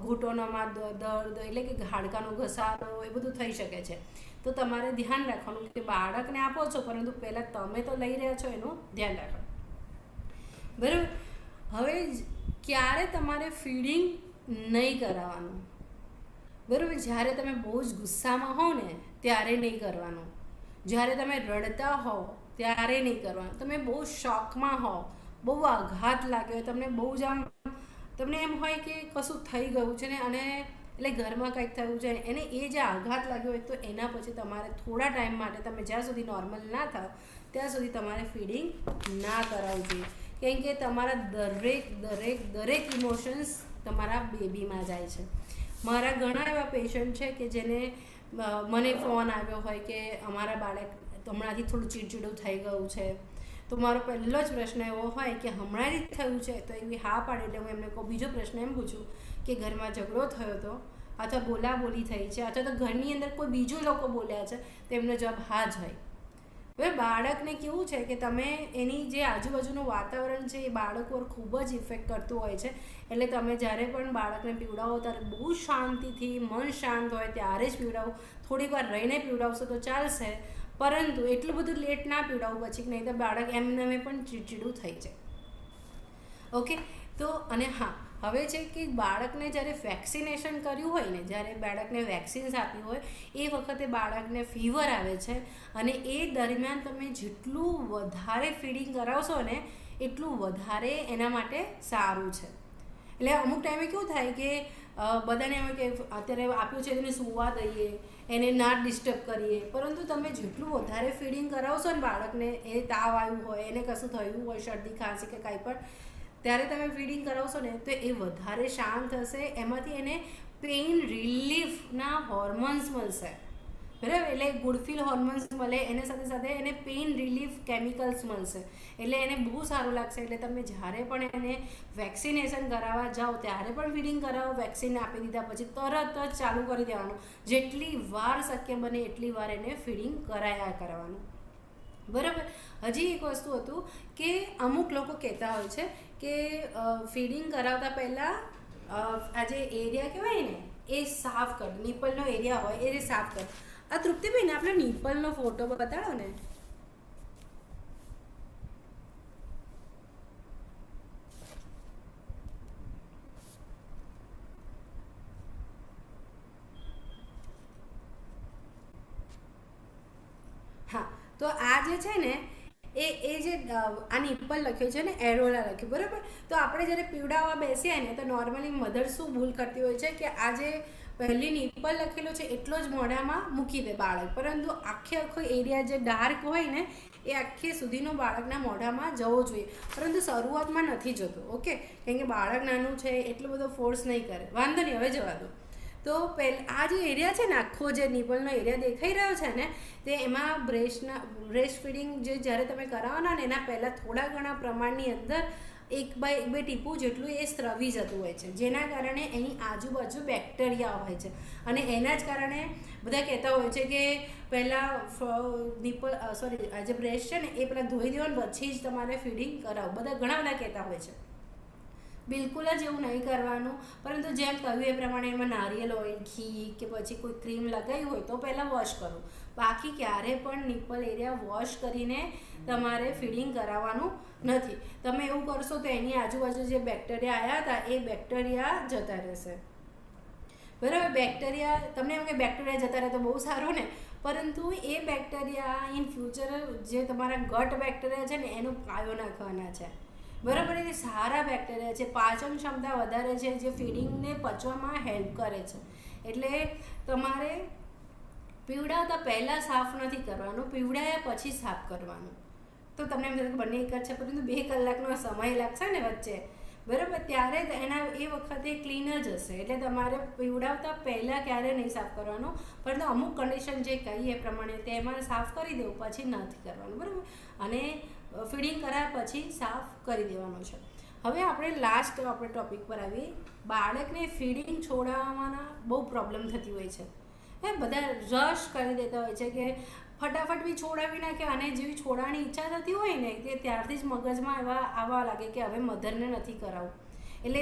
ઘૂંટણોમાં દર્દ એટલે કે હાડકાનો ઘસારો એ બધું થઈ શકે છે. તો તમારે ધ્યાન રાખવાનું કે બાળકને આપો છો પરંતુ પહેલાં તમે તો લઈ રહ્યા છો એનું ધ્યાન રાખવાનું, બરાબર. હવે ક્યારે તમારે ફીડિંગ નહીં કરાવવાનું, બરાબર, જ્યારે તમે બહુ જ ગુસ્સામાં હો ને ત્યારે નહીં કરવાનું, જ્યારે તમે રડતા હો ત્યારે નહીં કરવાનું, તમે બહુ શોકમાં હો, બહુ આઘાત લાગ્યો હોય, તમને બહુ જ આમ તમને એમ હોય કે કશું થઈ ગયું છે ને, અને એટલે ઘરમાં કંઈક થયું છે એને એ જે આઘાત લાગ્યો હોય તો એના પછી તમારે થોડા ટાઈમ માટે, તમે જ્યાં સુધી નોર્મલ ના થાવ ત્યાં સુધી તમારે ફીડિંગ ના કરાવવું જોઈએ, કેમ કે તમારા દરેક ઇમોશન્સ તમારા બેબીમાં જાય છે. મારા ઘણા એવા પેશન્ટ છે કે જેને મને ફોન આવ્યો હોય કે અમારા બાળક હમણાંથી થોડું ચીડચીડું થઈ ગયું છે, તો મારો પહેલો જ પ્રશ્ન એવો હોય કે હમણાં જ થયું છે, તો એવી હા પાડે એટલે હું એમને કહું. બીજો પ્રશ્ન એમ પૂછું કે ઘરમાં ઝઘડો થયો હતો અથવા બોલાબોલી થઈ છે અથવા તો ઘરની અંદર કોઈ બીજું લોકો બોલ્યા છે, તો એમનો જવાબ હા જ હોય. હવે બાળકને કેવું છે કે તમે એની જે આજુબાજુનું વાતાવરણ છે એ બાળક પર ખૂબ જ ઇફેક્ટ કરતું હોય છે, એટલે તમે જ્યારે પણ બાળકને પીવડાવો ત્યારે બહુ શાંતિથી, મન શાંત હોય ત્યારે જ પીવડાવો. થોડીક વાર રહીને પીવડાવશો તો ચાલશે, પરંતુ એટલું બધું લેટ ના પીવડાવવું પછી, નહીં તો બાળક એમને પણ ચીડચીડું થઈ જાય. ઓકે, તો અને હા, હવે છે કે બાળકને જ્યારે વેક્સિનેશન કર્યું હોય ને, જ્યારે બાળકને વેક્સિન્સ આપી હોય એ વખતે બાળકને ફીવર આવે છે, અને એ દરમિયાન તમે જેટલું વધારે ફીડિંગ કરાવશો ને એટલું વધારે એના માટે સારું છે. એટલે અમુક ટાઈમે કેવું થાય કે બધાને એમ કે અત્યારે આપ્યું છે એને સૂવા દઈએ, એને ના ડિસ્ટર્બ કરીએ, પરંતુ તમે જેટલું વધારે ફીડિંગ કરાવશો ને બાળકને, એ તાવ આવ્યું હોય, એને કશું થયું હોય, શરદી ખાંસી કે કાંઈ પણ, ત્યારે તમે ફીડિંગ કરાવશો ને તો એ વધારે શાંત થશે, એમાંથી એને પેઇન રિલીફના હોર્મોન્સ મળશે, બરાબર. એટલે ગુડફીલ હોર્મોન્સ મળે, એની સાથે સાથે એને પેઇન રિલીફ કેમિકલ્સ મળશે, એટલે એને બહુ સારું લાગશે. એટલે તમે જ્યારે પણ એને વેક્સિનેશન કરાવવા જાઓ ત્યારે પણ ફીડિંગ કરાવો, વેક્સિન આપી દીધા પછી તરત જ ચાલુ કરી દેવાનું, જેટલી વાર શક્ય બને એટલી વાર એને ફીડિંગ કરાયા કરવાનું, બરાબર. હજી એક વસ્તુ હતું કે અમુક લોકો કહેતા હોય છે કે ફીડિંગ કરાવતા પહેલાં આ જે એરિયા કહેવાય ને એ સાફ કર, નિપલનો એરિયા હોય એ સાફ કર. આ તૃપ્તિભાઈ ને આપણે નિપલનો ફોટો બતાડો ને. હા, તો આ જે છે ને એ જે આ નિપલ લખ્યું છે ને, એરોલા લખ્યું, બરાબર. તો આપણે જ્યારે પીવડાવવા બેસીએ ને તો નોર્મલી મધર શું ભૂલ કરતી હોય છે કે આ જે પહેલી નિપલ લખેલો છે એટલો જ મોઢામાં મૂકી દે બાળક, પરંતુ આખો એરિયા જે ડાર્ક હોય ને એ આખી સુધીનો બાળકના મોઢામાં જવો જોઈએ, પરંતુ શરૂઆતમાં નથી જતો. ઓકે, કેમ કે બાળક નાનું છે, એટલો બધો ફોર્સ નહીં કરે, વાંધો નહીં, હવે જવા દો. તો આ જે એરિયા છે ને, આખો જે નિપલનો એરિયા દેખાઈ રહ્યો છે ને, તે એમાં બ્રેસ્ટ ફીડિંગ જે જ્યારે તમે કરાવવાના ને એના પહેલાં થોડા ઘણા પ્રમાણની અંદર 1 ટીપું જેટલું એ સ્રવી જતું હોય છે, જેના કારણે એની આજુબાજુ બેક્ટેરિયા હોય છે, અને એના જ કારણે બધા કહેતા હોય છે કે પહેલાં આ જે બ્રેસ્ટ છે ને એ પહેલાં ધોઈ દેવાનું પછી જ તમારે ફીડિંગ કરાવો, ઘણા બધા કહેતા હોય છે. બિલકુલ જ એવું નહીં કરવાનું, પરંતુ જેમ કહ્યું એ પ્રમાણે એમાં નારિયેલ ઓઇલ, ઘી કે પછી કોઈ ક્રીમ લગાવી હોય તો પહેલાં વોશ કરો, બાકી ક્યારે પણ નિપલ એરિયા વોશ કરીને તમારે ફીડિંગ કરાવવાનું નથી. તમે એવું કરશો તો એની આજુબાજુ જે બેક્ટેરિયા આવ્યા હતા એ બેક્ટેરિયા જતા રહેશે, બરાબર. બેક્ટેરિયા, તમને એમ કે બેક્ટેરિયા જતા રહે તો બહુ સારું ને, પરંતુ એ બેક્ટેરિયા ઇન ફ્યુચર જે તમારા ગટ બેક્ટેરિયા છે ને એનો પાયો નાખવાના છે. બરાબર. એ સારા બેક્ટેરિયા છે, પાચન ક્ષમતા વધારે છે, જે ફીડિંગને પચવામાં હેલ્પ કરે છે. એટલે તમારે પીવડાવતા પહેલાં સાફ નથી કરવાનું, પીવડાયા પછી સાફ કરવાનું. તો તમને એમ થશે કે બંને એક જ છે, પરંતુ 2 કલાકનો સમય લાગશે ને વચ્ચે, બરાબર, ત્યારે એના એ વખતે ક્લીન જ હશે. એટલે તમારે પીવડાવતા પહેલાં ક્યારે નહીં સાફ કરવાનું, પરંતુ અમુક કન્ડિશન જે કહીએ એ પ્રમાણે તેમાં સાફ કરી દેવું, પછી નથી કરવાનું, બરાબર. અને ફીડિંગ કરાયા પછી સાફ કરી દેવાનું છે. હવે આપણે લાસ્ટ આપણે ટોપિક પર આવીએ. બાળકને ફીડિંગ છોડાવવાના બહુ પ્રોબ્લેમ થતી હોય છે. બધા રશ કરી દેતા હોય છે કે ફટાફટ બી છોડાવી નાખે, અને જેવી છોડાવવાની ઈચ્છા થતી હોય ને તે ત્યારથી જ મગજમાં આવવા લાગે કે હવે મધરને નથી કરાવવું, એટલે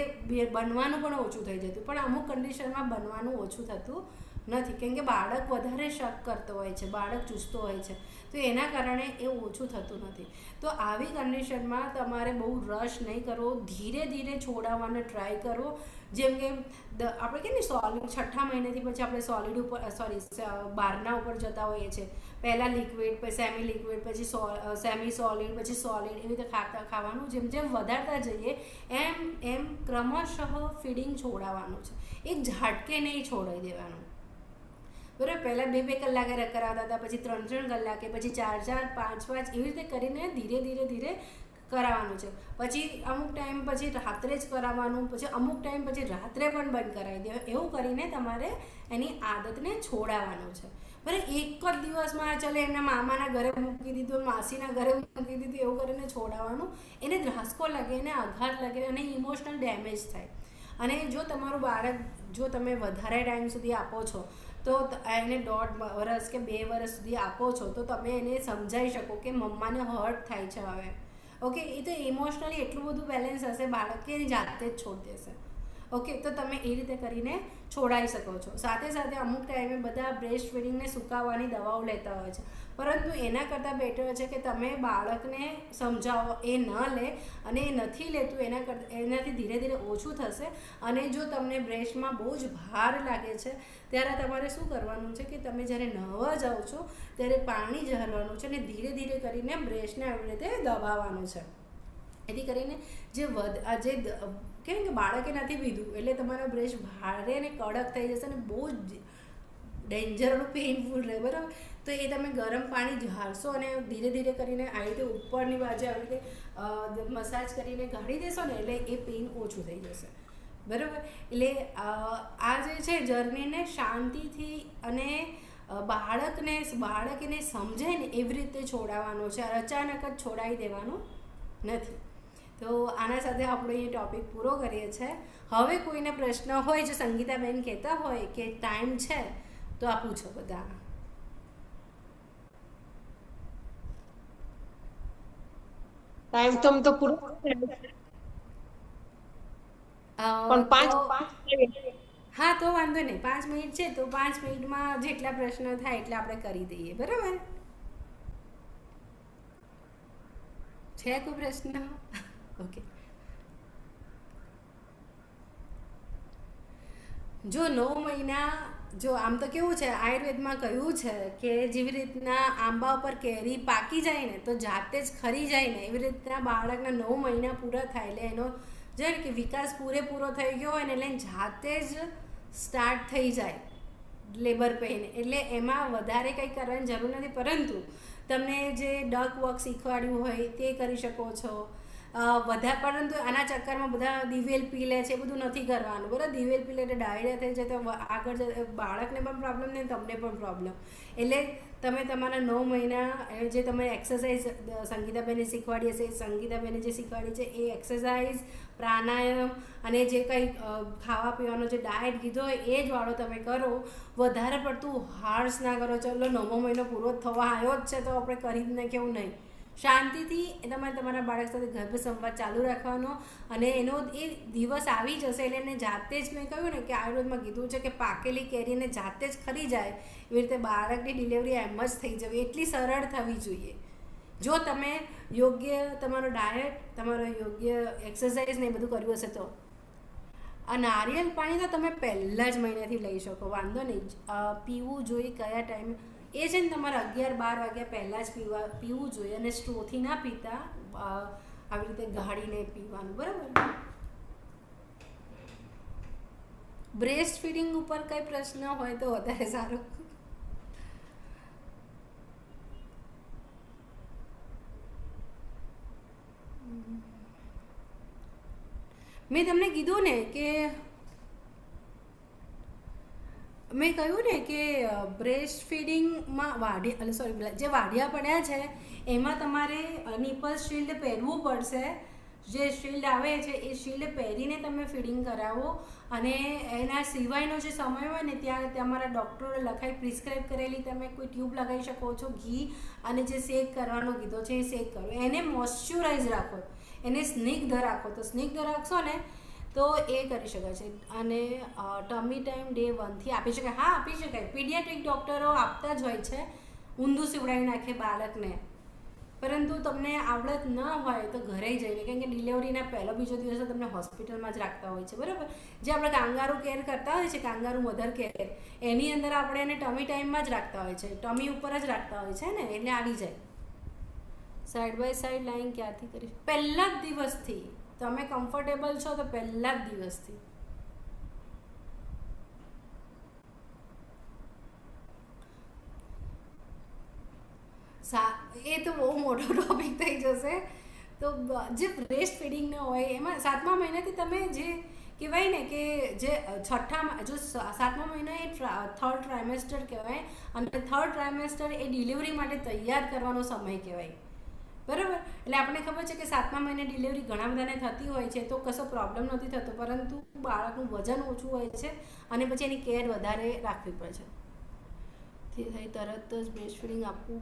બનવાનું પણ ઓછું થઈ જતું. પણ અમુક કન્ડિશનમાં બનવાનું ઓછું થતું નથી, કેમ કે બાળક વધારે શક કરતો હોય છે, બાળક ચૂસતો હોય છે, તો એના કારણે એ ઓછું થતું નથી. તો આવી કન્ડિશનમાં તમારે બહુ રશ નહીં કરવો, ધીરે ધીરે છોડાવવાનો ટ્રાય કરવો. જેમ કે આપણે કે ને સોલિડ 6ઠ્ઠા મહિનેથી પછી આપણે સોલિડ ઉપર બહારના ઉપર જતા હોઈએ છીએ. પહેલાં લિક્વિડ, પછી સેમી લિક્વિડ, પછી સેમી સોલિડ, પછી સોલિડ, એવી રીતે ખાવાનું જેમ જેમ વધારતા જઈએ એમ ક્રમશઃ ફીડિંગ છોડાવવાનું છે. એક ઝાટકે નહીં છોડાવી દેવાનું, બરાબર. પહેલાં 2 કલાકે કરાવતા હતા, પછી 3 કલાકે, પછી 4 5 એવી રીતે કરીને ધીરે ધીરે કરાવવાનું છે. પછી અમુક ટાઈમ પછી રાત્રે જ કરાવવાનું, પછી અમુક ટાઈમ પછી રાત્રે પણ બંધ કરાવી દેવાનું. એવું કરીને તમારે એની આદતને છોડાવવાનું છે. બરાબર. એક જ દિવસમાં ચાલે એમના મામાના ઘરે મૂકી દીધું, માસીના ઘરે મૂકી દીધું, એવું કરીને છોડાવવાનું. એને ધ્રાસકો લાગે, એને આઘાત લાગે, અને ઇમોશનલ ડેમેજ થાય. અને જો તમારું બાળક, જો તમે વધારે ટાઈમ સુધી આપો છો, તો એને 1.5 વર્ષ કે 2 વર્ષ સુધી આપો છો, તો તમે એને સમજાવી શકો કે મમ્માને હર્ટ થાય છે હવે. ઓકે, એ તો ઇમોશનલી એટલું બધું બેલેન્સ હશે બાળક કે એની જાતે જ છોડી દેશે. ઓકે, તો તમે એ રીતે કરીને છોડાવી શકો છો. સાથે સાથે અમુક ટાઈમે બધા બ્રેસ્ટ ફીડિંગને સુકાવવાની દવાઓ લેતા હોય છે, પરંતુ એના કરતાં બેટર છે કે તમે બાળકને સમજાવો, એ ન લે, અને એ નથી લેતું એનાથી ધીરે ધીરે ઓછું થશે. અને જો તમને બ્રેસ્ટમાં બહુ જ ભાર લાગે છે, ત્યારે તમારે શું કરવાનું છે કે તમે જ્યારે નહાવા જાઓ છો ત્યારે પાણી ઝરવાનું છે, અને ધીરે ધીરે કરીને બ્રેસ્ટને આવી રીતે દબાવવાનું છે. એથી કરીને જે કેમ કે બાળકે નથી પીધું એટલે તમારો બ્રેસ્ટ ભારે અને કડક થઈ જશે, અને બહુ જ ડેન્જર પેઇનફુલ રહે, બરાબર. તો એ તમે ગરમ પાણી ઝારશો અને ધીરે ધીરે કરીને આવી રીતે ઉપરની બાજુ આવી રીતે મસાજ કરીને ગાળી દેશો ને, એટલે એ પેઇન ઓછું થઈ જશે, બરાબર. એટલે આ જે છે જર્નીને શાંતિથી અને બાળકને સમજે ને એવી રીતે છોડાવવાનો છે, અચાનક જ છોડાવી દેવાનો નથી. તો આના સાથે આપણે એ ટોપિક પૂરો કરીએ છીએ. હવે કોઈને પ્રશ્ન હોય, જો સંગીતાબેન કહેતા હોય કે ટાઈમ છે તો આ પૂછો બધા. ટાઈમ તો પૂરો પણ 5 હા, તો વાંધો નહીં, 5 મિનિટ છે તો 5 મિનિટમાં જેટલા પ્રશ્નો થાય એટલે આપણે કરી દઈએ, બરાબર. છે કોઈ પ્રશ્ન? ઓકે. જો 9 મહિના, જો આમ તો કેવું છે આયુર્વેદમાં કહ્યું છે કે જેવી રીતના આંબા ઉપર કેરી પાકી જાય ને તો જાતે જ ખરી જાય ને, એવી રીતના બાળકના 9 મહિના પૂરા થાય એટલે એનો જો ને કે વિકાસ પૂરેપૂરો થઈ ગયો હોય ને એટલે જાતે જ સ્ટાર્ટ થઈ જાય લેબર પેઇન. એટલે એમાં વધારે કંઈ કરવાની જરૂર નથી, પરંતુ તમને જે ડક વર્ક શીખવાડ્યું હોય તે કરી શકો છો. પરંતુ આના ચક્કરમાં બધા દિવેલ પી લે છે, એ બધું નથી કરવાનું, બરાબર. દિવેલ પી લે એટલે ડાયરિયા થઈ જાય તો આગળ બાળકને પણ પ્રોબ્લેમ નહીં, તમને પણ પ્રોબ્લેમ. એટલે તમે તમારા 9 મહિના જે તમે એક્સરસાઇઝ સંગીતાબેને શીખવાડી હશે, સંગીતાબેને જે શીખવાડી છે એ એક્સરસાઇઝ, પ્રાણાયામ અને જે કંઈ ખાવા પીવાનો જે ડાયટ કીધો હોય એ જ વાળો તમે કરો. વધારે પડતું હાર્શ ના કરો. ચલો 9મો મહિનો પૂરો થવા આવ્યો જ છે તો આપણે કરી જ નાખીએ એવું નહીં. શાંતિથી તમારે તમારા બાળક સાથે ગર્ભ સંવાદ ચાલુ રાખવાનો, અને એનો એ દિવસ આવી જશે એટલે એને જાતે જ, મેં કહ્યું ને કે આયુર્વેદમાં કીધું છે કે પાકેલી કેરીને જાતે જ ખરી જાય, એવી રીતે બાળકની ડિલિવરી એમ જ થઈ જવી, એટલી સરળ થવી જોઈએ. જો તમે યોગ્ય તમારો ડાયટ, તમારો યોગ્ય એક્સરસાઇઝ ને એ બધું કર્યું હશે તો. આ નારિયેળ પાણી તો તમે પહેલા જ મહિનાથી લઈ શકો, વાંધો નહીં. પીવું જોઈએ કયા ટાઈમે એ છે ને તમારે 11-12 વાગ્યા પહેલાં જ પીવું જોઈએ, અને સ્ટ્રોથી ના પીતા, આવી રીતે ગાળીને પીવાનું, બરાબર. બ્રેસ્ટ ફીડિંગ ઉપર કંઈ પ્રશ્ન હોય તો વધારે સારું. મેં તમને કીધું ને કે મેં કહ્યું ને કે બ્રેસ્ટ ફીડિંગમાં જે વાઢિયા પડ્યા છે એમાં તમારે નિપલ શિલ્ડ પહેરવું પડશે. જે શિલ્ડ આવે છે એ શિલ્ડ પહેરીને તમે ફીડિંગ કરાવો, અને એના સિવાયનો જે સમય હોય ને ત્યાં તમારા ડૉક્ટરે લખાઈ પ્રિસ્ક્રાઇબ કરેલી તમે કોઈ ટ્યુબ લગાવી શકો છો, ઘી અને જે શેક કરવાનો કીધો છે એ શેક કરો. એને મોઇશ્ચરાઇઝ રાખો, એને સ્નિગ્ધ રાખો. તો સ્નિગ્ધ રાખશો ને તો એ કરી શકાય છે. અને ટમી ટાઈમ ડે 1 થી આપી શકાય. હા, આપી શકાય. પીડિયાટ્રિક ડૉક્ટરો આપતા જ હોય છે, ઊંધું સીવડાવી નાખે બાળકને. પરંતુ તમને આવડત ન હોય તો ઘરે જઈને, કેમ કે ડિલિવરીના પહેલો બીજો દિવસ તમને હોસ્પિટલમાં જ રાખતા હોય છે, બરાબર. જે આપણે કાંગારૂ કેર કરતા હોય છે, કાંગારૂ મધર કેર, એની અંદર આપણે એને ટમી ટાઈમમાં જ રાખતા હોય છે, ટમી ઉપર જ રાખતા હોય છે ને, એટલે આવી જાય. સાઈડ બાય સાઈડ લાઈન ક્યારથી કરી? પહેલા જ દિવસથી. તમે કમ્ફર્ટેબલ છો તો પહેલા જ દિવસથી. એ તો બહુ મોટો ટોપિક થઈ જશે. તો જે બ્રેસ્ટ ફીડિંગ ન હોય એમાં 7મા મહિનાથી તમે જે કહેવાય ને કે જે 7મા મહિનો એ 3rd ટ્રાઇમેસ્ટર કહેવાય, અને 3rd ટ્રાઇમેસ્ટર એ ડિલિવરી માટે તૈયાર કરવાનો સમય કહેવાય, બરાબર. એટલે આપણને ખબર છે કે 7મા મહિને ડિલિવરી ઘણા બધાને થતી હોય છે, તો કશો પ્રોબ્લેમ નથી થતો, પરંતુ બાળકનું વજન ઓછું હોય છે અને પછી એની કેર વધારે રાખવી પડે છે. થઈ તરત જ બ્રેસ્ટ ફીડિંગ આપવું,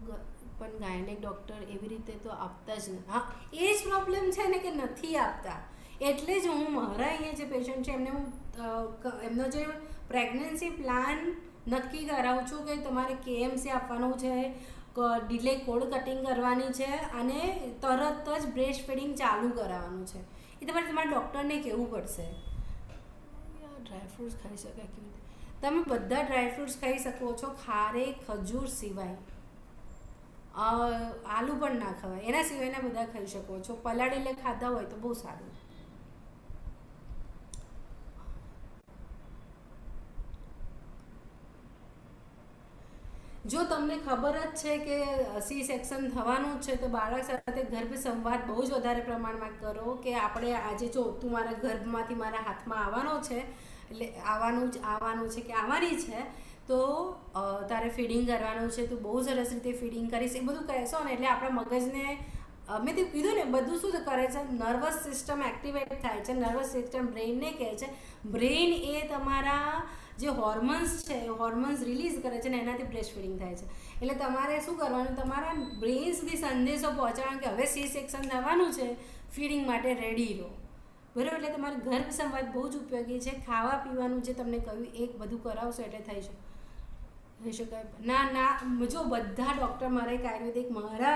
પણ ગાયનેક ડૉક્ટર એવી રીતે તો આપતા જ નથી. હા, એ જ પ્રોબ્લેમ છે ને કે નથી આપતા. એટલે જ હું મારા અહીંયા જે પેશન્ટ છે એમને હું એમનો જે પ્રેગ્નન્સી પ્લાન નક્કી કરાવું છું કે તમારે કેએમસી આપવાનું છે, ડિલે કોડ કટિંગ કરવાની છે, અને તરત જ બ્રેસ્ટ ફીડિંગ ચાલુ કરાવવાનું છે. એ તમારા ડૉક્ટરને કહેવું પડશે. ડ્રાયફ્રૂટ્સ ખાઈ શકાય કેવી રીતે? તમે બધા ડ્રાયફ્રૂટ્સ ખાઈ શકો છો, ખારેક, ખજૂર સિવાય. આલુ પણ ના ખવાય, એના સિવાયના બધા ખાઈ શકો છો. પલાળેલા ખાધા હોય તો બહુ સારું. જો તમને ખબર જ છે કે સી સેક્શન થવાનું જ છે, તો બાળક સાથે ગર્ભ સંવાદ બહુ જ વધારે પ્રમાણમાં કરો. કે આપણે આજે જો તું મારા ગર્ભમાંથી મારા હાથમાં આવવાનો છે, એટલે આવવાનું છે કે આવવાની છે, તો તારે ફીડિંગ કરવાનું છે, તું બહુ સરસ રીતે ફીડિંગ કરીશ, એ બધું કહેશો ને એટલે આપણા મગજને, મેં તે કીધું ને, બધું શું કરે છે, નર્વસ સિસ્ટમ એક્ટિવેટ થાય છે. નર્વસ સિસ્ટમ બ્રેઇનને કહે છે. બ્રેઇન એ તમારા જે હોર્મોન્સ છે એ હોર્મોન્સ રિલીઝ કરે છે, ને એનાથી બ્રેસ્ટ ફીડિંગ થાય છે. એટલે તમારે શું કરવાનું, તમારા બ્રેઇન સુધી સંદેશો પહોંચાડવાનો કે હવે સી સેક્શન થવાનું છે, ફીડિંગ માટે રેડી રહો, બરાબર. એટલે તમારે ગર્ભ સંવાદ બહુ જ ઉપયોગી છે. ખાવા પીવાનું જે તમને કહ્યું એ બધું કરાવશો એટલે થઈ શકાય. ના, જો બધા ડૉક્ટર મારે એક આયુર્વેદિક, મારા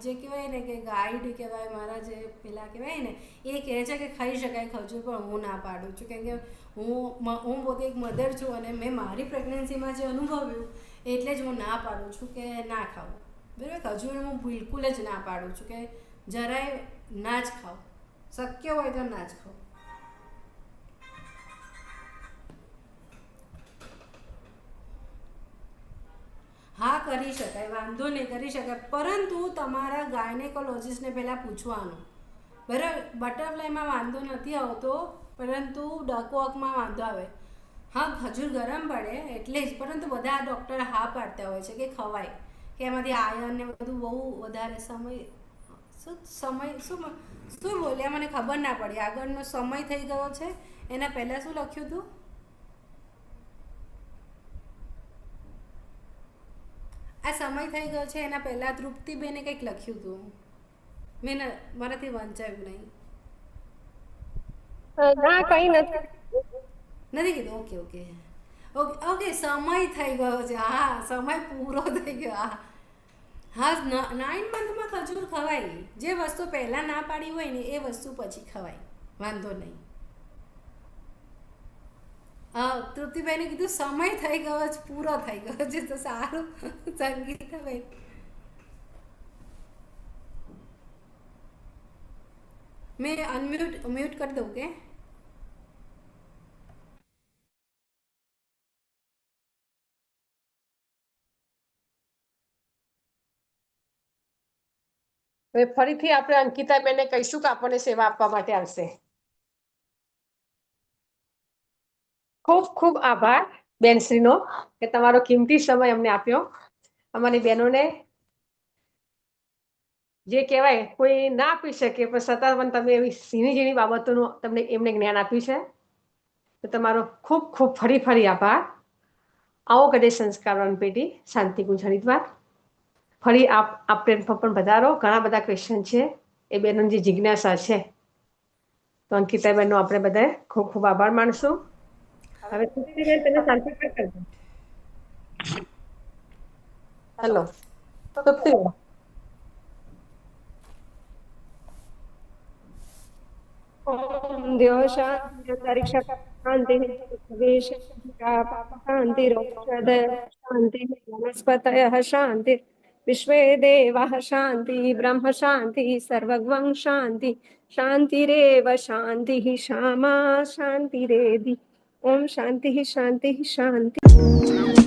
જે કહેવાય ને કે ગાઈડ કહેવાય, મારા જે પેલા કહેવાય ને, એ કહે છે કે ખાઈ શકાય ખજૂર, પણ હું ના પાડું છું. કેમ કે હું પોતે એક મધર છું, અને મેં મારી પ્રેગ્નન્સીમાં જે અનુભવ્યું એટલે જ હું ના પાડું છું કે ના ખાવું, બરાબર. ખજૂર હું બિલકુલ જ ના પાડું છું કે જરાય ના જ ખાઓ, શક્ય હોય તો ના જ ખાઓ. હા, કરી શકાય, વાંધો નહીં, કરી શકાય, પરંતુ તમારા ગાયનેકોલોજીસ્ટને પહેલાં પૂછવાનું, બરાબર. બટરફ્લાયમાં વાંધો નથી આવતો, પરંતુ ડકવોકમાં વાંધો આવે. હા, ખજૂર ગરમ પડે એટલે જ, પરંતુ બધા ડૉક્ટર હા પાડતા હોય છે કે ખવાય, કે એમાંથી આયર્ન ને બધું બહુ વધારે શું બોલ્યા મને ખબર ના પડી. આગળનો સમય થઈ ગયો છે, એના પહેલાં શું લખ્યું હતું? આ સમય થઈ ગયો છે એના પહેલાં તૃપ્તિબેને કંઈક લખ્યું હતું, મેં મારાથી વંચાયું નહીં. ના, કઈ નથી કીધું. ઓકે, સમય થઈ ગયો છે. હા, સમય પૂરો થઈ ગયો. હા, 9 મંથમાં ખજૂર ખવાય. જે વસ્તુ પહેલાં ના પાડી હોય ને એ વસ્તુ પછી ખવાય, વાંધો નહીં. તૃપ્તિબેને કીધું સમય થઈ ગયો છે, પૂરો થઈ ગયો છે, તો સારું. સંગીતાબેન મેં મ્યુટ કરી દઉં કે? હવે ફરીથી આપણે અંકિતાબેનને કહીશું કે આપણને સેવા આપવા માટે આવશે. ખૂબ ખૂબ આભાર બેનશ્રીનો કે તમારો કિંમતી સમય અમને આપ્યો. અમારી બહેનોને જે કહેવાય કોઈ ના આપી શકે પણ છતાં પણ તમે એવી ઝીણી ઝીણી બાબતોનું તમને એમને જ્ઞાન આપ્યું છે, તો તમારો ખૂબ ખૂબ ફરી આભાર. આવો ગણેશ સંસ્કાર પેટી શાંતિકુંજ હરિદ્વાર. ફરી આપ પ્લેટફોર્મ પર પધારો. ઘણા બધા ક્વેશ્ચન છે, એ બેનોની જે જિજ્ઞાસા છે, તો અંકિતાબેનનો આપણે બધાએ ખૂબ ખૂબ આભાર માનશું. હવે તૃપ્તિબેન તમે શાંતિ પર કરજો. હેલો તૃપ્તિબેન. ओम देव शांति अंतरिक्ष शांति देश शांति रोषद शांति वनस्पतयः शांति विश्वे देवाः शांति ब्रह्म शांति सर्वगं शांति शांतिरेव शांतिः क्षमा शांतिरेधि ओम शांति शांति शांति.